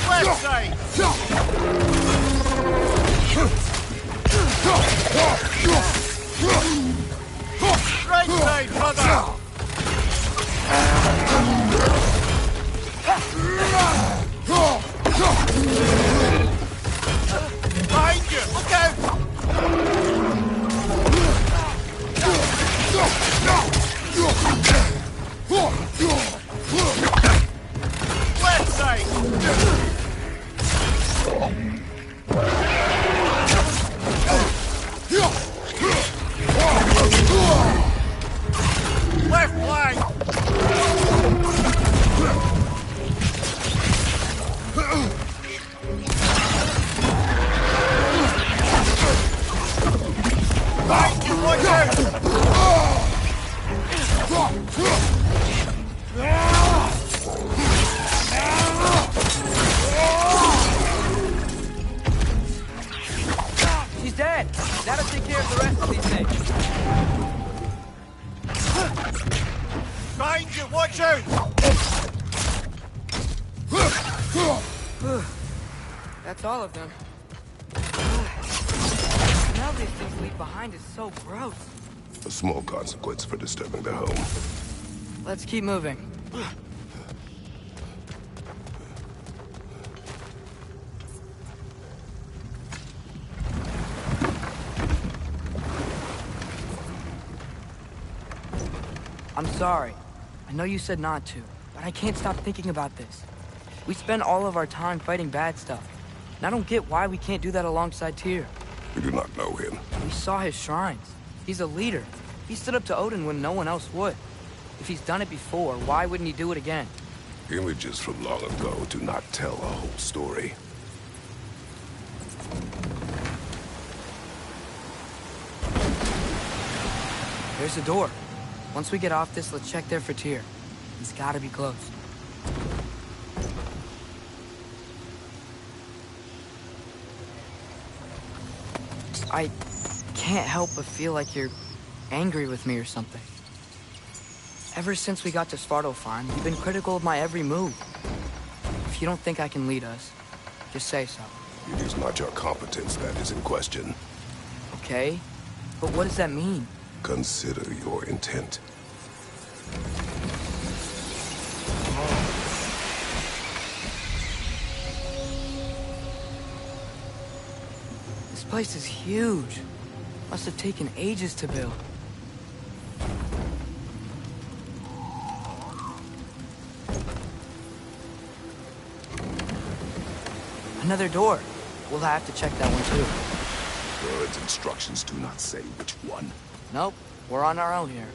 Left side! Right side, brother! Behind you! Look out! Left side! Left flank! Behind you, watch out! She's dead. That'll take care of the rest of these things. Behind you, watch out! That's all of them. The smell these things leave behind is so gross. A small consequence for disturbing their home. Let's keep moving. I'm sorry. I know you said not to, but I can't stop thinking about this. We spend all of our time fighting bad stuff, and I don't get why we can't do that alongside Tyr. We do not know him. We saw his shrines. He's a leader. He stood up to Odin when no one else would. If he's done it before, why wouldn't he do it again? Images from long ago do not tell a whole story. There's a door. Once we get off this, let's check there for Tyr. He's gotta be close. I can't help but feel like you're angry with me or something. Ever since we got to Svartalfheim, you've been critical of my every move. If you don't think I can lead us, just say so. It is not your competence that is in question. Okay? But what does that mean? Consider your intent. This place is huge. Must have taken ages to build. Another door. We'll have to check that one too. Bird's instructions do not say which one. Nope, we're on our own here.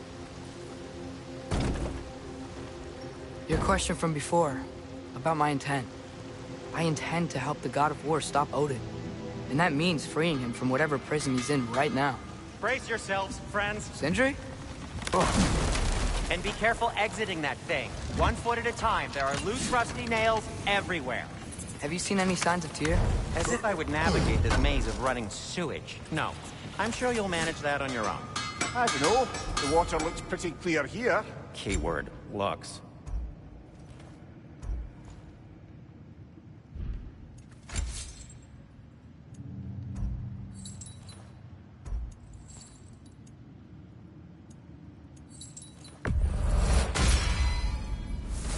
Your question from before, about my intent. I intend to help the God of War stop Odin. And that means freeing him from whatever prison he's in right now. Brace yourselves, friends. Sindri? And be careful exiting that thing. 1 foot at a time. There are loose, rusty nails everywhere. Have you seen any signs of Tyr? As if I would navigate this maze of running sewage. No. I'm sure you'll manage that on your own. I don't know. The water looks pretty clear here. Keyword, looks.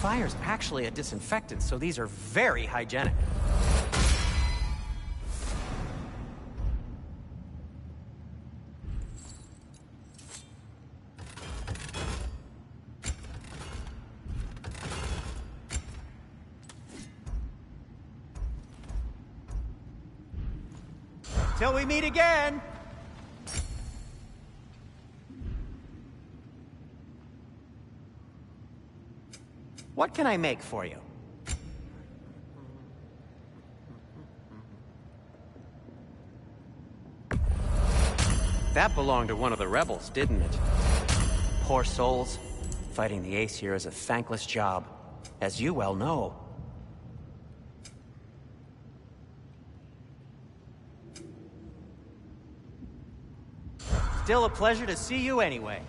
Fire's actually a disinfectant, so these are very hygienic. till we meet again! What can I make for you? That belonged to one of the rebels, didn't it? Poor souls. Fighting the Aesir is a thankless job, as you well know. Still a pleasure to see you anyway.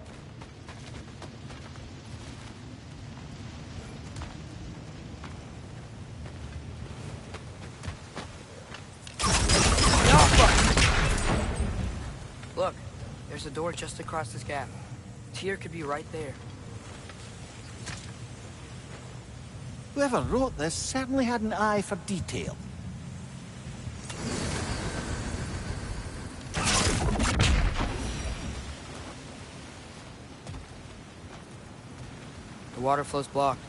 Look, there's a door just across this gap. Tyr could be right there. Whoever wrote this certainly had an eye for detail. The water flow's blocked.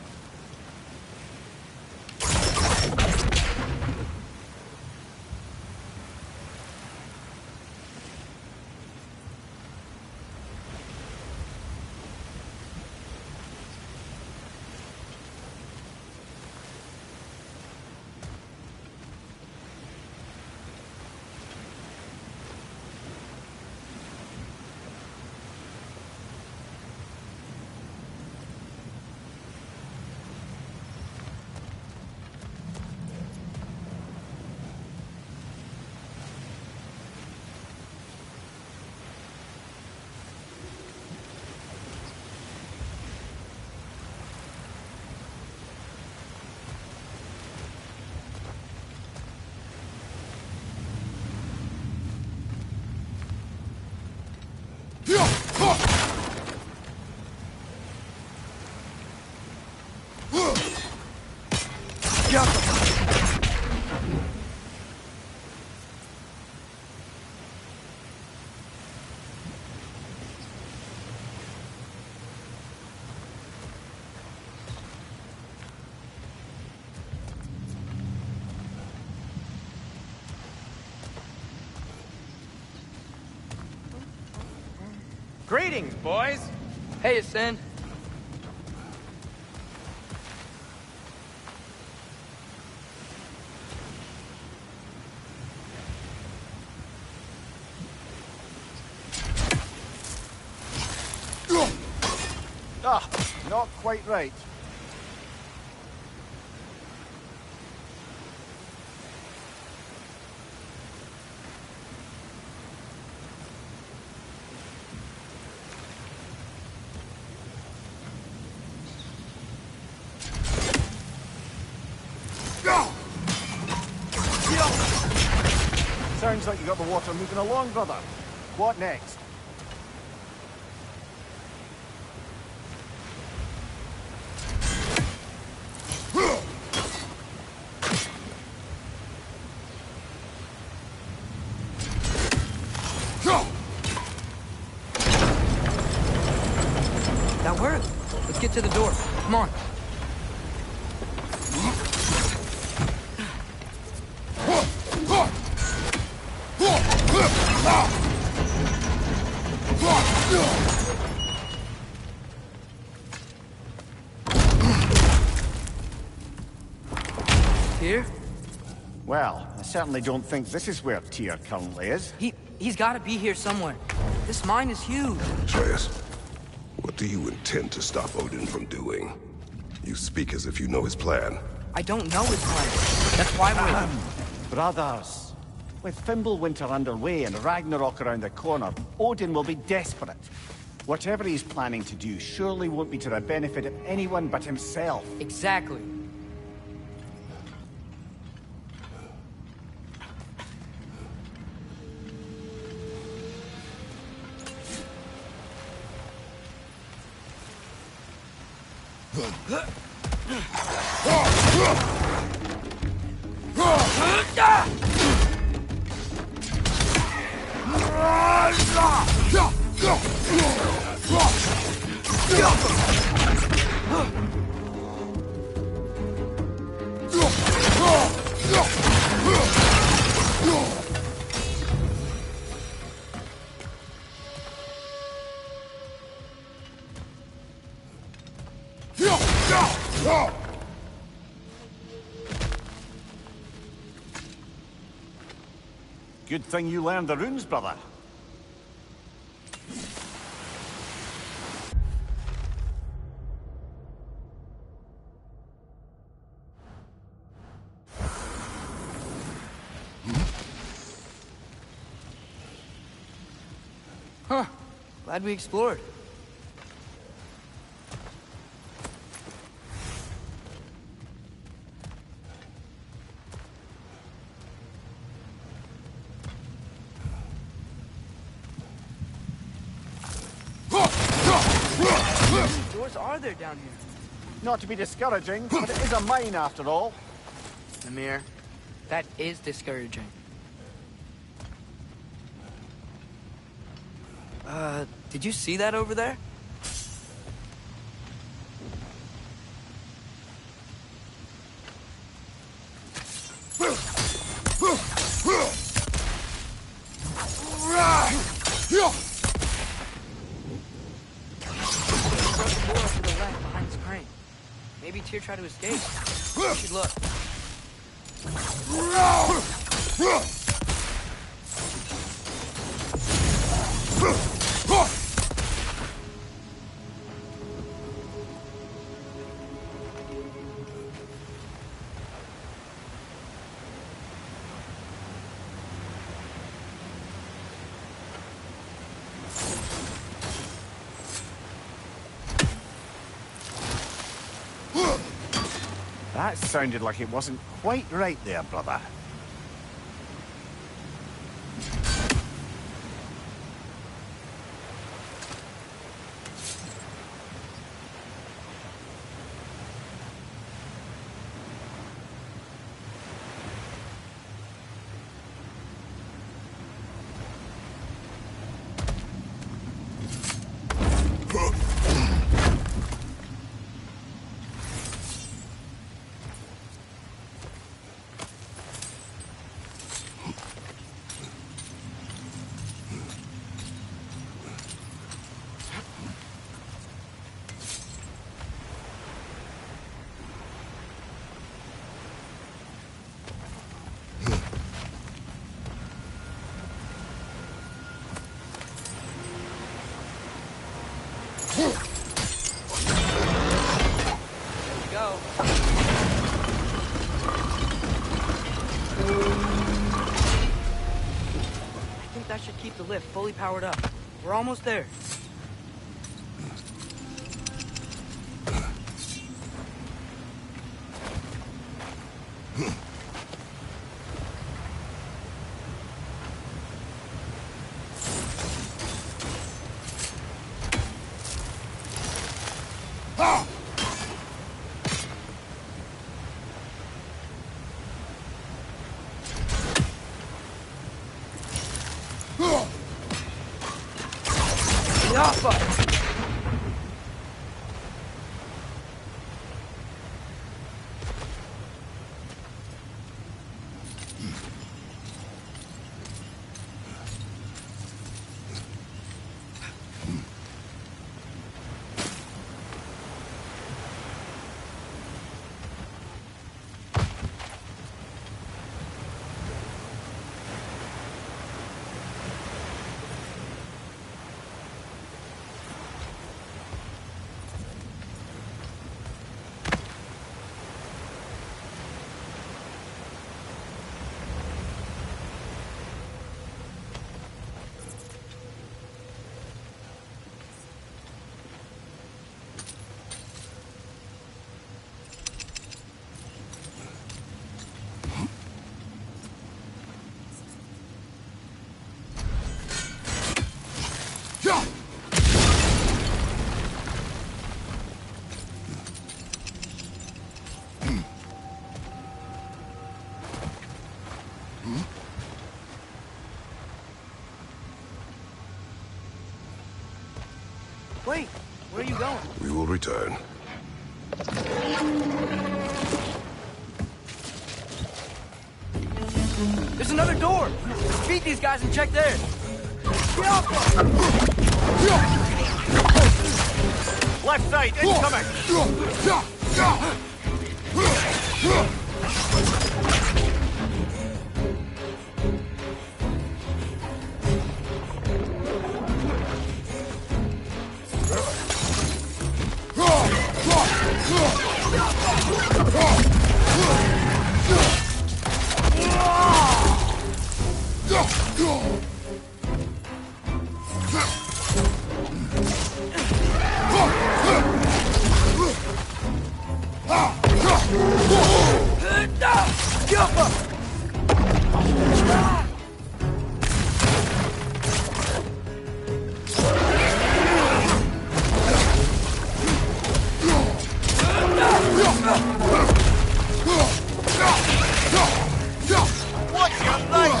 Greetings, boys! Hey, Ascend. Ah, not quite right. Sounds like you got the water moving along, brother. What next? That worked. Let's get to the door. Come on. Tyr? Well, I certainly don't think this is where Tyr currently is. He's got to be here somewhere. This mine is huge. Atreus, what do you intend to stop Odin from doing? You speak as if you know his plan. I don't know his plan. That's why we're... Brothers, with Fimbulwinter underway and Ragnarok around the corner, Odin will be desperate. Whatever he's planning to do surely won't be to the benefit of anyone but himself. Exactly. Good thing you learned the runes, brother. Huh. Glad we explored. How many doors are there down here? Not to be discouraging, but it is a mine after all. Amir, that is discouraging. Did you see that over there? Maybe Tyr tried to escape. We should look. That sounded like it wasn't quite right there, brother. That should keep the lift fully powered up. We're almost there. Wait, where are you going? We will return. There's another door! Let's beat these guys and check theirs! Get off! Left side, incoming! What's your name?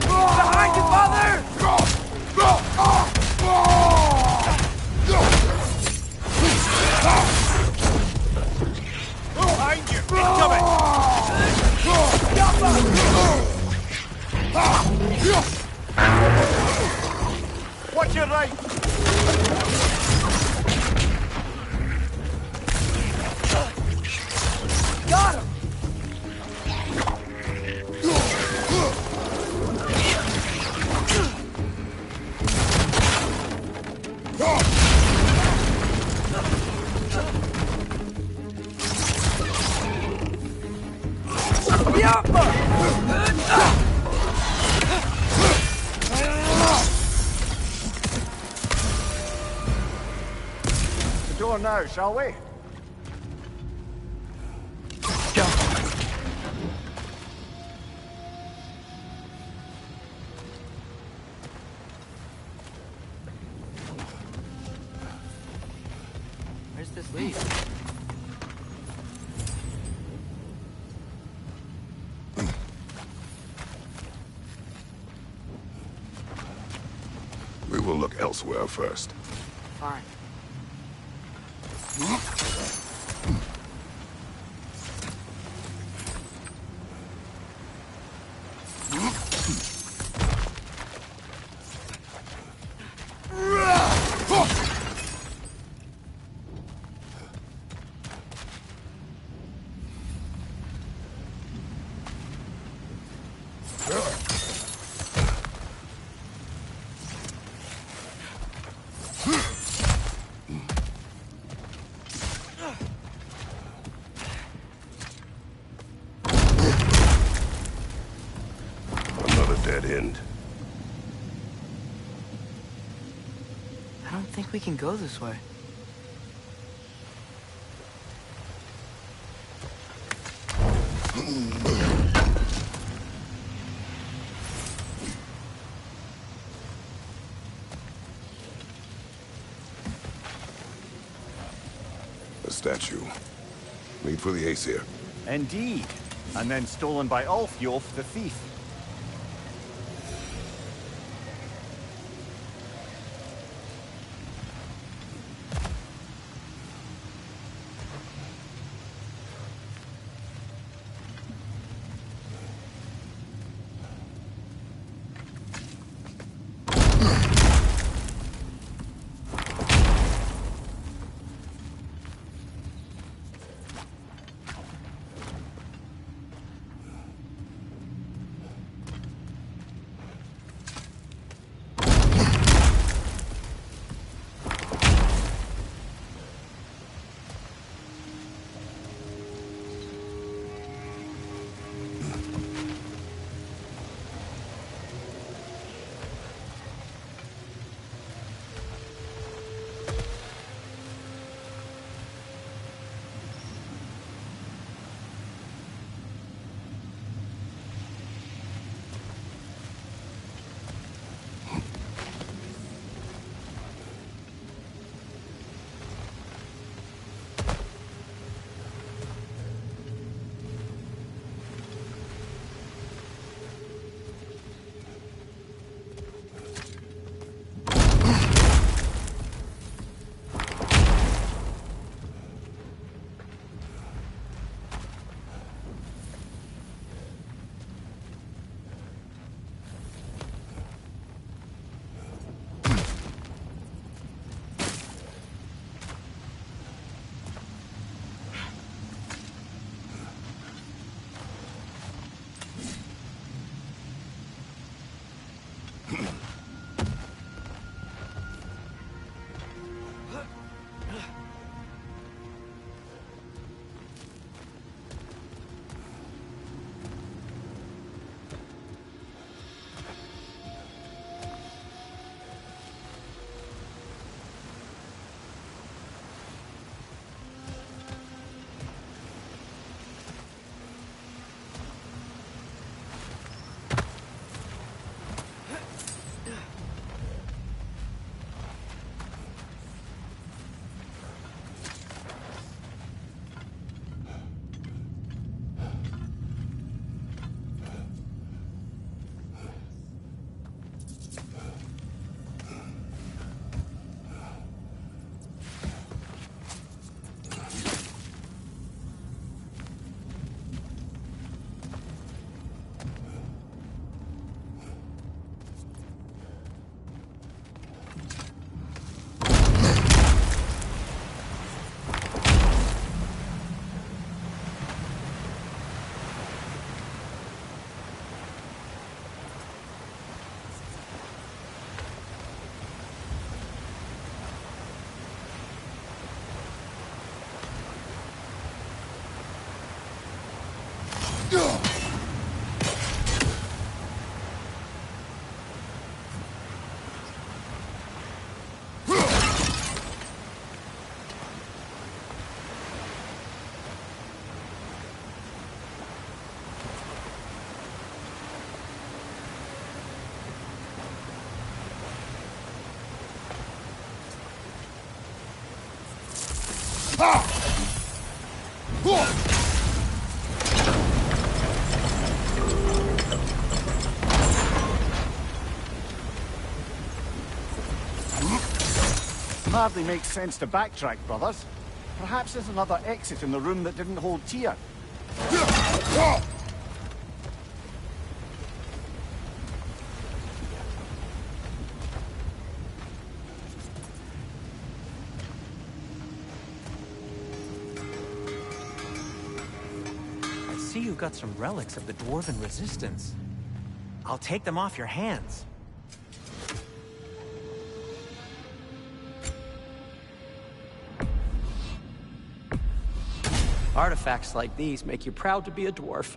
Behind you, father! Behind you! Incoming! What's your right? Got him! The door now, shall we? Where's this lead? We will look elsewhere first. Fine. Another dead end. I don't think we can go this way. A statue. Made for the Aesir. Indeed. And then stolen by Ulfjolf the thief. Hardly makes sense to backtrack, brothers. Perhaps there's another exit in the room that didn't hold Tyr. I see you've got some relics of the Dwarven Resistance. I'll take them off your hands. Artifacts like these make you proud to be a dwarf.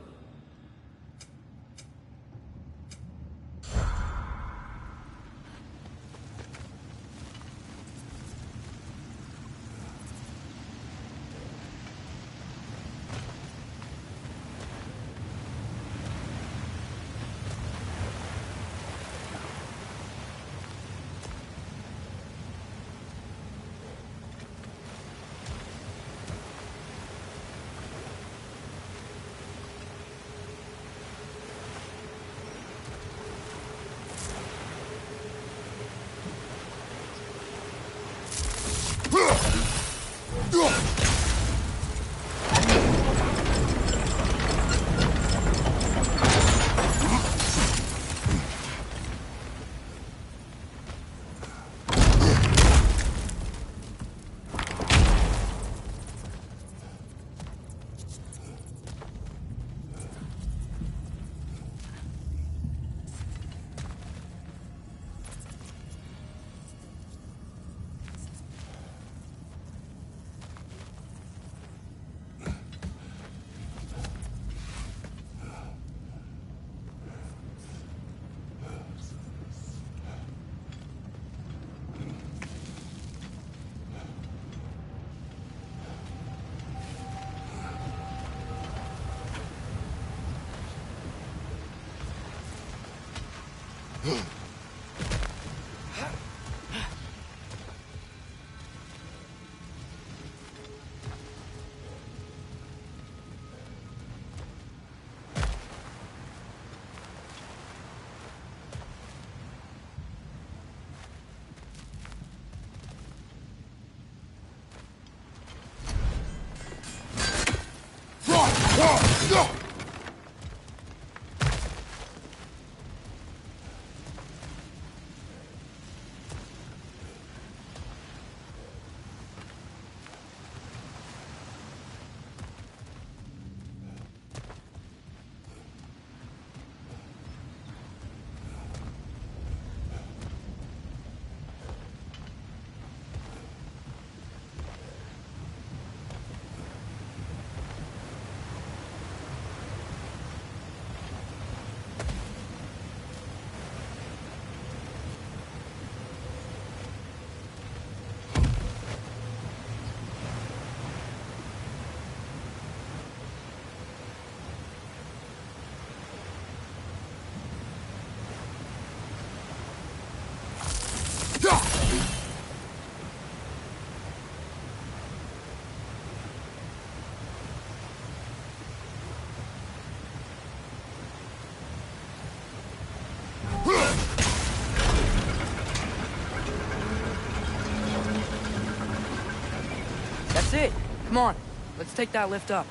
That's it. Come on. Let's take that lift up.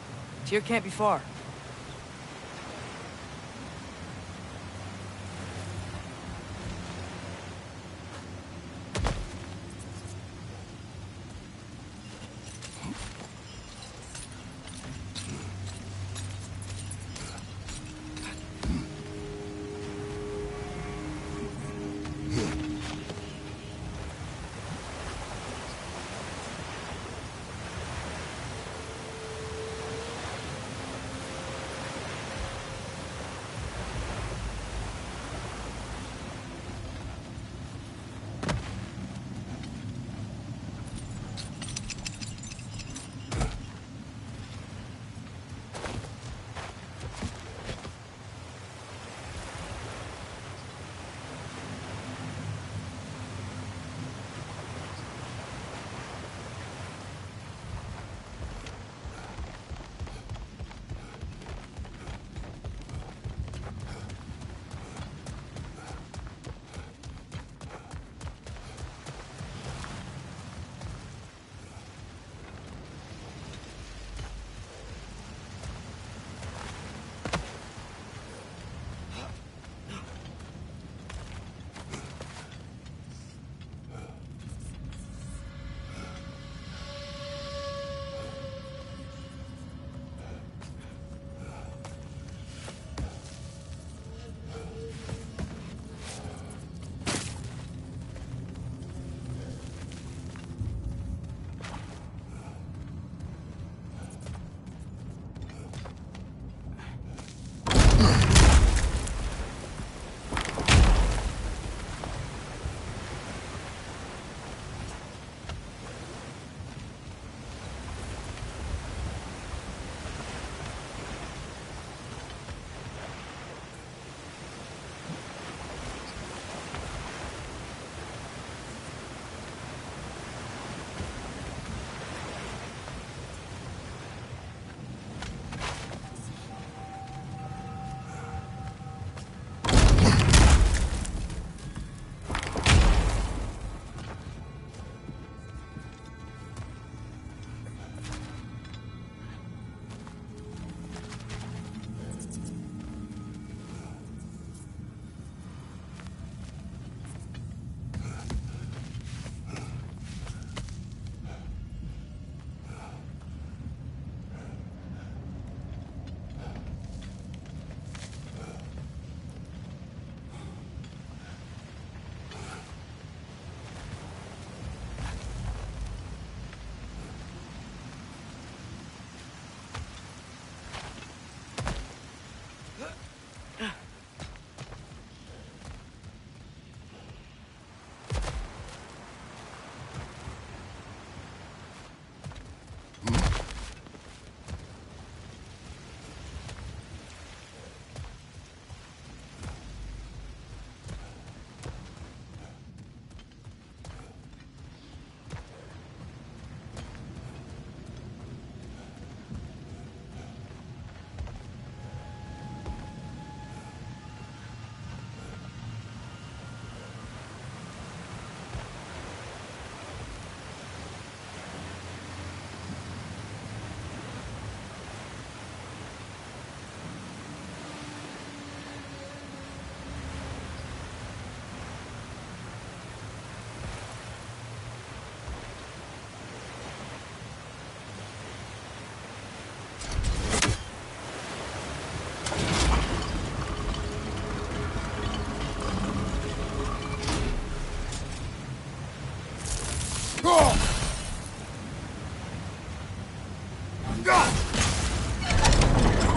Tyr can't be far.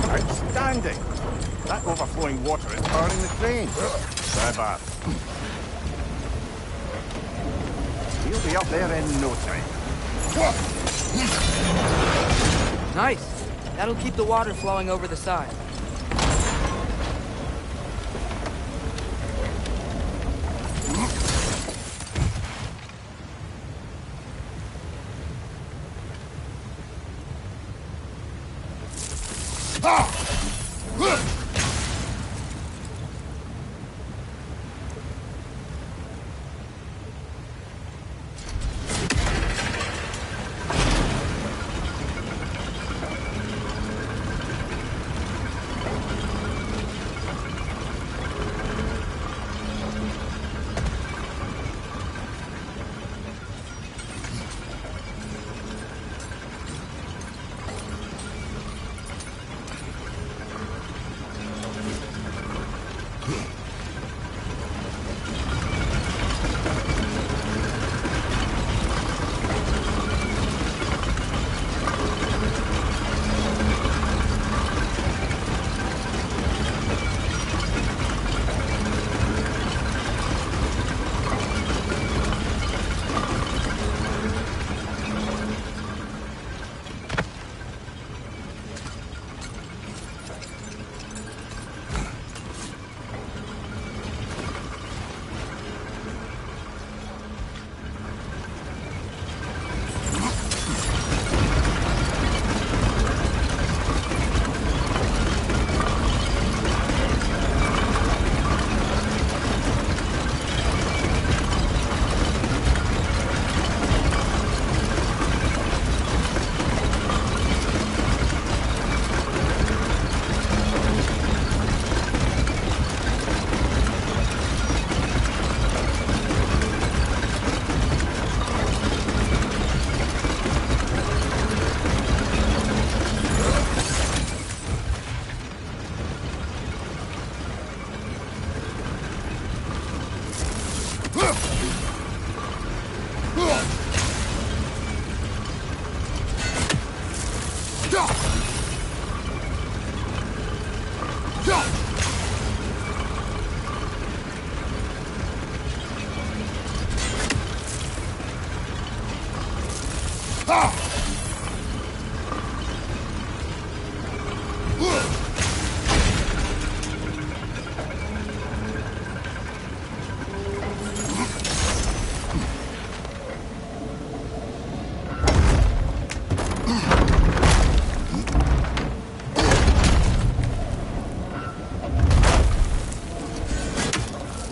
Outstanding! That overflowing water is powering the crane. Clever. He'll be up there in no time. Nice. That'll keep the water flowing over the side.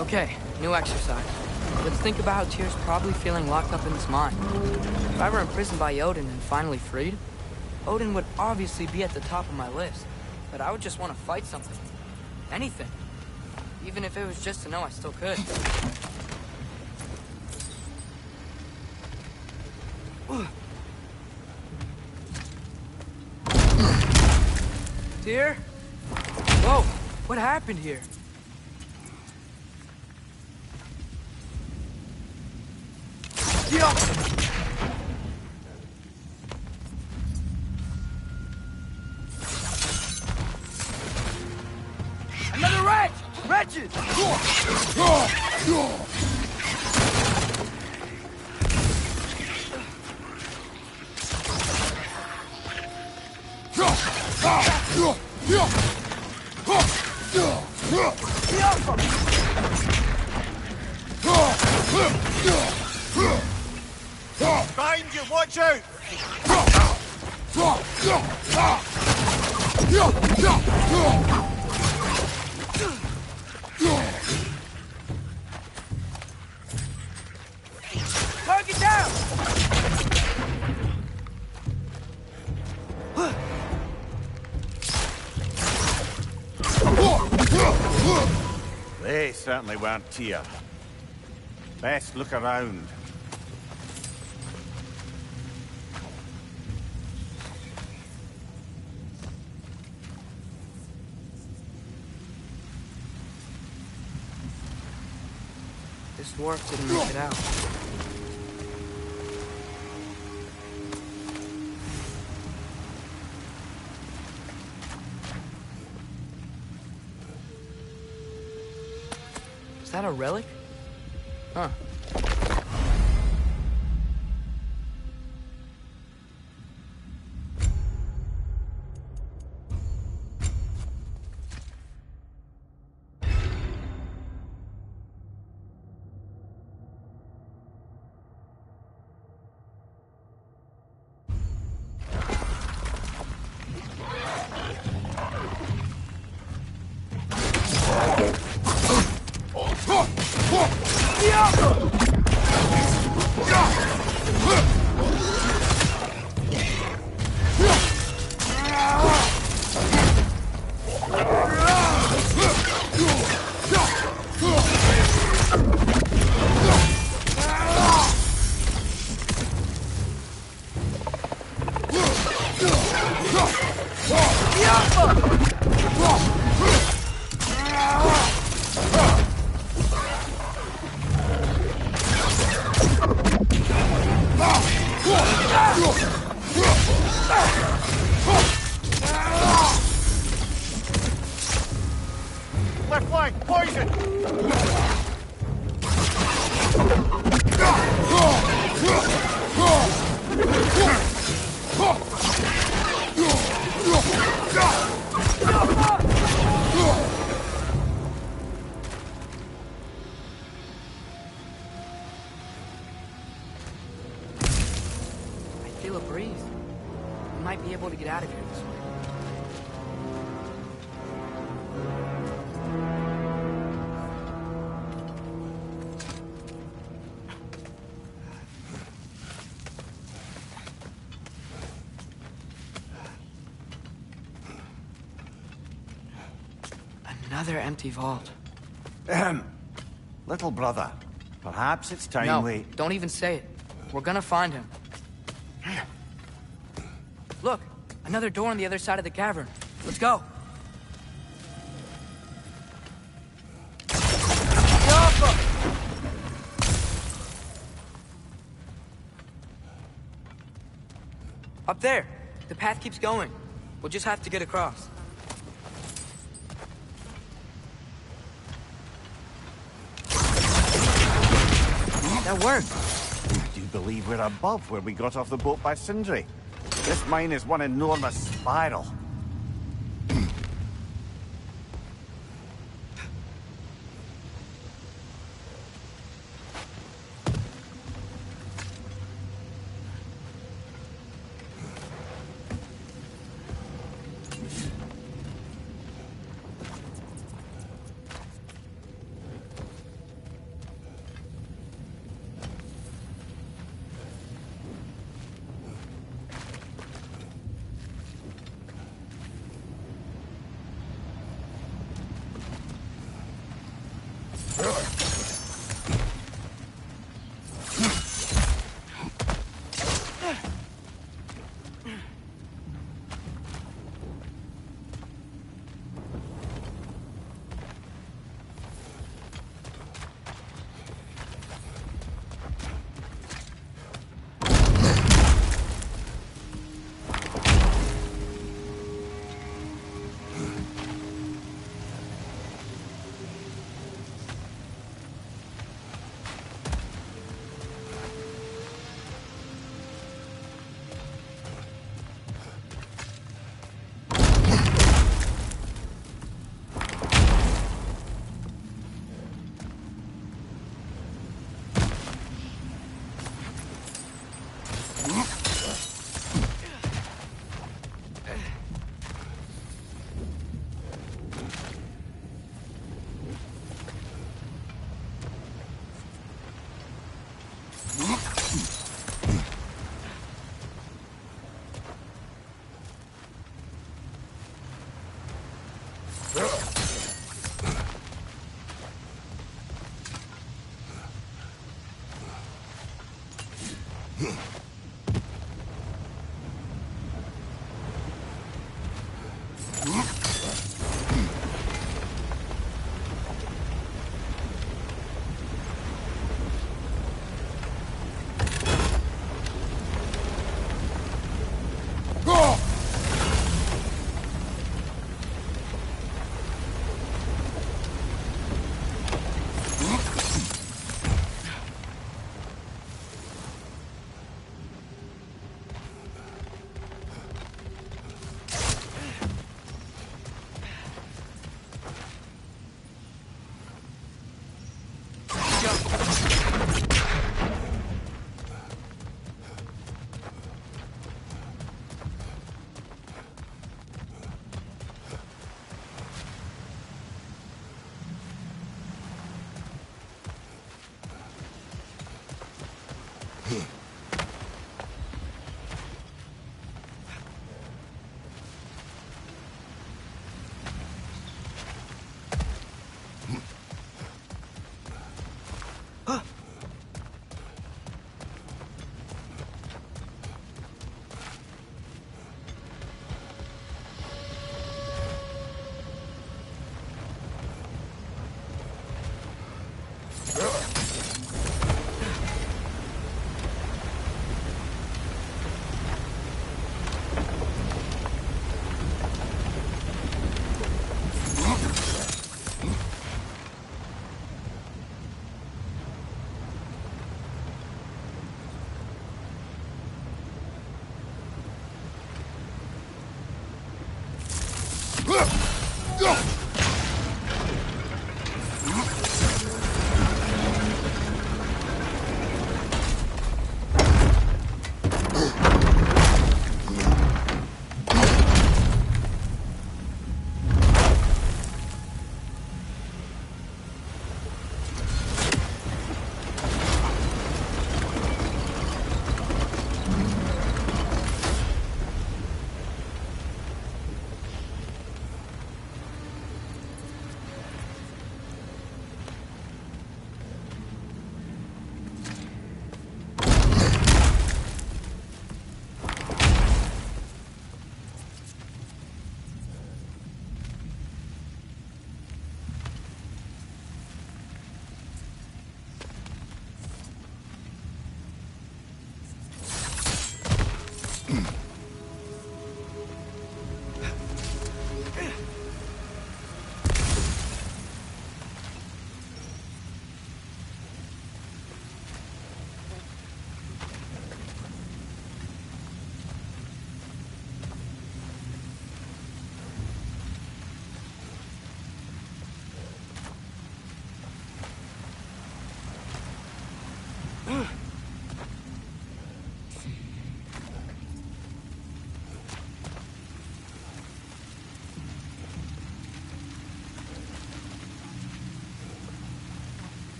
Okay, new exercise. Let's think about how Tyr's probably feeling locked up in this mine. If I were imprisoned by Odin and finally freed, Odin would obviously be at the top of my list. But I would just want to fight something. Anything. Even if it was just to know I still could. Tyr? Whoa, what happened here? Another wretch! Wretches! Behind you, watch out! Target down! They certainly weren't Tyr. Best look around. This dwarf didn't make it out. Is that a relic? Huh. Left flank, poison! I feel a breeze. We might be able to get out of here this way. Another empty vault. Little brother, perhaps it's time No, we... don't even say it. We're gonna find him. Look, another door on the other side of the cavern. Let's go. Up there. The path keeps going. We'll just have to get across. That worked. I do believe we're above where we got off the boat by Sindri. This mine is one enormous spiral.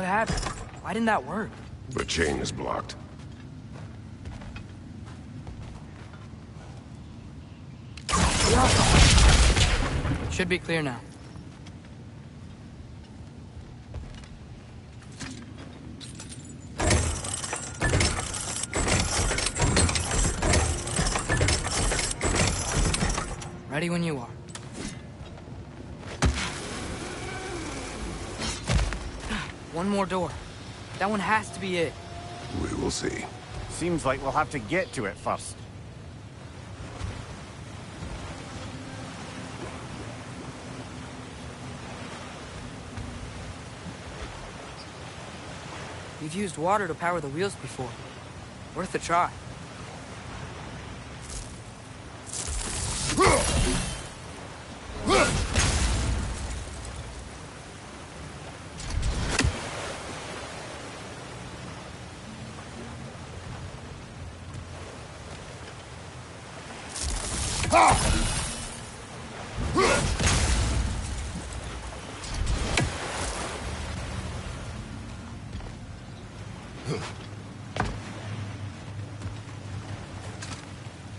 What happened? Why didn't that work? The chain is blocked. Should be clear now. Ready when you are. One more door. That one has to be it. We will see. Seems like we'll have to get to it first. We've used water to power the wheels before. Worth a try.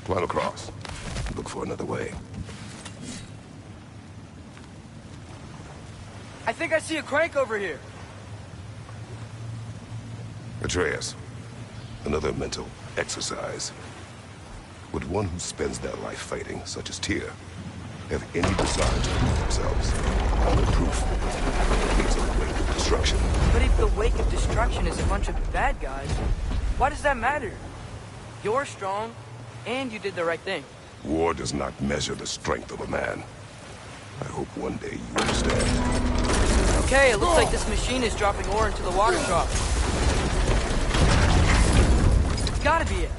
Climb across. Look for another way. I think I see a crank over here. Atreus, another mental exercise. Would one who spends their life fighting, such as Tyr, have any desire to prove themselves? The proof leads a wake of destruction. But if the wake of destruction is a bunch of bad guys, why does that matter? You're strong, and you did the right thing. War does not measure the strength of a man. I hope one day you understand. Okay, it looks like this machine is dropping ore into the water trough. It's gotta be it.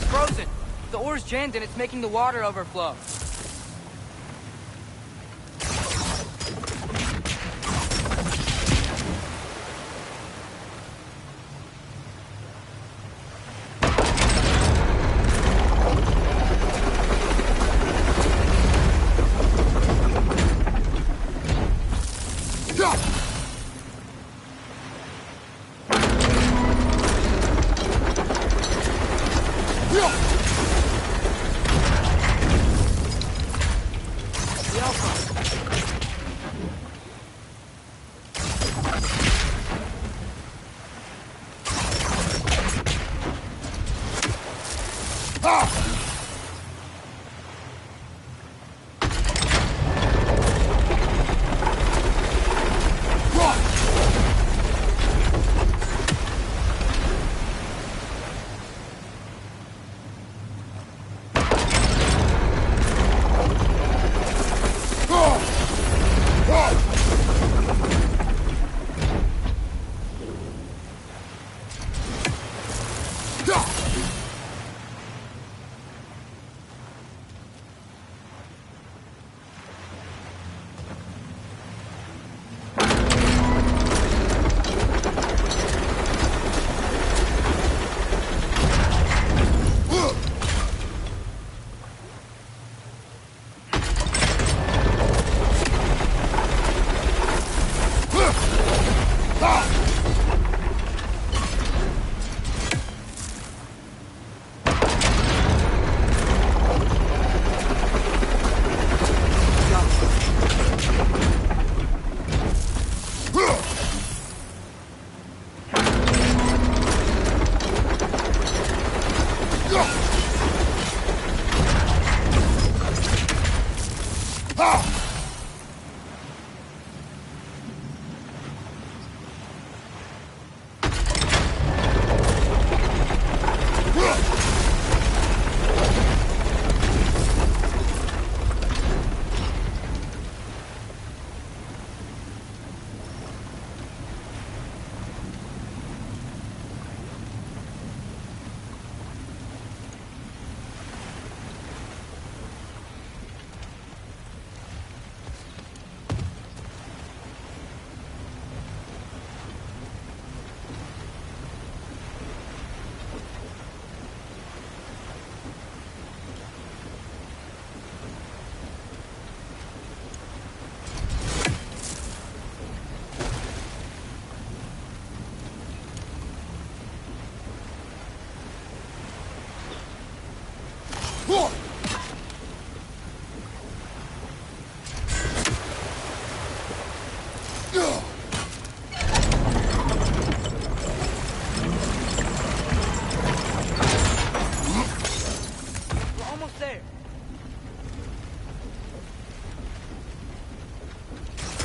Frozen. The ore's jammed and it's making the water overflow.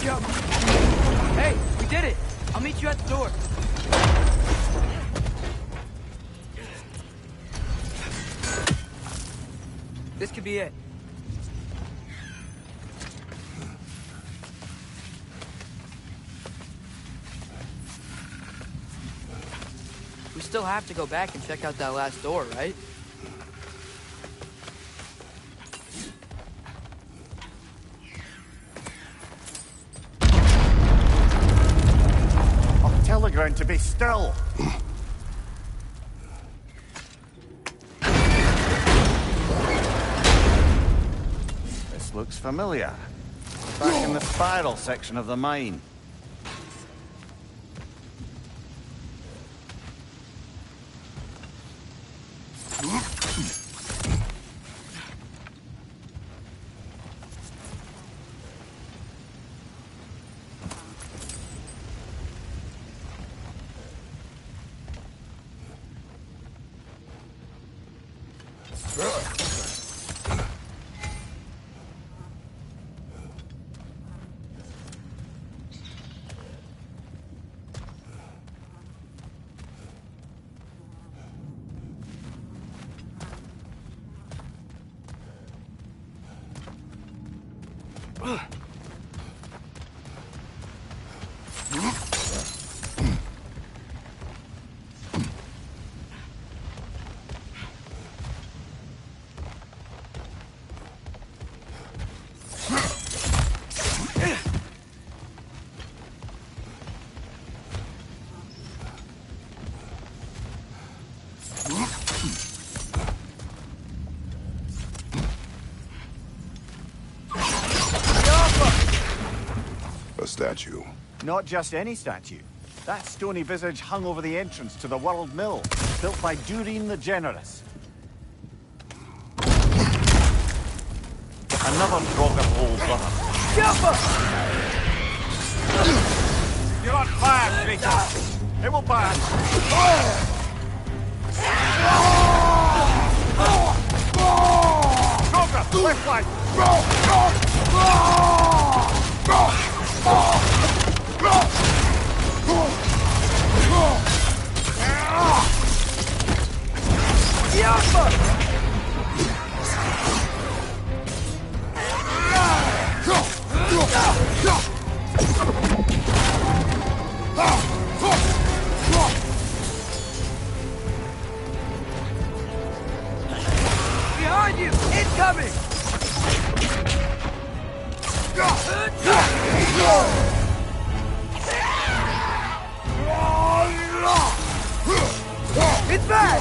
jump. Hey, we did it. I'll meet you at the door. This could be it. We still have to go back and check out that last door, right? I'll tell the ground to be still. This looks familiar. Back in the spiral section of the mine. Statue. Not just any statue. That stony visage hung over the entrance to the World Mill, built by Dureen the Generous. Another drop of old brother. You're on fire, Kratos! It will pass! Droga, left flank! Behind you! Incoming! It's back!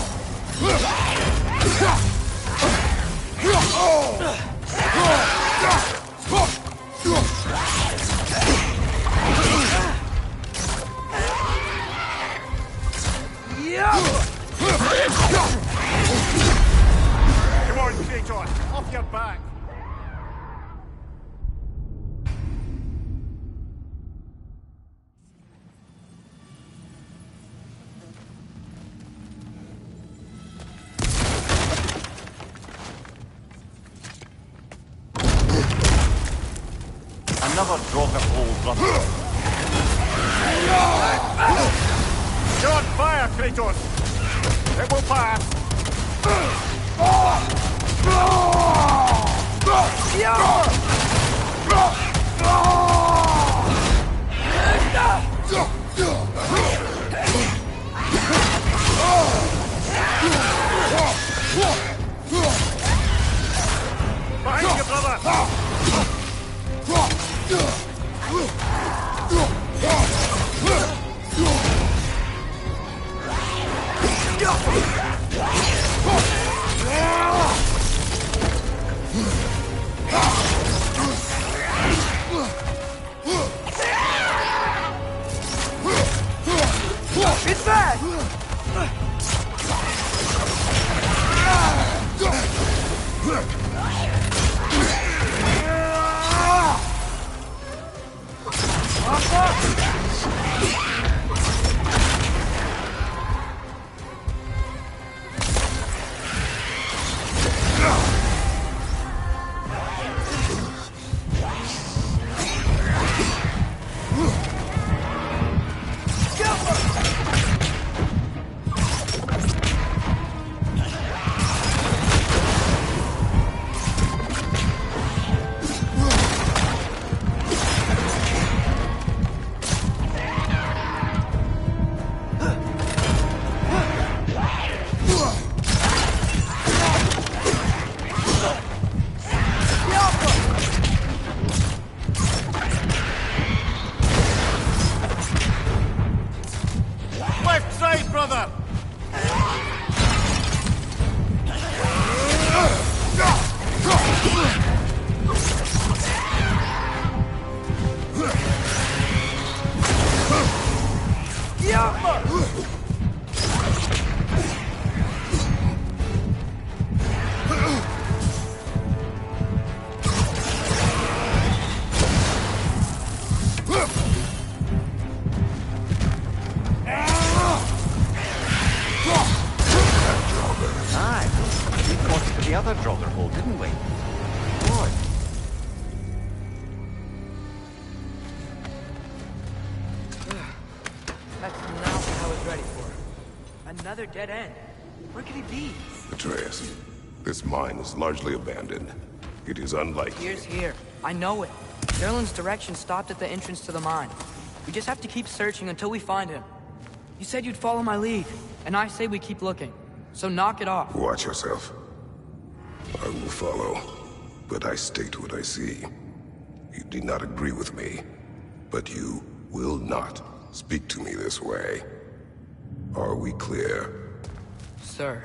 Come on, Kratos! Off your back! Another drop of old brother. You're on fire, Kratos! It will pass! Behind you, brother! It's back! Another dead end. Where could he be? Atreus, this mine is largely abandoned. It is unlikely. Tyr's here. I know it. Derlin's direction stopped at the entrance to the mine. We just have to keep searching until we find him. You said you'd follow my lead, and I say we keep looking. So knock it off. Watch yourself. I will follow, but I state what I see. You do not agree with me, but you will not speak to me this way. Are we clear? Sir.